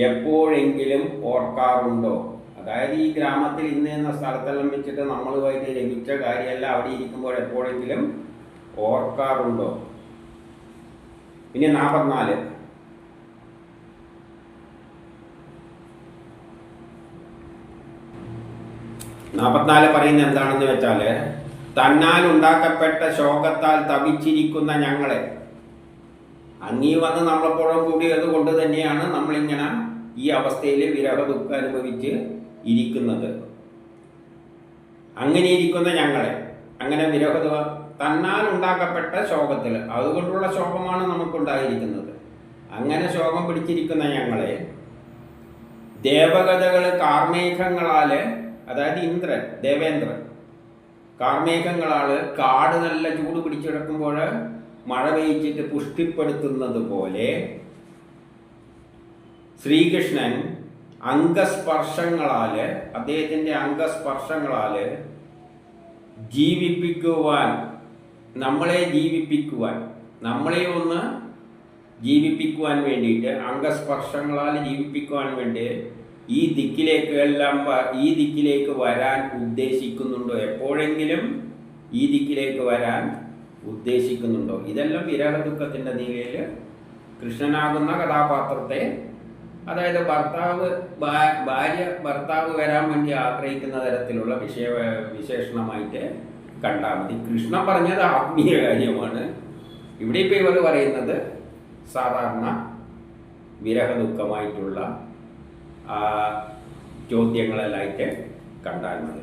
എപ്പോഴെങ്കിലും ഓർക്കാറുണ്ടോ? അതായത് ഈ ഗ്രാമത്തിൽ ഇന്ന് എന്ന സ്ഥലത്തെല്ലാം വെച്ചിട്ട് നമ്മളുമായിട്ട് രമിച്ച കാര്യമെല്ലാം അവിടെ ഇരിക്കുമ്പോൾ എപ്പോഴെങ്കിലും ഓർക്കാറുണ്ടോ? ഇനി 44 പറയുന്നത് എന്താണെന്ന് വെച്ചാൽ, തന്നാൽ ഉണ്ടാക്കപ്പെട്ട ശോകത്താൽ തപിച്ചിരിക്കുന്ന ഞങ്ങളെ, അങ്ങീ വന്ന് നമ്മളെപ്പോഴും കൂടിയത് കൊണ്ട് തന്നെയാണ് നമ്മളിങ്ങനെ ഈ അവസ്ഥയിൽ വിരഹ ദുഃഖം അനുഭവിച്ച് ഇരിക്കുന്നത്. അങ്ങനെ ഇരിക്കുന്ന ഞങ്ങളെ, അങ്ങനെ തന്നാൽ ഉണ്ടാക്കപ്പെട്ട ശോകത്തിൽ, അതുകൊണ്ടുള്ള ശോകമാണ് നമുക്കുണ്ടായിരിക്കുന്നത്. അങ്ങനെ ശോകം പിടിച്ചിരിക്കുന്ന ഞങ്ങളെ ദേവഗതകൾ കാർമേഘങ്ങളാൽ, അതായത് ഇന്ദ്രൻ, ദേവേന്ദ്രൻ കാർമേഘങ്ങളാൽ കാട് നല്ല ചൂട് പിടിച്ചെടുക്കുമ്പോൾ മഴ പെയ്ച്ചിട്ട് പുഷ്ടിപ്പെടുത്തുന്നത് പോലെ ശ്രീകൃഷ്ണൻ അംഗസ്പർശങ്ങളാൽ, അദ്ദേഹത്തിൻ്റെ അംഗസ്പർശങ്ങളാൽ ജീവിപ്പിക്കുവാൻ, നമ്മളെ ഒന്ന് ജീവിപ്പിക്കുവാൻ വേണ്ടിയിട്ട്, അംഗസ്പർശങ്ങളാൽ ജീവിപ്പിക്കുവാൻ വേണ്ടി ഈ ദിക്കിലേക്ക് വരാൻ ഉദ്ദേശിക്കുന്നുണ്ടോ? എപ്പോഴെങ്കിലും ഈ ദിക്കിലേക്ക് വരാൻ ഉദ്ദേശിക്കുന്നുണ്ടോ? ഇതെല്ലാം വിരഹ ദുഃഖത്തിൻ്റെ നിലയിൽ കൃഷ്ണനാകുന്ന കഥാപാത്രത്തെ, അതായത് ഭർത്താവ് വരാൻ വേണ്ടി ആഗ്രഹിക്കുന്ന തരത്തിലുള്ള വിശേഷണമായിട്ട് കണ്ടാൽ മതി. കൃഷ്ണൻ പറഞ്ഞത് ആത്മീയ കാര്യമാണ്. ഇവിടെ ഇപ്പോൾ ഇവർ പറയുന്നത് സാധാരണ വിരഹ ദുഃഖമായിട്ടുള്ള ചോദ്യങ്ങളെല്ലായിട്ട് കണ്ടാൽ മതി.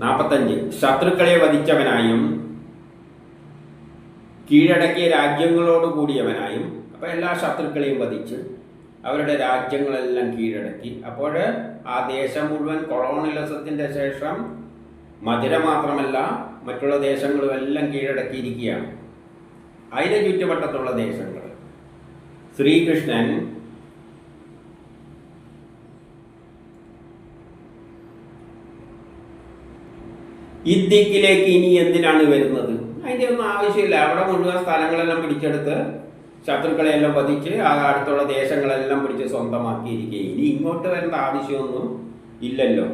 45. ശത്രുക്കളെ വധിച്ചവനായും കീഴടക്കിയ രാജ്യങ്ങളോട് കൂടിയവനായും. അപ്പോൾ എല്ലാ ശത്രുക്കളെയും വധിച്ച് അവരുടെ രാജ്യങ്ങളെല്ലാം കീഴടക്കി. അപ്പോൾ ആ ദേശം മുഴുവൻ കൊളോണിയലിസത്തിൻ്റെ ശേഷം മധുര മാത്രമല്ല മറ്റുള്ള ദേശങ്ങളും എല്ലാം കീഴടക്കിയിരിക്കുകയാണ്. അതിന് ചുറ്റുവട്ടത്തുള്ള ദേശങ്ങൾ. ശ്രീകൃഷ്ണൻ ഈ ദിക്കിലേക്ക് ഇനി എന്തിനാണ് വരുന്നത്? അതിൻ്റെ ഒന്നും ആവശ്യമില്ല. അവിടെ മുഴുവൻ സ്ഥലങ്ങളെല്ലാം പിടിച്ചെടുത്ത് ശത്രുക്കളെല്ലാം വധിച്ച് ആ അടുത്തുള്ള ദേശങ്ങളെല്ലാം പിടിച്ച് സ്വന്തമാക്കിയിരിക്കുക. ഇനി ഇങ്ങോട്ട് വരേണ്ട ആവശ്യമൊന്നും ഇല്ലല്ലോ.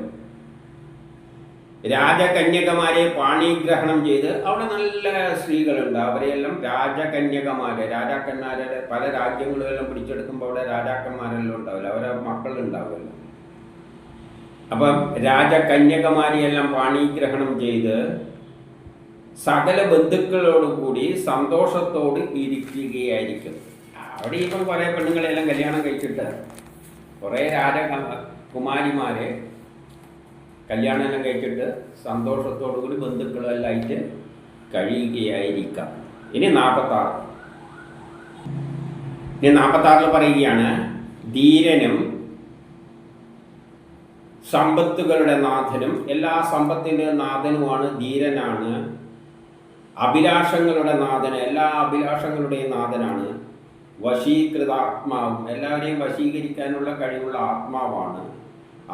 രാജകന്യകമാരെ പാണിഗ്രഹണം ചെയ്ത്, അവിടെ നല്ല സ്ത്രീകളുണ്ട്, അവരെല്ലാം രാജാക്കന്മാരുടെ പല രാജ്യങ്ങളെല്ലാം പിടിച്ചെടുക്കുമ്പോൾ അവിടെ രാജാക്കന്മാരെല്ലാം ഉണ്ടാവില്ല, അവരെ മക്കളുണ്ടാവുമല്ലോ. അപ്പം രാജകന്യകമാരെയെല്ലാം പാണിഗ്രഹണം ചെയ്ത് സകല ബന്ധുക്കളോടുകൂടി സന്തോഷത്തോട് ഇരിക്കുകയായിരിക്കും. അവിടെ ഇപ്പം കുറേ പെണ്ണുങ്ങളെല്ലാം കല്യാണം കഴിച്ചിട്ട് കുറേ രാജകുമാരിമാരെ കല്യാണമെല്ലാം കഴിച്ചിട്ട് സന്തോഷത്തോടു കൂടി ബന്ധുക്കളെല്ലാം ആയിട്ട് കഴിയുകയായിരിക്കാം. ഇനി 46 പറയുകയാണ്, ധീരനും സമ്പത്തുകളുടെ നാഥനും, എല്ലാ സമ്പത്തിൻ്റെ നാഥനുമാണ്, ധീരനാണ്, അഭിലാഷങ്ങളുടെ നാഥന്, എല്ലാ അഭിലാഷങ്ങളുടെയും നാഥനാണ്, വശീകൃതാത്മാവും, എല്ലാവരെയും വശീകരിക്കാനുള്ള കഴിവുള്ള ആത്മാവാണ്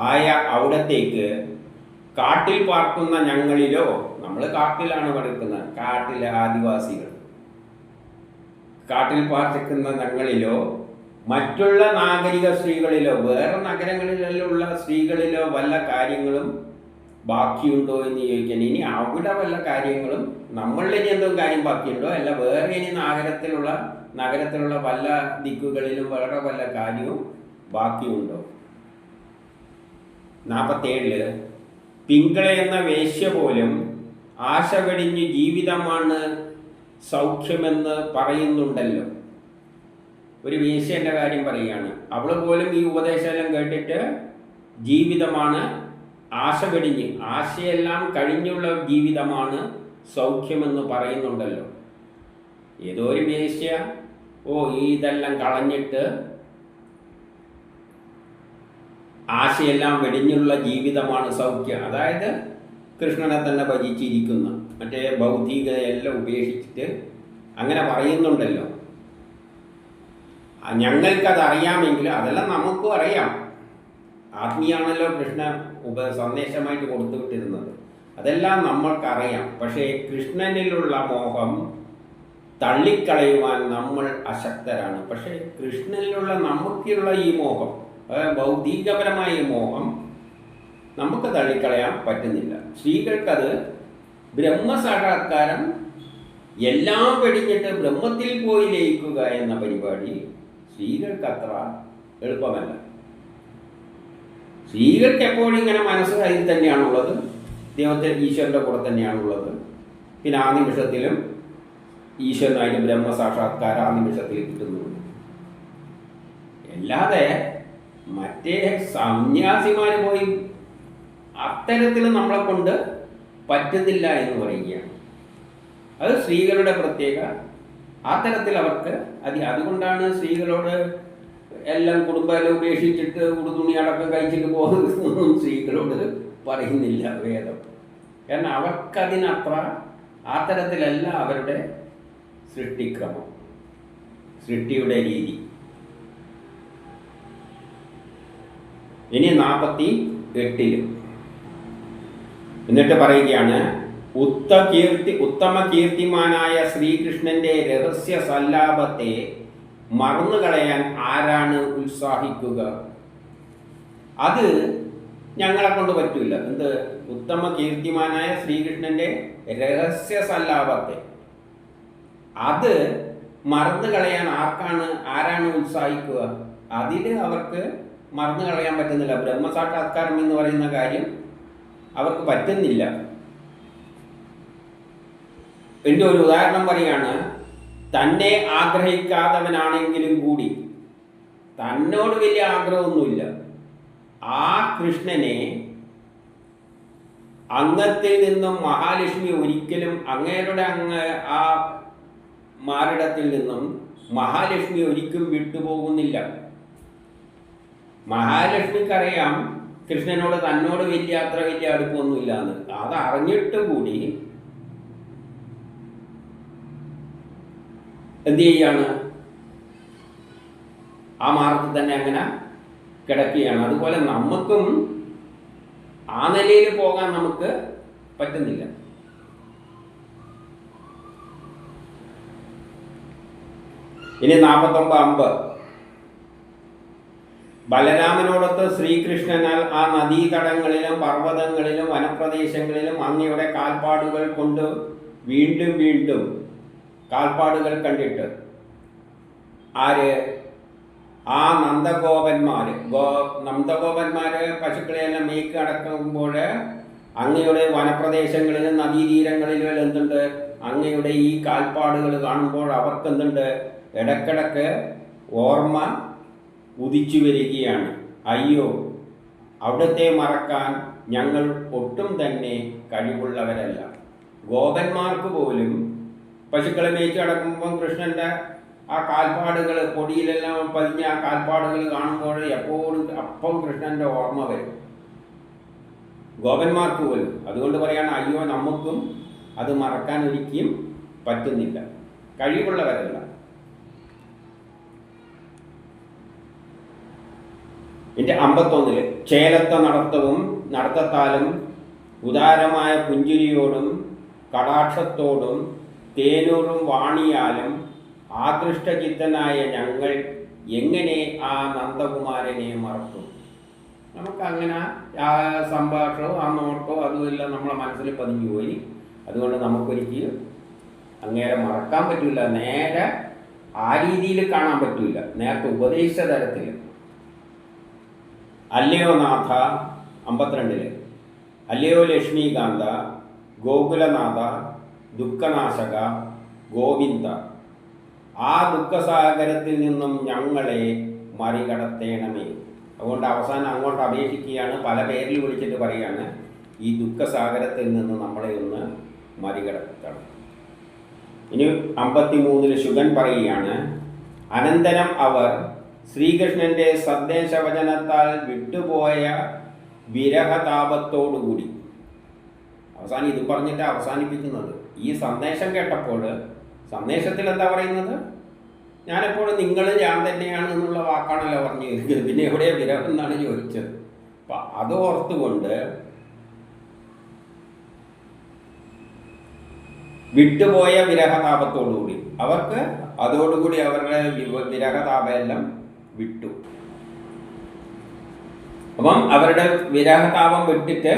ആയ അവിടത്തേക്ക് കാട്ടിൽ പാർക്കുന്ന ഞങ്ങളിലോ, നമ്മൾ കാട്ടിലാണ് പഠിക്കുന്നത്, കാട്ടിലെ ആദിവാസികൾ, കാട്ടിൽ പാർക്കുന്ന ഞങ്ങളിലോ മറ്റുള്ള നാഗരിക സ്ത്രീകളിലോ വേറെ നഗരങ്ങളിലുള്ള സ്ത്രീകളിലോ വല്ല കാര്യങ്ങളും ബാക്കിയുണ്ടോ എന്ന് ചോദിക്കാൻ. ഇനി അവിടെ വല്ല കാര്യങ്ങളും നമ്മളിൽ ഇനി എന്തെങ്കിലും കാര്യം ബാക്കിയുണ്ടോ, അല്ല വേറെ ഇനി നഗരത്തിലുള്ള വല്ല ദിക്കുകളിലും വേറെ വല്ല കാര്യവും ബാക്കിയുണ്ടോ? 47 പിങ്കള എന്ന വേശ്യ പോലും ആശ വെടിഞ്ഞ് ജീവിതമാണ് സൗഖ്യമെന്ന് പറയുന്നുണ്ടല്ലോ. ഒരു വേശ്യൻ്റെ കാര്യം പറയുകയാണ്. അവൾ പോലും ഈ ഉപദേശമെല്ലാം കേട്ടിട്ട് ജീവിതമാണ് ആശ വെടിഞ്ഞ്, ആശയെല്ലാം കഴിഞ്ഞുള്ള ജീവിതമാണ് സൗഖ്യമെന്ന് പറയുന്നുണ്ടല്ലോ. ഏതോ ഒരു വേശ്യ ഇതെല്ലാം കളഞ്ഞിട്ട് ആശയെല്ലാം വെടിഞ്ഞുള്ള ജീവിതമാണ് സൗഖ്യം, അതായത് കൃഷ്ണനെ തന്നെ ഭജിച്ചിരിക്കുന്ന, മറ്റേ ഭൗതികതയെല്ലാം ഉപേക്ഷിച്ചിട്ട് അങ്ങനെ പറയുന്നുണ്ടല്ലോ. ഞങ്ങൾക്കത് അറിയാമെങ്കിൽ അതെല്ലാം നമുക്കും അറിയാം. ആത്മീയാണല്ലോ കൃഷ്ണ സന്ദേശമായിട്ട് കൊടുത്തു വിട്ടിരുന്നത്, അതെല്ലാം നമ്മൾക്കറിയാം. പക്ഷേ കൃഷ്ണനിലുള്ള മോഹം തള്ളിക്കളയുവാൻ നമ്മൾ അശക്തരാണ്. പക്ഷേ കൃഷ്ണനിലുള്ള നമുക്കുള്ള ഈ മോഹം, ഭൗതികപരമായ മോഹം നമുക്ക് തള്ളിക്കളയാൻ പറ്റുന്നില്ല. സ്ത്രീകൾക്കത് ബ്രഹ്മസാക്ഷാത്കാരം എല്ലാം വെടിഞ്ഞിട്ട് ബ്രഹ്മത്തിൽ പോയി ലയിക്കുക എന്ന പരിപാടി സ്ത്രീകൾക്ക് അത്ര എളുപ്പമല്ല. സ്ത്രീകൾക്ക് എപ്പോഴും ഇങ്ങനെ മനസ്സ് അതിൽ തന്നെയാണുള്ളത്, ഈശ്വരൻ്റെ കൂടെ തന്നെയാണുള്ളത്. പിന്നെ ആ നിമിഷത്തിലും ഈശ്വരനായിട്ട് ബ്രഹ്മസാക്ഷാത്കാരം ആ നിമിഷത്തിൽ കിട്ടുന്നുണ്ട്. അല്ലാതെ മറ്റേ സന്യാസിമാർ പോയി അത്തരത്തിൽ നമ്മളെ കൊണ്ട് പറ്റുന്നില്ല എന്ന് പറയുകയാണ്. അത് സ്ത്രീകളുടെ പ്രത്യേക ആ തരത്തിൽ അവർക്ക് അതുകൊണ്ടാണ് സ്ത്രീകളോട് എല്ലാം കുടുംബമെല്ലാം ഉപേക്ഷിച്ചിട്ട് ഉടുതുണി അടക്കം കഴിച്ചിട്ട് പോകുന്നതൊന്നും സ്ത്രീകളോട് പറയുന്നില്ല വേദം. കാരണം അവർക്കതിനത്ര ആ തരത്തിലല്ല അവരുടെ സൃഷ്ടിക്രമം, സൃഷ്ടിയുടെ രീതി. ഇനി 48 എന്നിട്ട് പറയുകയാണ്, ഉത്തമ കീർത്തിമാനായ ശ്രീകൃഷ്ണന്റെ രഹസ്യ സല്ലാപത്തെ മറന്നുകളയാൻ ആരാണ് ഉത്സാഹിക്കുക? അത് ഞങ്ങളെ കൊണ്ട് പറ്റൂല. എന്ത്? ഉത്തമ കീർത്തിമാനായ ശ്രീകൃഷ്ണന്റെ രഹസ്യ സല്ലാപത്തെ അത് മറന്നു കളയാൻ ആരാണ് ഉത്സാഹിക്കുക? അതിൽ അവർക്ക് മറന്നു കളയാൻ പറ്റുന്നില്ല. ബ്രഹ്മസാക്ഷാത്കാരം എന്ന് പറയുന്ന കാര്യം അവർക്ക് പറ്റുന്നില്ല. എൻ്റെ ഒരു ഉദാഹരണം പറയാണ്. തന്നെ ആഗ്രഹിക്കാത്തവനാണെങ്കിലും കൂടി, തന്നോട് വലിയ ആഗ്രഹമൊന്നുമില്ല, ആ കൃഷ്ണനെ അംഗത്തിൽ നിന്നും മഹാലക്ഷ്മി ഒരിക്കലും അങ്ങേരുടെ ആ മാറിടത്തിൽ നിന്നും മഹാലക്ഷ്മി ഒരിക്കലും വിട്ടുപോകുന്നില്ല. മഹാലക്ഷ്മിക്കറിയാം കൃഷ്ണനോട് തന്നോട് വലിയ അടുപ്പമൊന്നുമില്ല എന്ന്. അത് അറിഞ്ഞിട്ട് കൂടി എന്ത് ചെയ്യാണ്? ആ മാർഗത്തിൽ തന്നെ അങ്ങനെ കിടക്കുകയാണ്. അതുപോലെ നമുക്കും ആ നിലയിൽ പോകാൻ നമുക്ക് പറ്റുന്നില്ല. ഇനി 49 ബലരാമനോടൊത്ത് ശ്രീകൃഷ്ണനാൽ ആ നദീതടങ്ങളിലും പർവ്വതങ്ങളിലും വനപ്രദേശങ്ങളിലും അങ്ങയുടെ കാൽപ്പാടുകൾ കൊണ്ട് വീണ്ടും കാൽപ്പാടുകൾ കണ്ടിട്ട് ആര്? ആ നന്ദഗോപന്മാര് പശുക്കളെയെല്ലാം മേയ്ക്ക് അടക്കുമ്പോൾ അങ്ങയുടെ വനപ്രദേശങ്ങളിലും നദീതീരങ്ങളിലും എന്തുണ്ട്? അങ്ങയുടെ ഈ കാൽപ്പാടുകൾ കാണുമ്പോൾ അവർക്ക് എന്തുണ്ട്? ഇടക്കിടക്ക് ഓർമ്മ ഉദിച്ചു വരികയാണ്. അയ്യോ, അവിടുത്തെ മറക്കാൻ ഞങ്ങൾ ഒട്ടും തന്നെ കഴിവുള്ളവരല്ല. ഗോപന്മാർക്ക് പോലും പശുക്കളെ മേയ്ച്ച് അടക്കുമ്പം കൃഷ്ണന്റെ ആ കാൽപ്പാടുകൾ, പൊടിയിലെല്ലാം പതിഞ്ഞ ആ കാൽപ്പാടുകൾ കാണുമ്പോൾ അപ്പം കൃഷ്ണന്റെ ഓർമ്മ വരും. ഗോപന്മാർക്ക് പോലും. അതുകൊണ്ട് പറയാണ്, അയ്യോ നമുക്കും അത് മറക്കാൻ ഒരിക്കലും പറ്റുന്നില്ല, കഴിവുള്ളവരല്ല. ഇതിൻ്റെ 51 ചേലത്ത നടത്തത്താലും ഉദാരമായ പുഞ്ചിരിയോടും കടാക്ഷത്തോടും തേനൂറും വാണിയാലും ആകൃഷ്ടചിത്തനായ ഞങ്ങൾ എങ്ങനെ ആ നന്ദകുമാരനെ മറക്കും? നമുക്കങ്ങനെ ആ സംഭാഷണവും ആ നോട്ടോ അതുമെല്ലാം നമ്മളെ മനസ്സിൽ പതിഞ്ഞു പോയി. അതുകൊണ്ട് നമുക്കൊരിക്കലും അങ്ങേരെ മറക്കാൻ പറ്റില്ല. നേരെ ആ രീതിയിൽ കാണാൻ പറ്റില്ല. നേരത്തെ ഉപദേശിച്ച തരത്തിൽ. അല്ലയോ നാഥ 52 അല്ലയോ ലക്ഷ്മീകാന്ത, ഗോകുലനാഥ, ദുഃഖനാശക, ഗോവിന്ദ, ആ ദുഃഖസാഗരത്തിൽ നിന്നും ഞങ്ങളെ മറികടത്തേണമേ. അതുകൊണ്ട് അവസാനം അങ്ങോട്ട് അപേക്ഷിക്കുകയാണ്, പല പേരിൽ വിളിച്ചിട്ട് പറയുകയാണ്, ഈ ദുഃഖസാഗരത്തിൽ നിന്ന് നമ്മളെ ഒന്ന് മറികടത്തണം. ഇനി 53 ശുഗൻ പറയുകയാണ്, അനന്തരം അവർ ശ്രീകൃഷ്ണന്റെ സന്ദേശവചനത്താൽ വിട്ടുപോയ വിരഹതാപത്തോടുകൂടി, അവസാനം ഇത് പറഞ്ഞിട്ട് അവസാനിപ്പിക്കുന്നത്, ഈ സന്ദേശം കേട്ടപ്പോൾ സന്ദേശത്തിൽ എന്താ പറയുന്നത്? ഞാനെപ്പോഴും നിങ്ങൾ ഞാൻ തന്നെയാണ് എന്നുള്ള വാക്കാണല്ലോ പറഞ്ഞു കേൾക്കുന്നത്. പിന്നെ എവിടെ വിരഹം എന്നാണ് ചോദിച്ചത്. അപ്പം അത് ഓർത്തുകൊണ്ട് വിട്ടുപോയ വിരഹതാപത്തോടുകൂടി അവർക്ക് അതോടുകൂടി അവരുടെ വിരഹതാപമെല്ലാം വിട്ടു. അപ്പം അവരുടെ വിരഹതാപം വിട്ടിട്ട്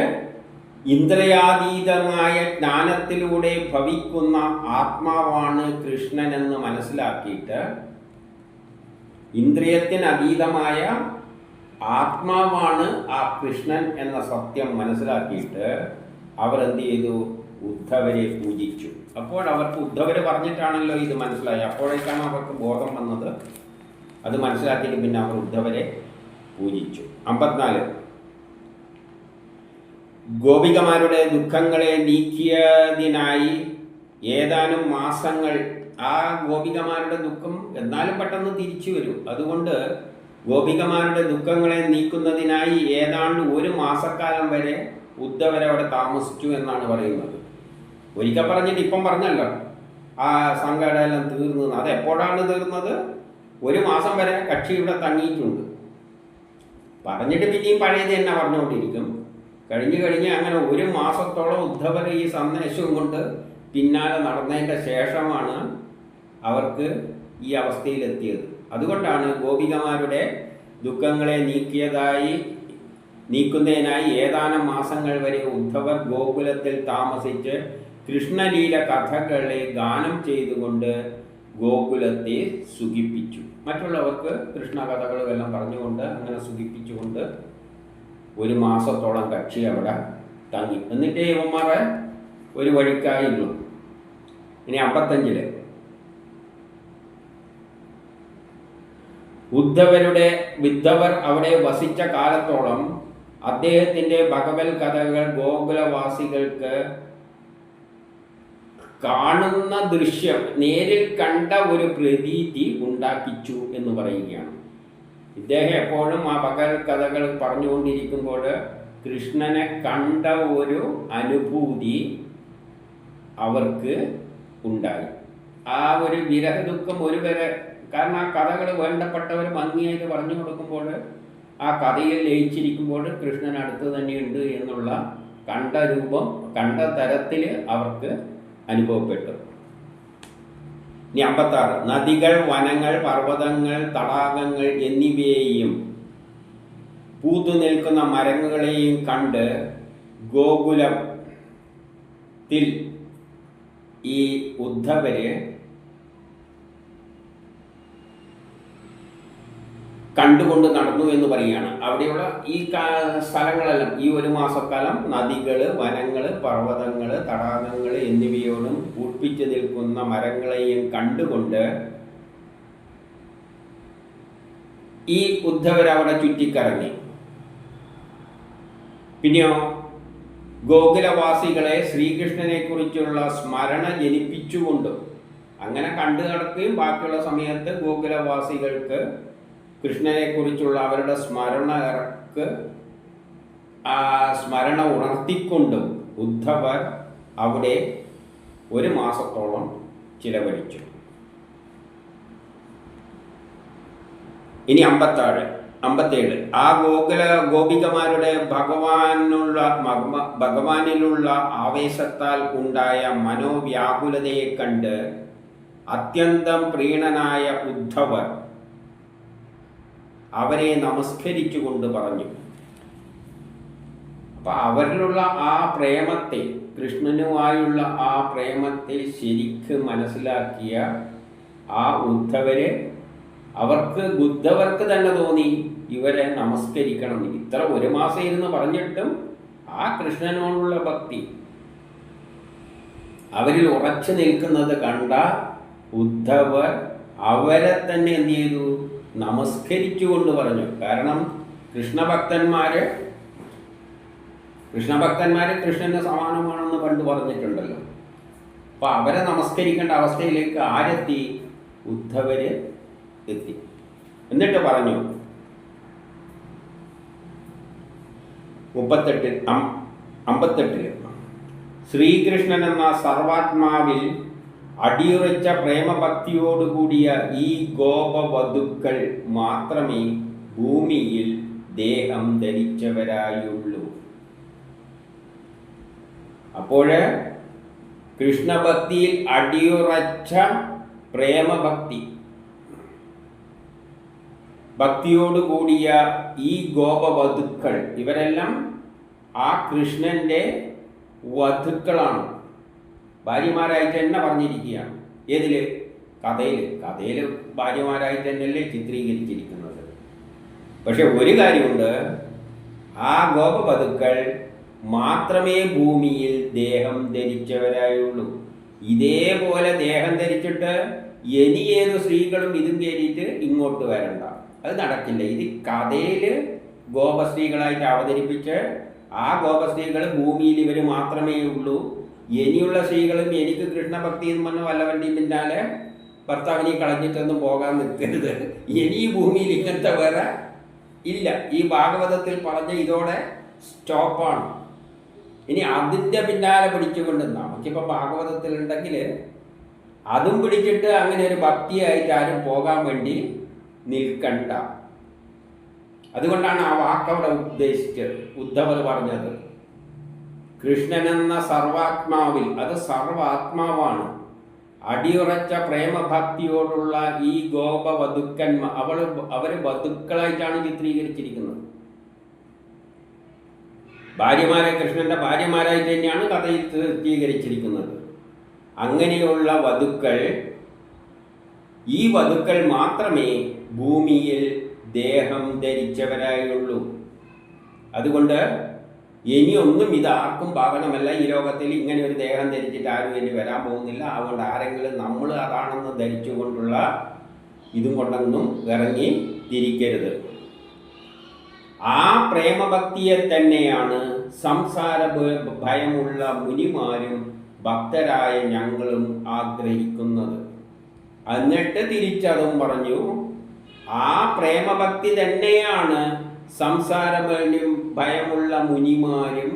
ഇന്ദ്രിയാതീതമായ ജ്ഞാനത്തിലൂടെ ഭവിക്കുന്ന ആത്മാവാണ് കൃഷ്ണൻ എന്ന് മനസ്സിലാക്കിയിട്ട്, ഇന്ദ്രിയത്തിനതീതമായ ആത്മാവാണ് ആ കൃഷ്ണൻ എന്ന സത്യം മനസ്സിലാക്കിയിട്ട് അവർ എന്ത് ചെയ്തു? ഉദ്ധവരെ പൂജിച്ചു. അപ്പോൾ അവർക്ക് ഉദ്ധവര് പറഞ്ഞിട്ടാണല്ലോ ഇത് മനസ്സിലായി. അപ്പോഴേക്കാണ് അവർക്ക് ബോധം വന്നത്. അത് മനസ്സിലാക്കിയിട്ട് പിന്നെ അവർ ഉദ്ധവരെ പൂജിച്ചു. 54 ഗോപികമാരുടെ ദുഃഖങ്ങളെ നീക്കിയതിനായി ഏതാനും മാസങ്ങൾ, ആ ഗോപികമാരുടെ ദുഃഖം എന്നാലും പെട്ടെന്ന് തിരിച്ചു വരും. അതുകൊണ്ട് ഗോപികമാരുടെ ദുഃഖങ്ങളെ നീക്കുന്നതിനായി ഏതാണ്ട് 1 മാസക്കാലം വരെ ഉദ്ധവരവിടെ താമസിച്ചു എന്നാണ് പറയുന്നത്. ഒരിക്കൽ പറഞ്ഞിട്ട് ഇപ്പം പറഞ്ഞല്ലോ ആ സങ്കടമെല്ലാം തീർന്നു. അത് എപ്പോഴാണ് തീർന്നത്? 1 മാസം വരെ കക്ഷി ഇവിടെ തങ്ങിയിട്ടുണ്ട്. പറഞ്ഞിട്ട് പിന്നെയും പഴയത് തന്നെ പറഞ്ഞുകൊണ്ടിരിക്കും. കഴിഞ്ഞ് അങ്ങനെ ഒരു മാസത്തോളം ഉദ്ധവർ ഈ സന്ദേശവും കൊണ്ട് പിന്നാലെ നടന്നതിൻ്റെ ശേഷമാണ് അവർക്ക് ഈ അവസ്ഥയിലെത്തിയത്. അതുകൊണ്ടാണ് ഗോപികമാരുടെ ദുഃഖങ്ങളെ നീക്കുന്നതിനായി ഏതാനും മാസങ്ങൾ വരെ ഉദ്ധവർ ഗോകുലത്തിൽ താമസിച്ച് കൃഷ്ണലീല കഥകളെ ഗാനം ചെയ്തുകൊണ്ട് ഗോകുലത്തെ സുഖിപ്പിച്ചു. മറ്റുള്ളവർക്ക് കൃഷ്ണ കഥകളും എല്ലാം പറഞ്ഞുകൊണ്ട് അങ്ങനെ സുഖിപ്പിച്ചുകൊണ്ട് ഒരു മാസത്തോളം കക്ഷി അവിടെ തങ്ങി. എന്നിട്ടേ ഇവന്മാരെ ഒരു വഴിക്കായുള്ളൂ. ഇനി 55 ഉദ്ധവർ അവിടെ വസിച്ച കാലത്തോളം അദ്ദേഹത്തിൻ്റെ ഭഗവത് കഥകൾ ഗോകുലവാസികൾക്ക് കാണുന്ന ദൃശ്യം നേരിൽ കണ്ട ഒരു പ്രതീതി ഉണ്ടാക്കിച്ചു എന്ന് പറയുകയാണ്. ഇദ്ദേഹം എപ്പോഴും ആ ഭഗവത് കഥകൾ പറഞ്ഞുകൊണ്ടിരിക്കുമ്പോൾ കൃഷ്ണനെ കണ്ട ഒരു അനുഭൂതി അവർക്ക് ഉണ്ടായി. ആ ഒരു വിരഹ ദുഃഖം കാരണം ആ കഥകൾ വേണ്ടപ്പെട്ടവർ ഭംഗിയായിട്ട് പറഞ്ഞു കൊടുക്കുമ്പോൾ ആ കഥയിൽ ലയിച്ചിരിക്കുമ്പോൾ കൃഷ്ണൻ അടുത്ത് തന്നെയുണ്ട് എന്നുള്ള കണ്ട തരത്തിൽ അവർക്ക് അനുഭവപ്പെട്ടു. ഇനി 56 നദികൾ, വനങ്ങൾ, പർവ്വതങ്ങൾ, തടാകങ്ങൾ എന്നിവയെയും പൂത്തു നിൽക്കുന്ന മരങ്ങളെയും കണ്ട് ഗോകുലത്തിൽ ഈ ഉദ്ധവര് കണ്ടുകൊണ്ട് നടന്നു എന്ന് പറയുകയാണ്. അവിടെയുള്ള ഈ സ്ഥലങ്ങളെല്ലാം ഈ ഒരു മാസക്കാലം നദികൾ, വനങ്ങൾ, പർവ്വതങ്ങൾ, തടാകങ്ങൾ എന്നിവയോടും പുഷ്പിച്ചു നിൽക്കുന്ന മരങ്ങളെയും കണ്ടുകൊണ്ട് ഈ ഉദ്ധവർ അവിടെ ചുറ്റിക്കറങ്ങി. പിന്നെയോ ഗോകുലവാസികളെ ശ്രീകൃഷ്ണനെ കുറിച്ചുള്ള സ്മരണ ജനിപ്പിച്ചുകൊണ്ടും അങ്ങനെ കണ്ടു നടക്കുകയും ബാക്കിയുള്ള സമയത്ത് ഗോകുലവാസികൾക്ക് കൃഷ്ണനെ കുറിച്ചുള്ള അവരുടെ സ്മരണ ഉണർത്തിക്കൊണ്ടും ഉദ്ധവർ അവിടെ ഒരു മാസത്തോളം ചിലവഴിച്ചു. ഇനി 57 ആ ഗോപികമാരുടെ ഭഗവാനിലുള്ള ആവേശത്താൽ ഉണ്ടായ മനോവ്യാകുലതയെ കണ്ട് അത്യന്തം പ്രീണനായ ഉദ്ധവർ അവരെ നമസ്കരിച്ചുകൊണ്ട് പറഞ്ഞു. അപ്പൊ അവരിലുള്ള ആ പ്രേമത്തെ, കൃഷ്ണനുമായുള്ള ആ പ്രേമത്തെ ശരിക്ക് മനസ്സിലാക്കിയ ആ ഉദ്ധവർക്ക് തന്നെ തോന്നി ഇവരെ നമസ്കരിക്കണം. ഇത്ര ഒരു മാസം ഇരുന്ന് പറഞ്ഞിട്ടും ആ കൃഷ്ണനോടുള്ള ഭക്തി അവരിൽ ഉറച്ചു നിൽക്കുന്നത് കണ്ട ഉദ്ധവർ അവരെ തന്നെ എന്ത് ചെയ്തു? നമസ്കരിച്ചുകൊണ്ട് പറഞ്ഞു. കാരണം കൃഷ്ണഭക്തന്മാര് കൃഷ്ണന് സമാനമാണെന്ന് പണ്ട് പറഞ്ഞിട്ടുണ്ടല്ലോ. അപ്പൊ അവരെ നമസ്കരിക്കേണ്ട അവസ്ഥയിലേക്ക് ആരെത്തി? ഉദ്ധവര് എത്തി. എന്നിട്ട് പറഞ്ഞു 58 ശ്രീകൃഷ്ണൻ എന്ന സർവാത്മാവിൽ അടിയുറച്ച പ്രേമഭക്തിയോടുകൂടിയ ഈ ഗോപവധുക്കൾ മാത്രമേ ഭൂമിയിൽ ദേഹം ധരിച്ചവരായുള്ളൂ. അപ്പോഴ് കൃഷ്ണഭക്തിയിൽ അടിയുറച്ച ഭക്തിയോടുകൂടിയ ഈ ഗോപവധുക്കൾ ഇവരെല്ലാം ആ കൃഷ്ണന്റെ വധുക്കളാണ്. ഭാര്യമാരായിട്ട് തന്നെ പറഞ്ഞിരിക്കുകയാണ്. ഏതില്? കഥയിൽ ഭാര്യമാരായിട്ട് തന്നെയല്ലേ ചിത്രീകരിച്ചിരിക്കുന്നത്. പക്ഷെ ഒരു കാര്യമുണ്ട്, ആ ഗോപവധുക്കൾ മാത്രമേ ഭൂമിയിൽ ദേഹം ധരിച്ചവരായുള്ളൂ. ഇതേപോലെ ദേഹം ധരിച്ചിട്ട് ഇനി ഏത് സ്ത്രീകളും ഇതും കയറിയിട്ട് ഇങ്ങോട്ട് വരണ്ട, അത് നടക്കില്ല. ഇത് കഥയിൽ ഗോപസ്ത്രീകളായിട്ട് അവതരിപ്പിച്ച് ആ ഗോപസ്ത്രീകൾ ഭൂമിയിൽ ഇവർ മാത്രമേ ഉള്ളൂ. ഇനിയുള്ള സ്ത്രീകളും എനിക്ക് കൃഷ്ണഭക്തി എന്ന് പറഞ്ഞ വല്ലവൻ്റെയും പിന്നാലെ ഭർത്താവിനെ കളഞ്ഞിട്ടൊന്നും പോകാൻ നിൽക്കരുത്. ഇനി ഈ ഭൂമിയിൽ ഇങ്ങനത്തെ വേറെ ഇല്ല. ഈ ഭാഗവതത്തിൽ പറഞ്ഞ ഇതോടെ സ്റ്റോപ്പാണ്. ഇനി അതിൻ്റെ പിന്നാലെ പിടിച്ചുകൊണ്ട് നമുക്കിപ്പോൾ ഭാഗവതത്തിലുണ്ടെങ്കിൽ അതും പിടിച്ചിട്ട് അങ്ങനെ ഒരു ഭക്തിയായിട്ട് ആരും പോകാൻ വേണ്ടി നിൽക്കണ്ട. അതുകൊണ്ടാണ് ആ വാക്കവിടെ ഉദ്ദേശിച്ച് ഉദ്ധവർ പറഞ്ഞത്. കൃഷ്ണൻ എന്ന സർവാത്മാവിൽ, അത് സർവാത്മാവാണ്, അടിയുറച്ച പ്രേമഭക്തിയോടുള്ള ഈ ഗോപവധുക്കന്മാർ, അവര് വധുക്കളായിട്ടാണ് ചിത്രീകരിച്ചിരിക്കുന്നത്. ഭാര്യമാരെ കൃഷ്ണന്റെ ഭാര്യമാരായിട്ട് തന്നെയാണ് കഥയിൽ ചിത്രീകരിച്ചിരിക്കുന്നത്. അങ്ങനെയുള്ള വധുക്കൾ, ഈ വധുക്കൾ മാത്രമേ ഭൂമിയിൽ ദേഹം ധരിച്ചവരായുള്ളൂ. അതുകൊണ്ട് ഇനിയൊന്നും ഇതാർക്കും ബാധകമല്ല. ഈ ലോകത്തിൽ ഇങ്ങനെ ഒരു ദേഹം ധരിച്ചിട്ട് ആരും ഇനി വരാൻ പോകുന്നില്ല. അതുകൊണ്ട് ആരെങ്കിലും നമ്മൾ അതാണെന്ന് ധരിച്ചുകൊണ്ടുള്ള ഇതും കൊണ്ടൊന്നും ഇറങ്ങി തിരിക്കരുത്. ആ പ്രേമഭക്തിയെ തന്നെയാണ് സംസാര ഭയമുള്ള മുനിമാരും ഭക്തരായ ഞങ്ങളും ആഗ്രഹിക്കുന്നത്. എന്നിട്ട് തിരിച്ചതും പറഞ്ഞു, ആ പ്രേമഭക്തി തന്നെയാണ് സംസാരമേണ്യം ഭയമുള്ള മുനിമാരും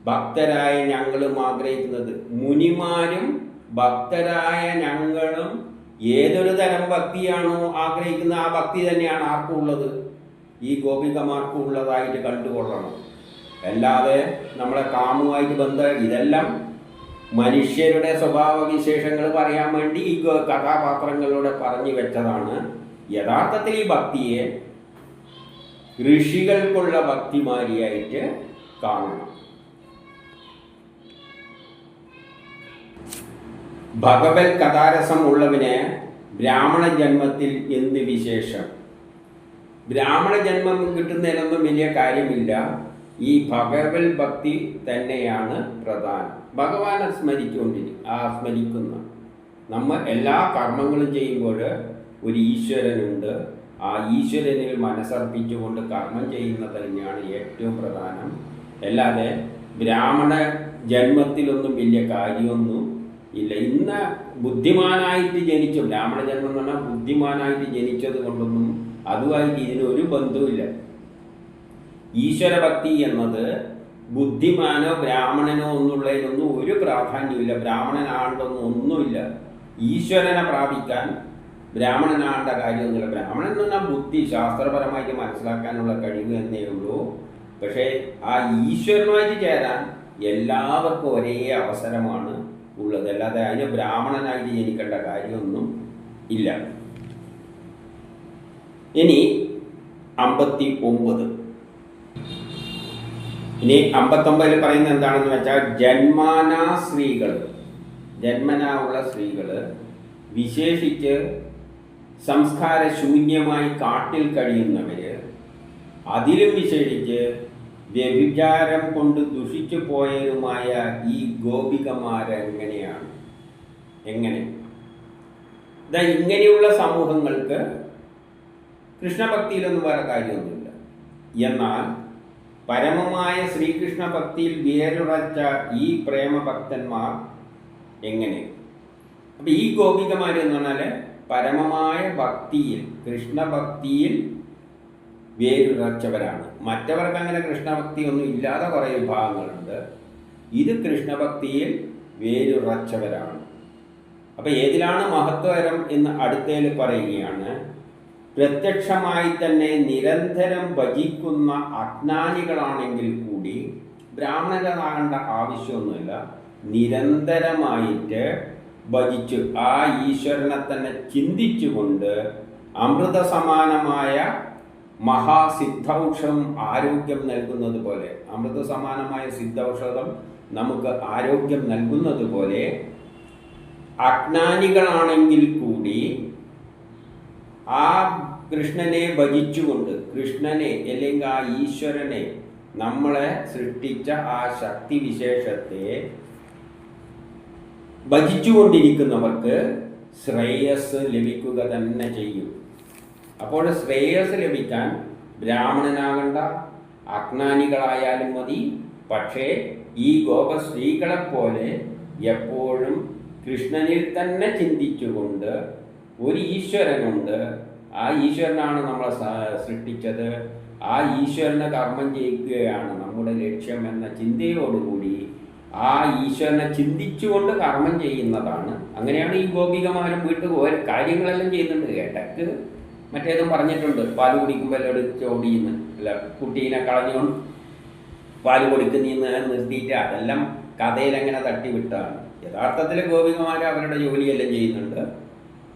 ഭക്തരായ ഞങ്ങളും ആഗ്രഹിക്കുന്നത്. മുനിമാരും ഭക്തരായ ഞങ്ങളും ഏതൊരു തരം ഭക്തിയാണോ ആഗ്രഹിക്കുന്നത്, ആ ഭക്തി തന്നെയാണ് ആർക്കും ഉള്ളത്, ഈ ഗോപികമാർക്കും ഉള്ളതായിട്ട് കണ്ടുകൊള്ളണം. അല്ലാതെ നമ്മളെ കാമുമായിട്ട് ബന്ധം, ഇതെല്ലാം മനുഷ്യരുടെ സ്വഭാവ വിശേഷങ്ങൾ പറയാൻ വേണ്ടി ഈ കഥാപാത്രങ്ങളിലൂടെ പറഞ്ഞു വെച്ചതാണ്. യഥാർത്ഥത്തിൽ ഈ ഭക്തിയെ ഋഷികൾക്കുള്ള ഭക്തിമാരിയായിട്ട് കാണണം. ഭഗവത് കഥാരസം ഉള്ളവന് ബ്രാഹ്മണ ജന്മത്തിൽ എന്ത് വിശേഷം? ബ്രാഹ്മണ ജന്മം കിട്ടുന്നതിനൊന്നും വലിയ കാര്യമില്ല. ഈ ഭഗവത് ഭക്തി തന്നെയാണ് പ്രധാനം. ഭഗവാനെ സ്മരിക്കുന്ന നമ്മൾ എല്ലാ കർമ്മങ്ങളും ചെയ്യുമ്പോൾ ഒരു ഈശ്വരനുണ്ട്. ആ ഈശ്വരനിൽ മനസ്സർപ്പിച്ചുകൊണ്ട് കർമ്മം ചെയ്യുന്നത് തന്നെയാണ് ഏറ്റവും പ്രധാനം. അല്ലാതെ ബ്രാഹ്മണ ജന്മത്തിലൊന്നും വലിയ കാര്യമൊന്നും ഇല്ല. ഇന്ന് ബുദ്ധിമാനായിട്ട് ജനിച്ചു, ബ്രാഹ്മണ ജന്മം എന്ന് പറഞ്ഞാൽ ബുദ്ധിമാനായിട്ട് ജനിച്ചത് കൊണ്ടൊന്നും അതുമായിട്ട് ഇതിനൊരു ബന്ധവുമില്ല. ഈശ്വരഭക്തി എന്നത് ബുദ്ധിമാനോ ബ്രാഹ്മണനോ ഒന്നുള്ളതിനൊന്നും ഒരു പ്രാധാന്യമില്ല. ബ്രാഹ്മണനാണ്ടൊന്നും ഒന്നുമില്ല. ഈശ്വരനെ പ്രാപിക്കാൻ ബ്രാഹ്മണനാണ്ട കാര്യമൊന്നുമില്ല. ബ്രാഹ്മണൻ എന്ന് പറഞ്ഞാൽ ബുദ്ധി, ശാസ്ത്രപരമായിട്ട് മനസ്സിലാക്കാനുള്ള കഴിവ് എന്നേ ഉള്ളൂ. പക്ഷേ ആ ഈശ്വരനുമായിട്ട് ചേരാൻ എല്ലാവർക്കും ഒരേ അവസരമാണ് ഉള്ളത്. അല്ലാതെ അതിന് ബ്രാഹ്മണനായിട്ട് ജനിക്കേണ്ട കാര്യമൊന്നും ഇല്ല. ഇനി 59. ഇനി 59 പറയുന്നത് എന്താണെന്ന് വെച്ചാൽ, ജന്മനാ ഉള്ള സ്ത്രീകൾ, വിശേഷിച്ച് സംസ്കാരശൂന്യമായി കാട്ടിൽ കഴിയുന്നവര്, അതിലും വിശേഷിച്ച് വ്യഭിചാരം കൊണ്ട് ദുഷിച്ചു പോയതുമായ ഈ ഗോപികമാരെങ്ങനെയാണ്? എങ്ങനെ? ഇങ്ങനെയുള്ള സമൂഹങ്ങൾക്ക് കൃഷ്ണഭക്തിയിലൊന്നും വേറെ കാര്യമൊന്നുമില്ല. എന്നാൽ പരമമായ ശ്രീകൃഷ്ണ ഭക്തിയിൽ വേരുറച്ച ഈ പ്രേമഭക്തന്മാർ എങ്ങനെ? അപ്പം ഈ ഗോപികമാരെന്ന് പറഞ്ഞാൽ പരമമായ ഭക്തിയിൽ, കൃഷ്ണഭക്തിയിൽ വേരുറച്ചവരാണ്. മറ്റവർക്ക് അങ്ങനെ കൃഷ്ണഭക്തി ഒന്നും ഇല്ലാതെ കുറേ വിഭാഗങ്ങളുണ്ട്. ഇത് കൃഷ്ണഭക്തിയിൽ വേരുറച്ചവരാണ്. അപ്പം ഏതിലാണ് മഹത്വകരം എന്ന് അടുത്തേൽ പറയുകയാണ്. പ്രത്യക്ഷമായി തന്നെ നിരന്തരം ഭജിക്കുന്ന അജ്ഞാനികളാണെങ്കിൽ കൂടി, ബ്രാഹ്മണരാകേണ്ട ആവശ്യമൊന്നുമില്ല, നിരന്തരമായിട്ട് ഭജിച്ചു ആ ഈശ്വരനെ തന്നെ ചിന്തിച്ചുകൊണ്ട് അമൃത സമാനമായ മഹാസിദ്ധൌഷധം ആരോഗ്യം നൽകുന്നത് പോലെ, അമൃത സമാനമായ സിദ്ധൌഷധം നമുക്ക് ആരോഗ്യം നൽകുന്നത് പോലെ, അജ്ഞാനികളാണെങ്കിൽ കൂടി ആ കൃഷ്ണനെ ഭജിച്ചുകൊണ്ട്, കൃഷ്ണനെ അല്ലെങ്കിൽ ആ ഈശ്വരനെ, നമ്മളെ സൃഷ്ടിച്ച ആ ശക്തി വിശേഷത്തെ ഭജിച്ചുകൊണ്ടിരിക്കുന്നവർക്ക് ശ്രേയസ് ലഭിക്കുക തന്നെ ചെയ്യും. അപ്പോൾ ശ്രേയസ് ലഭിക്കാൻ ബ്രാഹ്മണനാകണ്ട, അജ്ഞാനികളായാലും മതി. പക്ഷേ ഈ ഗോപസ്ത്രീകളെപ്പോലെ എപ്പോഴും കൃഷ്ണനിൽ തന്നെ ചിന്തിച്ചുകൊണ്ട്, ഒരു ഈശ്വരനുണ്ട്, ആ ഈശ്വരനാണ് നമ്മളെ സൃഷ്ടിച്ചത്, ആ ഈശ്വരനെ കർമ്മം ചെയ്യിക്കുകയാണ് നമ്മുടെ ലക്ഷ്യം എന്ന ചിന്തയോടുകൂടി ആ ഈശ്വരനെ ചിന്തിച്ചുകൊണ്ട് കർമ്മം ചെയ്യുന്നതാണ്. അങ്ങനെയാണ് ഈ ഗോപികമാരും വീട്ടിൽ ഓരോ കാര്യങ്ങളെല്ലാം ചെയ്യുന്നുണ്ട്. ഇടയ്ക്ക് മറ്റേതും പറഞ്ഞിട്ടുണ്ട്, പാല് കുടിക്കുമ്പോൾ എടുത്ത് ഓടിയെന്ന്, അല്ല കുട്ടീനെ കളഞ്ഞുകൊണ്ട് പാല് കൊടുക്കുന്നീന്ന് നിർത്തിയിട്ട് അതെല്ലാം കഥയിലെങ്ങനെ തട്ടിവിട്ടാണ്. യഥാർത്ഥത്തിൽ ഗോപികമാർ അവരുടെ ജോലിയെല്ലാം ചെയ്യുന്നുണ്ട്,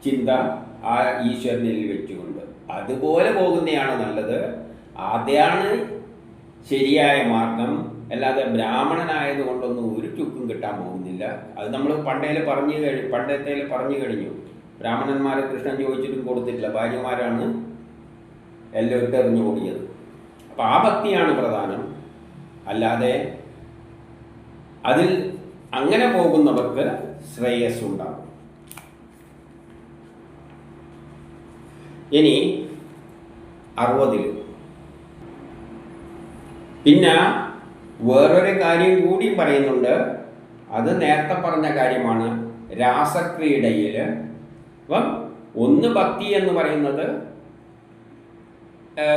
ചിന്ത ആ ഈശ്വരനിൽ വെച്ചുകൊണ്ട്. അതുപോലെ പോകുന്നതാണ് നല്ലത്. അതാണ് ശരിയായ മാർഗം. അല്ലാതെ ബ്രാഹ്മണനായതുകൊണ്ടൊന്നും ഒരു ചുക്കും കിട്ടാൻ പോകുന്നില്ല. അത് നമ്മൾ പണ്ടത്തേൽ പറഞ്ഞു കഴിഞ്ഞു. ബ്രാഹ്മണന്മാരെ കൃഷ്ണൻ ചോദിച്ചിട്ടും കൊടുത്തിട്ടില്ല, ഭാര്യമാരാണ് എല്ലാവരും എറിഞ്ഞു ഓടിയത്. അപ്പം ആ ഭക്തിയാണ് പ്രധാനം. അല്ലാതെ അതിൽ അങ്ങനെ പോകുന്നവർക്ക് ശ്രേയസ്സുണ്ടാകും. ഇനി 60 പിന്നെ വേറൊരു കാര്യം കൂടി പറയുന്നുണ്ട്. അത് നേരത്തെ പറഞ്ഞ കാര്യമാണ്. രാസക്രീഡയിൽ അപ്പം ഒന്ന് ഭക്തി എന്ന് പറയുന്നത്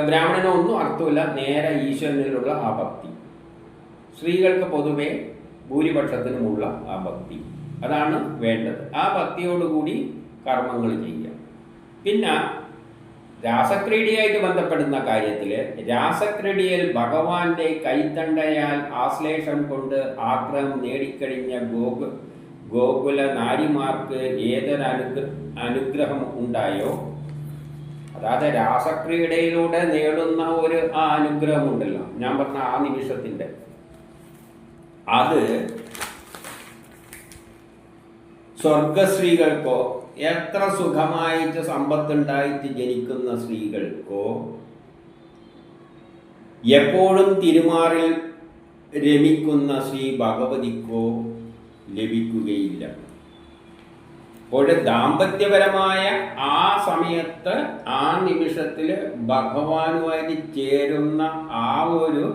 ബ്രാഹ്മണനൊന്നും അർത്ഥമില്ല, നേരെ ഈശ്വരനിലുള്ള ആ ഭക്തി. സ്ത്രീകൾക്ക് പൊതുവെ ഭൂരിപക്ഷത്തിനുമുള്ള ആ ഭക്തി, അതാണ് വേണ്ടത്. ആ ഭക്തിയോടുകൂടി കർമ്മങ്ങൾ ചെയ്യുക. പിന്നെ രാസക്രീഡയായിട്ട് ബന്ധപ്പെടുന്ന കാര്യത്തിൽ രാസക്രീഡയിൽ ഭഗവാന്റെ കൈത്തണ്ടയാൽ ആശ്ലേഷം കൊണ്ട് ആഗ്രഹം നേടിക്കഴിഞ്ഞ ഗോകുല നാരിമാർക്ക് ഏതൊരു അനുഗ്രഹം ഉണ്ടായോ, അതായത് രാസക്രീഡയിലൂടെ നേടുന്ന ഒരു ആ അനുഗ്രഹമുണ്ടല്ലോ, ഞാൻ പറഞ്ഞ ആ നിമിഷത്തിൻ്റെ, അത് സ്വർഗസ്ത്രീകൾക്കോ എത്ര സുഖമായിട്ട് സമ്പത്തുണ്ടായിട്ട് ജനിക്കുന്ന സ്ത്രീകൾക്കോ എപ്പോഴും തിരുമാറിൽ രമിക്കുന്ന ശ്രീ ഭഗവതിക്കോ ലഭിക്കുകയില്ല. അപ്പോൾ ദാമ്പത്യപരമായ ആ സമയത്ത് ആ നിമിഷത്തിൽ ഭഗവാനുമായിട്ട് ചേരുന്ന ആ ഒരു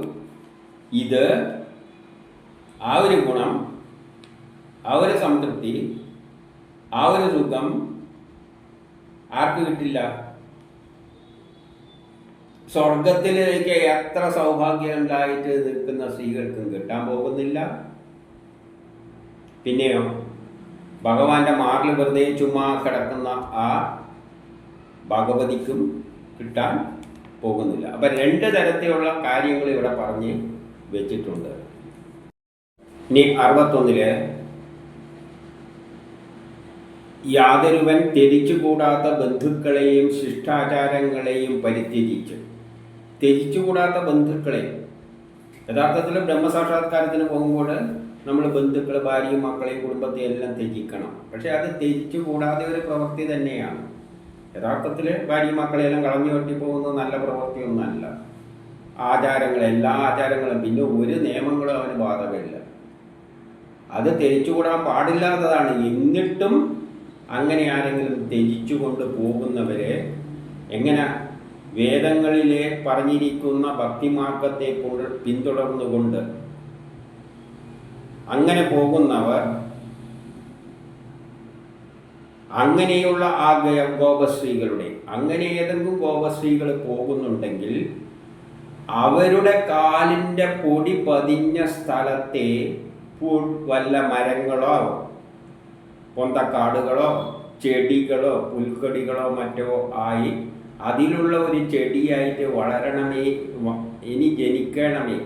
ആ ഒരു ഗുണം, ആ ഒരു സംതൃപ്തി, ആ ഒരു സുഖം ആർക്ക് കിട്ടില്ല? സ്വർഗത്തിലേക്ക് എത്ര സൗഭാഗ്യം ഉണ്ടായിട്ട് നിൽക്കുന്ന സ്ത്രീകൾക്കും കിട്ടാൻ പോകുന്നില്ല. പിന്നെയോ ഭഗവാന്റെ മാറിൽ വെറുതെ ചുമ്മാ കിടക്കുന്ന ആ ഭഗവതിക്കും കിട്ടാൻ പോകുന്നില്ല. അപ്പം 2 തരത്തിലുള്ള കാര്യങ്ങൾ ഇവിടെ പറഞ്ഞ് വെച്ചിട്ടുണ്ട്. ഇനി 61 യാതൊരുവൻ ത്യജിച്ചുകൂടാത്ത ബന്ധുക്കളെയും ശിഷ്ടാചാരങ്ങളെയും ത്യജിച്ചുകൂടാത്ത ബന്ധുക്കളെ, യഥാർത്ഥത്തിൽ ബ്രഹ്മസാക്ഷാത്കാരത്തിന് പോകുമ്പോൾ നമ്മൾ ബന്ധുക്കൾ, ഭാര്യയും മക്കളെയും കുടുംബത്തെയും എല്ലാം ത്യജിക്കണം. പക്ഷെ അത് ത്യജിച്ചുകൂടാതെ ഒരു പ്രവൃത്തി തന്നെയാണ്. യഥാർത്ഥത്തിൽ ഭാര്യയും മക്കളെല്ലാം കളഞ്ഞു വെട്ടി പോകുന്നത് നല്ല പ്രവൃത്തിയൊന്നുമല്ല. ആചാരങ്ങൾ, എല്ലാ ആചാരങ്ങളും, പിന്നെ ഒരു നിയമങ്ങളും അവന് ബാധകമില്ല. അത് ത്യജിച്ചുകൂടാൻ പാടില്ലാത്തതാണ്. എന്നിട്ടും അങ്ങനെ ആരെങ്കിലും ത്യജിച്ചുകൊണ്ട് പോകുന്നവരെ എങ്ങനെ വേദങ്ങളിലെ പറഞ്ഞിരിക്കുന്ന ഭക്തിമാർഗത്തെ പിന്തുടർന്നുകൊണ്ട് അങ്ങനെ പോകുന്നവർ, അങ്ങനെയുള്ള ആ ഗോപസ്ത്രീകളുടെ, അങ്ങനെ ഏതെങ്കിലും ഗോപസ്ത്രീകൾ പോകുന്നുണ്ടെങ്കിൽ അവരുടെ കാലിൻ്റെ പൊടി പതിഞ്ഞ സ്ഥലത്തെ വല്ല മരങ്ങളോ പൊന്തക്കാടുകളോ ചെടികളോ പുൽക്കൊടികളോ മറ്റോ ആയി അതിലുള്ള ഒരു ചെടിയായിട്ട് വളരണമേ, ഇനി ജനിക്കണമേ,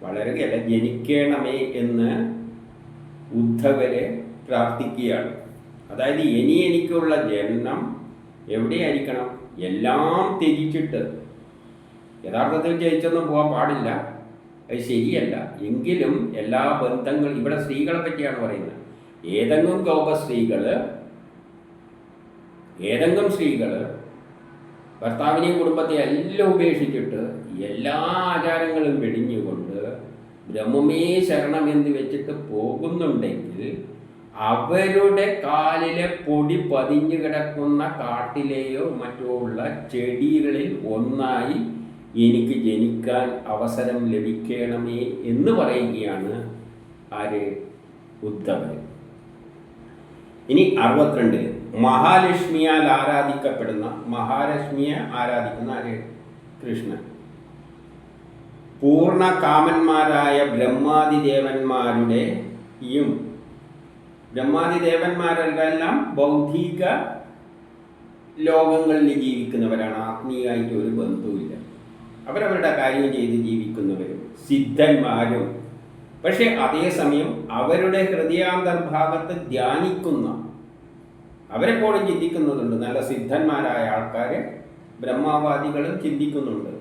വളരുകയല്ല ജനിക്കണമേ എന്ന് ഉദ്ധവരെ പ്രാർത്ഥിക്കുകയാണ്. അതായത് ഇനി എനിക്കുള്ള ജന്മം എവിടെയായിരിക്കണം? എല്ലാം ത്യജിച്ചിട്ട്. യഥാർത്ഥത്തിൽ ജയിച്ചൊന്നും പോകാൻ പാടില്ല, അത് ശരിയല്ല. എങ്കിലും എല്ലാ ബന്ധങ്ങളും, ഇവിടെ സ്ത്രീകളെ പറ്റിയാണ് പറയുന്നത്. ഏതെങ്കിലും സ്ത്രീകൾ ഭർത്താവിനെയും കുടുംബത്തെയും എല്ലാം ഉപേക്ഷിച്ചിട്ട് എല്ലാ ആചാരങ്ങളും വെടിഞ്ഞുകൊണ്ട് ബ്രഹ്മമേ ശരണമെന്ന് വെച്ചിട്ട് പോകുന്നുണ്ടെങ്കിൽ അവരുടെ കാലിലെ പൊടി പതിഞ്ഞു കിടക്കുന്ന കാട്ടിലെയോ മറ്റോ ഉള്ള ചെടികളിൽ ഒന്നായി എനിക്ക് ജനിക്കാൻ അവസരം ലഭിക്കണമേ എന്ന് പറയുകയാണ് ആര്? ഉദ്ധവൻ. ഇനി 62 മഹാലക്ഷ്മിയാൽ മഹാലക്ഷ്മിയെ ആരാധിക്കുന്ന ആര്? കൃഷ്ണൻ. പൂർണ്ണ കാമന്മാരായ ബ്രഹ്മാദിദേവന്മാരെല്ലാം ഭൗതിക ലോകങ്ങളിൽ ജീവിക്കുന്നവരാണ്. ആത്മീയമായിട്ട് ഒരു ബന്ധവുമില്ല. അവരവരുടെ കാര്യം ചെയ്ത് ജീവിക്കുന്നവരും സിദ്ധന്മാരും. പക്ഷെ അതേസമയം അവരുടെ ഹൃദയാന്തർഭാഗത്ത് ധ്യാനിക്കുന്ന, അവരെപ്പോഴും ചിന്തിക്കുന്നുണ്ട്. നല്ല സിദ്ധന്മാരായ ആൾക്കാർ, ബ്രഹ്മവാദികളും ചിന്തിക്കുന്നുണ്ട്.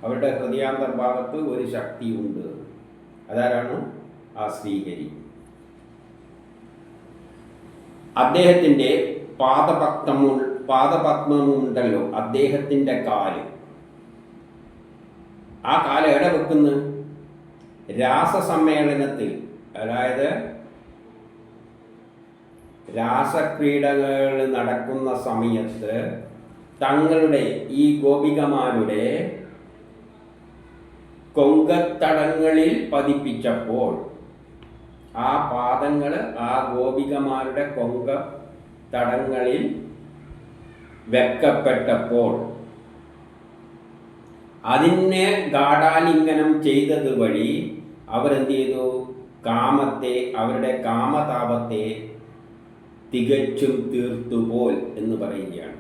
അവരുടെ ഹൃദയാന്തർഭാഗത്ത് ഒരു ശക്തിയുണ്ട്. അതാരാണ്? ആ ശ്രീഹരി. അദ്ദേഹത്തിൻ്റെ പാദപത്മമുണ്ടല്ലോ, അദ്ദേഹത്തിൻ്റെ കാല്. ആ കാല് എവിടെ വെക്കുന്നു? രാസസമ്മേളനത്തിൽ, അതായത് രാസക്രീഡകൾ നടക്കുന്ന സമയത്ത് തങ്ങളുടെ ഈ ഗോപികമാരുടെ കൊങ്കത്തടങ്ങളിൽ പതിപ്പിച്ചപ്പോൾ, ആ പാദങ്ങൾ ആ ഗോപികമാരുടെ കൊങ്കത്തടങ്ങളിൽ വെക്കപ്പെട്ടപ്പോൾ അതിനെ ഗാഢാലിംഗനം ചെയ്തത് വഴി അവരെന്ത് ചെയ്തു? കാമത്തെ, അവരുടെ കാമതാപത്തെ തികച്ചും തീർത്തുപോൽ എന്ന് പറയുകയാണ്.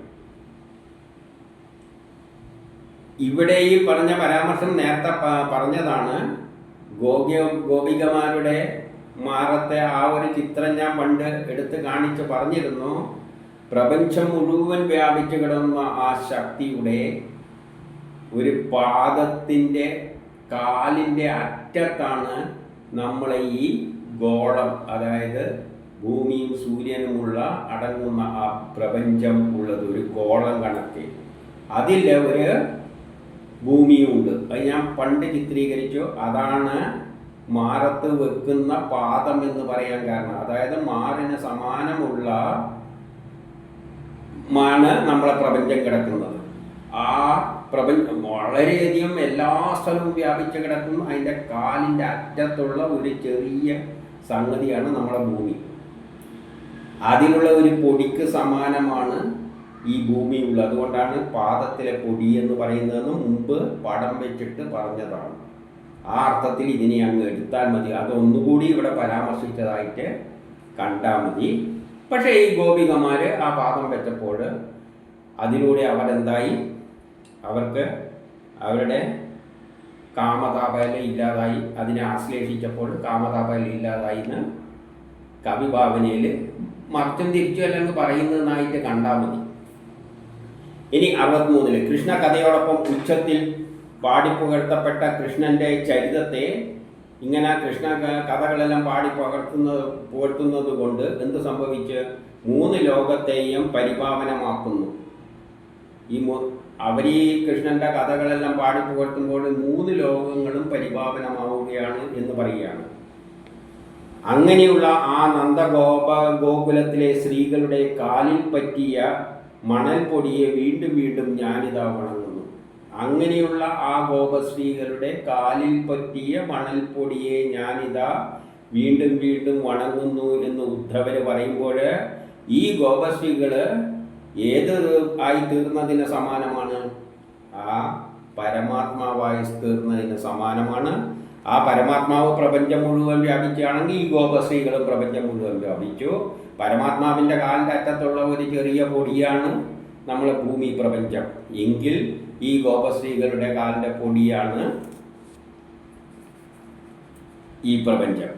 ഇവിടെ ഈ പറഞ്ഞ പരാമർശം നേരത്തെ പറഞ്ഞതാണ്. ഗോപികമാരുടെ മാറത്തെ ആ ഒരു ചിത്രം ഞാൻ പണ്ട് എടുത്ത് കാണിച്ച് പറഞ്ഞിരുന്നു. പ്രപഞ്ചം മുഴുവൻ വ്യാപിച്ചു കിടന്ന ആ ശക്തിയുടെ ഒരു പാദത്തിൻ്റെ കാലിൻ്റെ അറ്റത്താണ് നമ്മളെ ഈ ഗോളം, അതായത് ഭൂമിയും സൂര്യനുമുള്ള അടങ്ങുന്ന ആ പ്രപഞ്ചം ഉള്ളത്. ഒരു ഗോളം കണക്ക് അതിൽ ഒരു ഭൂമിയുണ്ട്. അത് ഞാൻ പണ്ട് ചിത്രീകരിച്ചു. അതാണ് മാറത്ത് വെക്കുന്ന പാദം എന്ന് പറയാൻ കാരണം. അതായത് മാറിന് സമാനമുള്ള മാണ് നമ്മളെ പ്രപഞ്ചം കിടക്കുന്നത്. ആ പ്രപഞ്ചം വളരെയധികം എല്ലാ സ്ഥലവും വ്യാപിച്ച് കിടക്കുന്ന അതിൻ്റെ കാലിൻ്റെ അറ്റത്തുള്ള ഒരു ചെറിയ സംഗതിയാണ് നമ്മളെ ഭൂമി. അതിനുള്ള ഒരു പൊടിക്ക് സമാനമാണ് ഈ ഭൂമിയുള്ളത്. അതുകൊണ്ടാണ് പാദത്തിലെ പൊടി എന്ന് പറയുന്നതെന്ന് മുമ്പ് പടം വെച്ചിട്ട് പറഞ്ഞതാണ്. ആ അർത്ഥത്തിൽ ഇതിനെ അങ്ങ് എടുത്താൽ മതി. അതൊന്നുകൂടി ഇവിടെ പരാമർശിച്ചതായിട്ട് കണ്ടാൽ മതി. പക്ഷേ ഈ ഗോപികമാർ ആ പാദം വെച്ചപ്പോൾ അതിലൂടെ അവരെന്തായി? അവർക്ക് അവരുടെ കാമതാപല ഇല്ലാതായി. അതിനെ ആശ്ലേഷിച്ചപ്പോൾ കാമതാപല ഇല്ലാതായി എന്ന് കവിഭാവനയിൽ മറിച്ചും തിരിച്ചു അല്ലെങ്കിൽ പറയുന്നതായിട്ട് കണ്ടാൽ മതി. ഇനി 63 കൃഷ്ണ കഥയോടൊപ്പം ഉച്ചത്തിൽ പാടിപ്പുകഴ്ത്തപ്പെട്ട കൃഷ്ണൻ്റെ ചരിതത്തെ ഇങ്ങനെ കൃഷ്ണ കഥകളെല്ലാം പുകഴ്ത്തുന്നത് കൊണ്ട് എന്ത് സംഭവിച്ച്? 3 ലോകത്തെയും പരിപാവനമാക്കുന്നു. അവർ ഈ കൃഷ്ണൻ്റെ കഥകളെല്ലാം പാടിപ്പുകഴ്ത്തുമ്പോൾ 3 ലോകങ്ങളും പരിപാവനമാവുകയാണ് എന്ന് പറയുകയാണ്. അങ്ങനെയുള്ള ആ ഗോകുലത്തിലെ സ്ത്രീകളുടെ കാലിൽ പറ്റിയ മണൽ പൊടിയെ വീണ്ടും വീണ്ടും ഞാനിതാ വണങ്ങുന്നു. അങ്ങനെയുള്ള ആ ഗോപസ്ത്രീകളുടെ കാലിൽ പറ്റിയ മണൽ പൊടിയെ ഞാനിതാ വീണ്ടും വീണ്ടും വണങ്ങുന്നു എന്ന് ഉദ്ധവർ പറയുമ്പോൾ ഈ ഗോപസ്ത്രീകൾ ഏത് ആയി തീർന്നതിന് സമാനമാണ്? ആ പരമാത്മാവായി തീർന്നതിന് സമാനമാണ്. ആ പരമാത്മാവ് പ്രപഞ്ചം മുഴുവൻ വ്യാപിക്കുകയാണെങ്കിൽ ഈ ഗോപസ്ത്രീകളും പ്രപഞ്ചം മുഴുവൻ വ്യാപിച്ചു. പരമാത്മാവിൻ്റെ കാലിൻ്റെ അറ്റത്തുള്ള ഒരു ചെറിയ പൊടിയാണ് നമ്മളെ ഭൂമി പ്രപഞ്ചം എങ്കിൽ ഈ ഗോപസ്ത്രീകളുടെ കാലിൻ്റെ പൊടിയാണ് ഈ പ്രപഞ്ചം.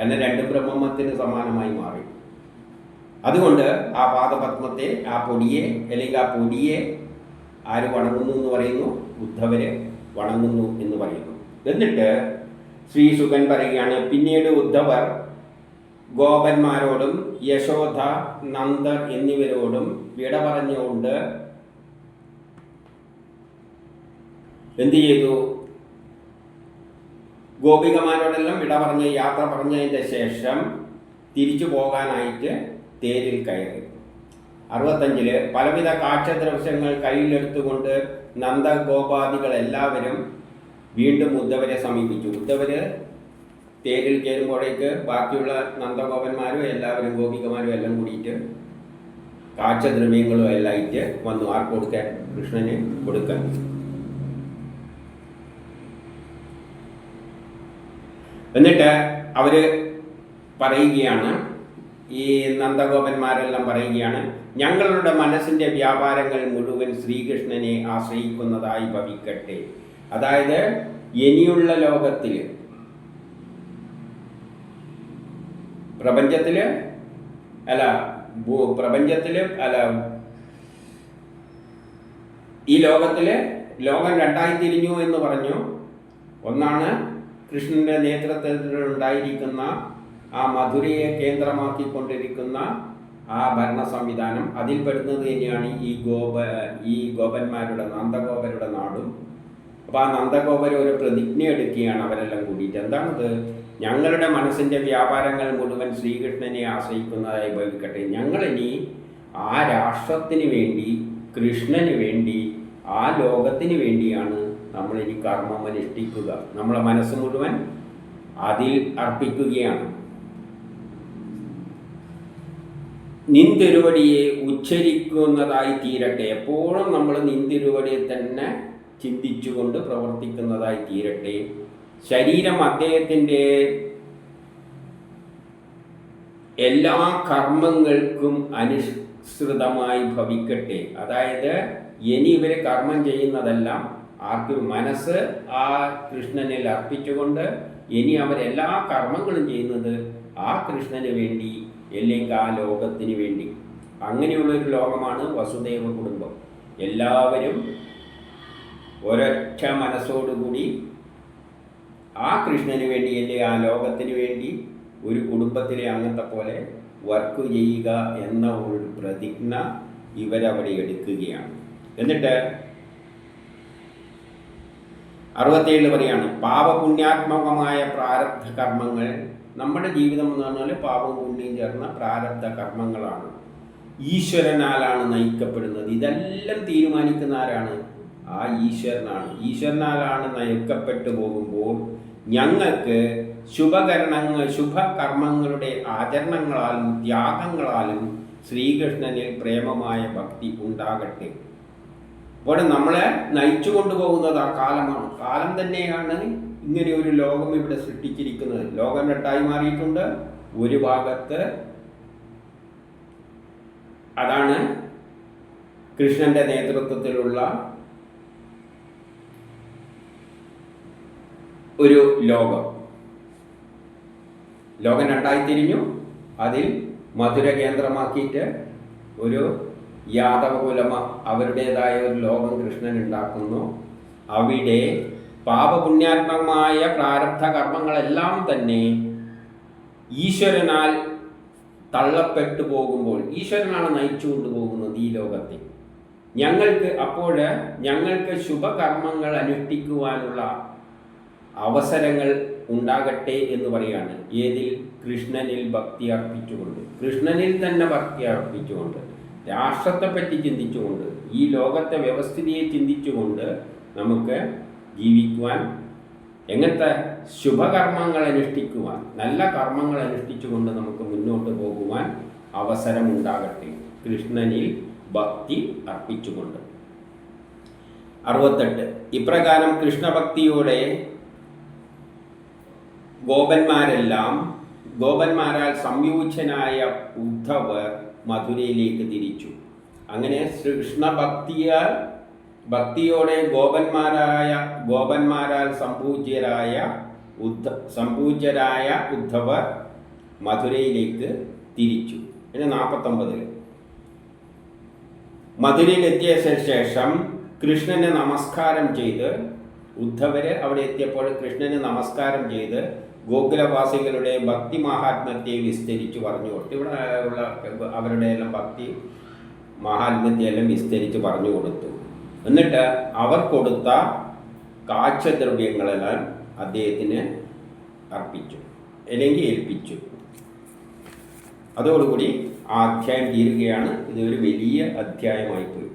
എന്നാൽ 2 ബ്രഹ്മത്തിന് സമാനമായി മാറി. അതുകൊണ്ട് ആ പാദപത്മത്തെ, ആ പൊടിയെ അല്ലെങ്കിൽ ആ പൊടിയെ ആര് വണങ്ങുന്നു എന്ന് പറയുന്നു? ഉദ്ധവര് വണങ്ങുന്നു എന്ന് പറയുന്നു. എന്നിട്ട് ശ്രീശുകൻ പറയുകയാണ്, പിന്നീട് ഉദ്ധവർ ഗോപന്മാരോടും യശോധ, നന്ദർ എന്നിവരോടും വിട പറഞ്ഞുകൊണ്ട് എന്ത് ചെയ്തു? ഗോപികമാരോടെല്ലാം വിട പറഞ്ഞ് യാത്ര പറഞ്ഞതിൻ്റെ ശേഷം തിരിച്ചു പോകാനായിട്ട് തേരിൽ കയറി. 65 പലവിധ കാഴ്ചദ്രവ്യങ്ങൾ കയ്യിലെടുത്തുകൊണ്ട് നന്ദഗോപാദികൾ എല്ലാവരും വീണ്ടും ഉദ്ധവരെ സമീപിച്ചു. ഉദ്ധവര് തേരിൽ കയറുമ്പോഴേക്ക് ബാക്കിയുള്ള നന്ദഗോപന്മാരും എല്ലാവരും ഗോപികമാരും എല്ലാം കൂടിയിട്ട് കാഴ്ചദ്രവ്യങ്ങളും എല്ലാം ആയിട്ട് വന്നു. ആർക്ക് കൊടുക്കാൻ? കൃഷ്ണന് കൊടുക്കാൻ. എന്നിട്ട് അവര് പറയുകയാണ്, ഈ നന്ദഗോപന്മാരെല്ലാം പറയുകയാണ്, ഞങ്ങളുടെ മനസ്സിൻ്റെ വ്യാപാരങ്ങൾ മുഴുവൻ ശ്രീകൃഷ്ണനെ ആശ്രയിക്കുന്നതായി ഭവിക്കട്ടെ. അതായത് ഇനിയുള്ള ലോകത്തിൽ പ്രപഞ്ചത്തിൽ ഈ ലോകം രണ്ടായി തിരിഞ്ഞു എന്ന് പറഞ്ഞു. ഒന്നാണ് കൃഷ്ണന്റെ നേതൃത്വത്തിലുണ്ടായിരിക്കുന്ന ആ മധുരയെ കേന്ദ്രമാക്കിക്കൊണ്ടിരിക്കുന്ന ആ ഭരണ സംവിധാനം. അതിൽ പെടുന്നത് തന്നെയാണ് ഈ ഗോപന്മാരുടെ നന്ദഗോപരുടെ നാടും. അപ്പോൾ ആ നന്ദഗോപർ ഒരു പ്രതിജ്ഞ എടുക്കുകയാണ് അവരെല്ലാം കൂടിയിട്ട്. എന്താണത്? ഞങ്ങളുടെ മനസ്സിൻ്റെ വ്യാപാരങ്ങൾ മുഴുവൻ ശ്രീകൃഷ്ണനെ ആശ്രയിക്കുന്നതായി ഭവിക്കട്ടെ. ഞങ്ങളിനി ആ രാഷ്ട്രത്തിന് വേണ്ടി, കൃഷ്ണന് വേണ്ടി, ആ ലോകത്തിന് വേണ്ടിയാണ് നമ്മളിനി കർമ്മം അനുഷ്ഠിക്കുക. നമ്മളെ മനസ്സ് മുഴുവൻ അതിൽ അർപ്പിക്കുകയാണ്. നിന്തിരുവടിയെ ഉച്ചരിക്കുന്നതായി തീരട്ടെ. എപ്പോഴും നമ്മൾ നിന്തിരുവടിയെ തന്നെ ചിന്തിച്ചുകൊണ്ട് പ്രവർത്തിക്കുന്നതായി തീരട്ടെ. ശരീരം അദ്ദേഹത്തിൻ്റെ എല്ലാ കർമ്മങ്ങൾക്കും അനുസൃതമായി ഭവിക്കട്ടെ. അതായത് ഇനി ഇവർ കർമ്മം ചെയ്യുന്നതെല്ലാം മനസ്സ് ആ കൃഷ്ണനിൽ അർപ്പിച്ചുകൊണ്ട് ഇനി അവരെല്ലാ കർമ്മങ്ങളും ചെയ്യുന്നത് ആ കൃഷ്ണന് വേണ്ടി, അല്ലെങ്കിൽ ആ ലോകത്തിന് വേണ്ടി. അങ്ങനെയുള്ളൊരു ലോകമാണ് വസുദേവ കുടുംബം. എല്ലാവരും ഒരൊറ്റ മനസ്സോടുകൂടി ആ കൃഷ്ണന് വേണ്ടി, അല്ലെങ്കിൽ ആ ലോകത്തിന് വേണ്ടി ഒരു കുടുംബത്തിലെ അംഗത്തെ പോലെ വർക്ക് ചെയ്യുക എന്ന ഒരു പ്രതിജ്ഞ ഇവരവിടെ എടുക്കുകയാണ്. എന്നിട്ട് 67 പറയാണ്, പാപപുണ്യാത്മകമായ പ്രാരബ്ധ കർമ്മങ്ങൾ. നമ്മുടെ ജീവിതം എന്ന് പറഞ്ഞാൽ പാപവും പുണ്യം ചേർന്ന പ്രാരബ്ധ കർമ്മങ്ങളാണ്. ഈശ്വരനാലാണ് നയിക്കപ്പെടുന്നത്. ഇതെല്ലാം തീരുമാനിക്കുന്ന ആരാണ്? ആ ഈശ്വരനാണ്. ഈശ്വരനാലാണ് നയിക്കപ്പെട്ടു പോകുമ്പോൾ ഞങ്ങൾക്ക് ശുഭകർമ്മങ്ങളുടെ ആചരണങ്ങളാലും ത്യാഗങ്ങളാലും ശ്രീകൃഷ്ണനിൽ പ്രേമമായ ഭക്തി ഉണ്ടാകട്ടെ. അപ്പോൾ നമ്മളെ നയിച്ചു കൊണ്ടുപോകുന്നത് ആ കാലമാണ്. കാലം തന്നെയാണ് ഇങ്ങനെ ഒരു ലോകം ഇവിടെ സൃഷ്ടിച്ചിരിക്കുന്നത്. ലോകം രണ്ടായി മാറിയിട്ടുണ്ട്. ഒരു ഭാഗത്ത് അതാണ് കൃഷ്ണന്റെ നേതൃത്വത്തിലുള്ള ഒരു ലോകം രണ്ടായി തിരിഞ്ഞു. അതിൽ മധുര കേന്ദ്രമാക്കിയിട്ട് ഒരു യാദവകുലമ അവരുടേതായ ഒരു ലോകം കൃഷ്ണൻ ഉണ്ടാക്കുന്നു. അവിടെ പാപപുണ്യാത്മകമായ പ്രാരബ്ധ കർമ്മങ്ങളെല്ലാം തന്നെ ഈശ്വരനാൽ തള്ളപ്പെട്ടു പോകുമ്പോൾ ഈശ്വരനാണ് നയിച്ചു കൊണ്ടുപോകുന്നത് ഈ ലോകത്തെ. ഞങ്ങൾക്ക് ശുഭകർമ്മങ്ങൾ അനുഷ്ഠിക്കുവാനുള്ള അവസരങ്ങൾ ഉണ്ടാകട്ടെ എന്ന് പറയാണ്. ഏതിൽ? കൃഷ്ണനിൽ ഭക്തി അർപ്പിച്ചുകൊണ്ട്, കൃഷ്ണനിൽ തന്നെ ഭക്തി അർപ്പിച്ചുകൊണ്ട്, രാഷ്ട്രത്തെപ്പറ്റി ചിന്തിച്ചുകൊണ്ട്, ഈ ലോകത്തെ വ്യവസ്ഥിതിയെ ചിന്തിച്ചുകൊണ്ട് നമുക്ക് ജീവിക്കുവാൻ, എങ്ങനത്തെ ശുഭകർമ്മങ്ങൾ അനുഷ്ഠിക്കുവാൻ, നല്ല കർമ്മങ്ങൾ അനുഷ്ഠിച്ചുകൊണ്ട് നമുക്ക് മുന്നോട്ട് പോകുവാൻ അവസരമുണ്ടാകട്ടെ, കൃഷ്ണനിൽ ഭക്തി അർപ്പിച്ചുകൊണ്ട്. 68 ഇപ്രകാരം കൃഷ്ണഭക്തിയോടെ ഗോപന്മാരാൽ സംയോജനായ ഉദ്ധവർ മധുരയിലേക്ക് തിരിച്ചു. അങ്ങനെ ഭക്തിയോടെ ഗോപന്മാരാൽ സംപൂജ്യരായ ഉദ്ധവർ മധുരയിലേക്ക് തിരിച്ചു. പിന്നെ 49 മധുരയിലെത്തിയ ശേഷം കൃഷ്ണനെ നമസ്കാരം ചെയ്ത്, ഉദ്ധവര് അവിടെ എത്തിയപ്പോൾ കൃഷ്ണന് നമസ്കാരം ചെയ്ത് ഗോകുലവാസികളുടെ ഭക്തി മഹാത്മ്യത്തെ വിസ്തരിച്ച് പറഞ്ഞു കൊടുത്തു. ഇവിടെ ഉള്ള അവരുടെ എല്ലാം ഭക്തി മഹാത്മ്യത്തെ എല്ലാം വിസ്തരിച്ച് പറഞ്ഞു കൊടുത്തു. എന്നിട്ട് അവർ കൊടുത്ത കാഴ്ചദ്രവ്യങ്ങളെല്ലാം അദ്ദേഹത്തിന് അർപ്പിച്ചു, അല്ലെങ്കിൽ ഏൽപ്പിച്ചു. അതോടുകൂടി ആ അധ്യായം തീരുകയാണ്. ഇതൊരു വലിയ അധ്യായമായിപ്പോയി.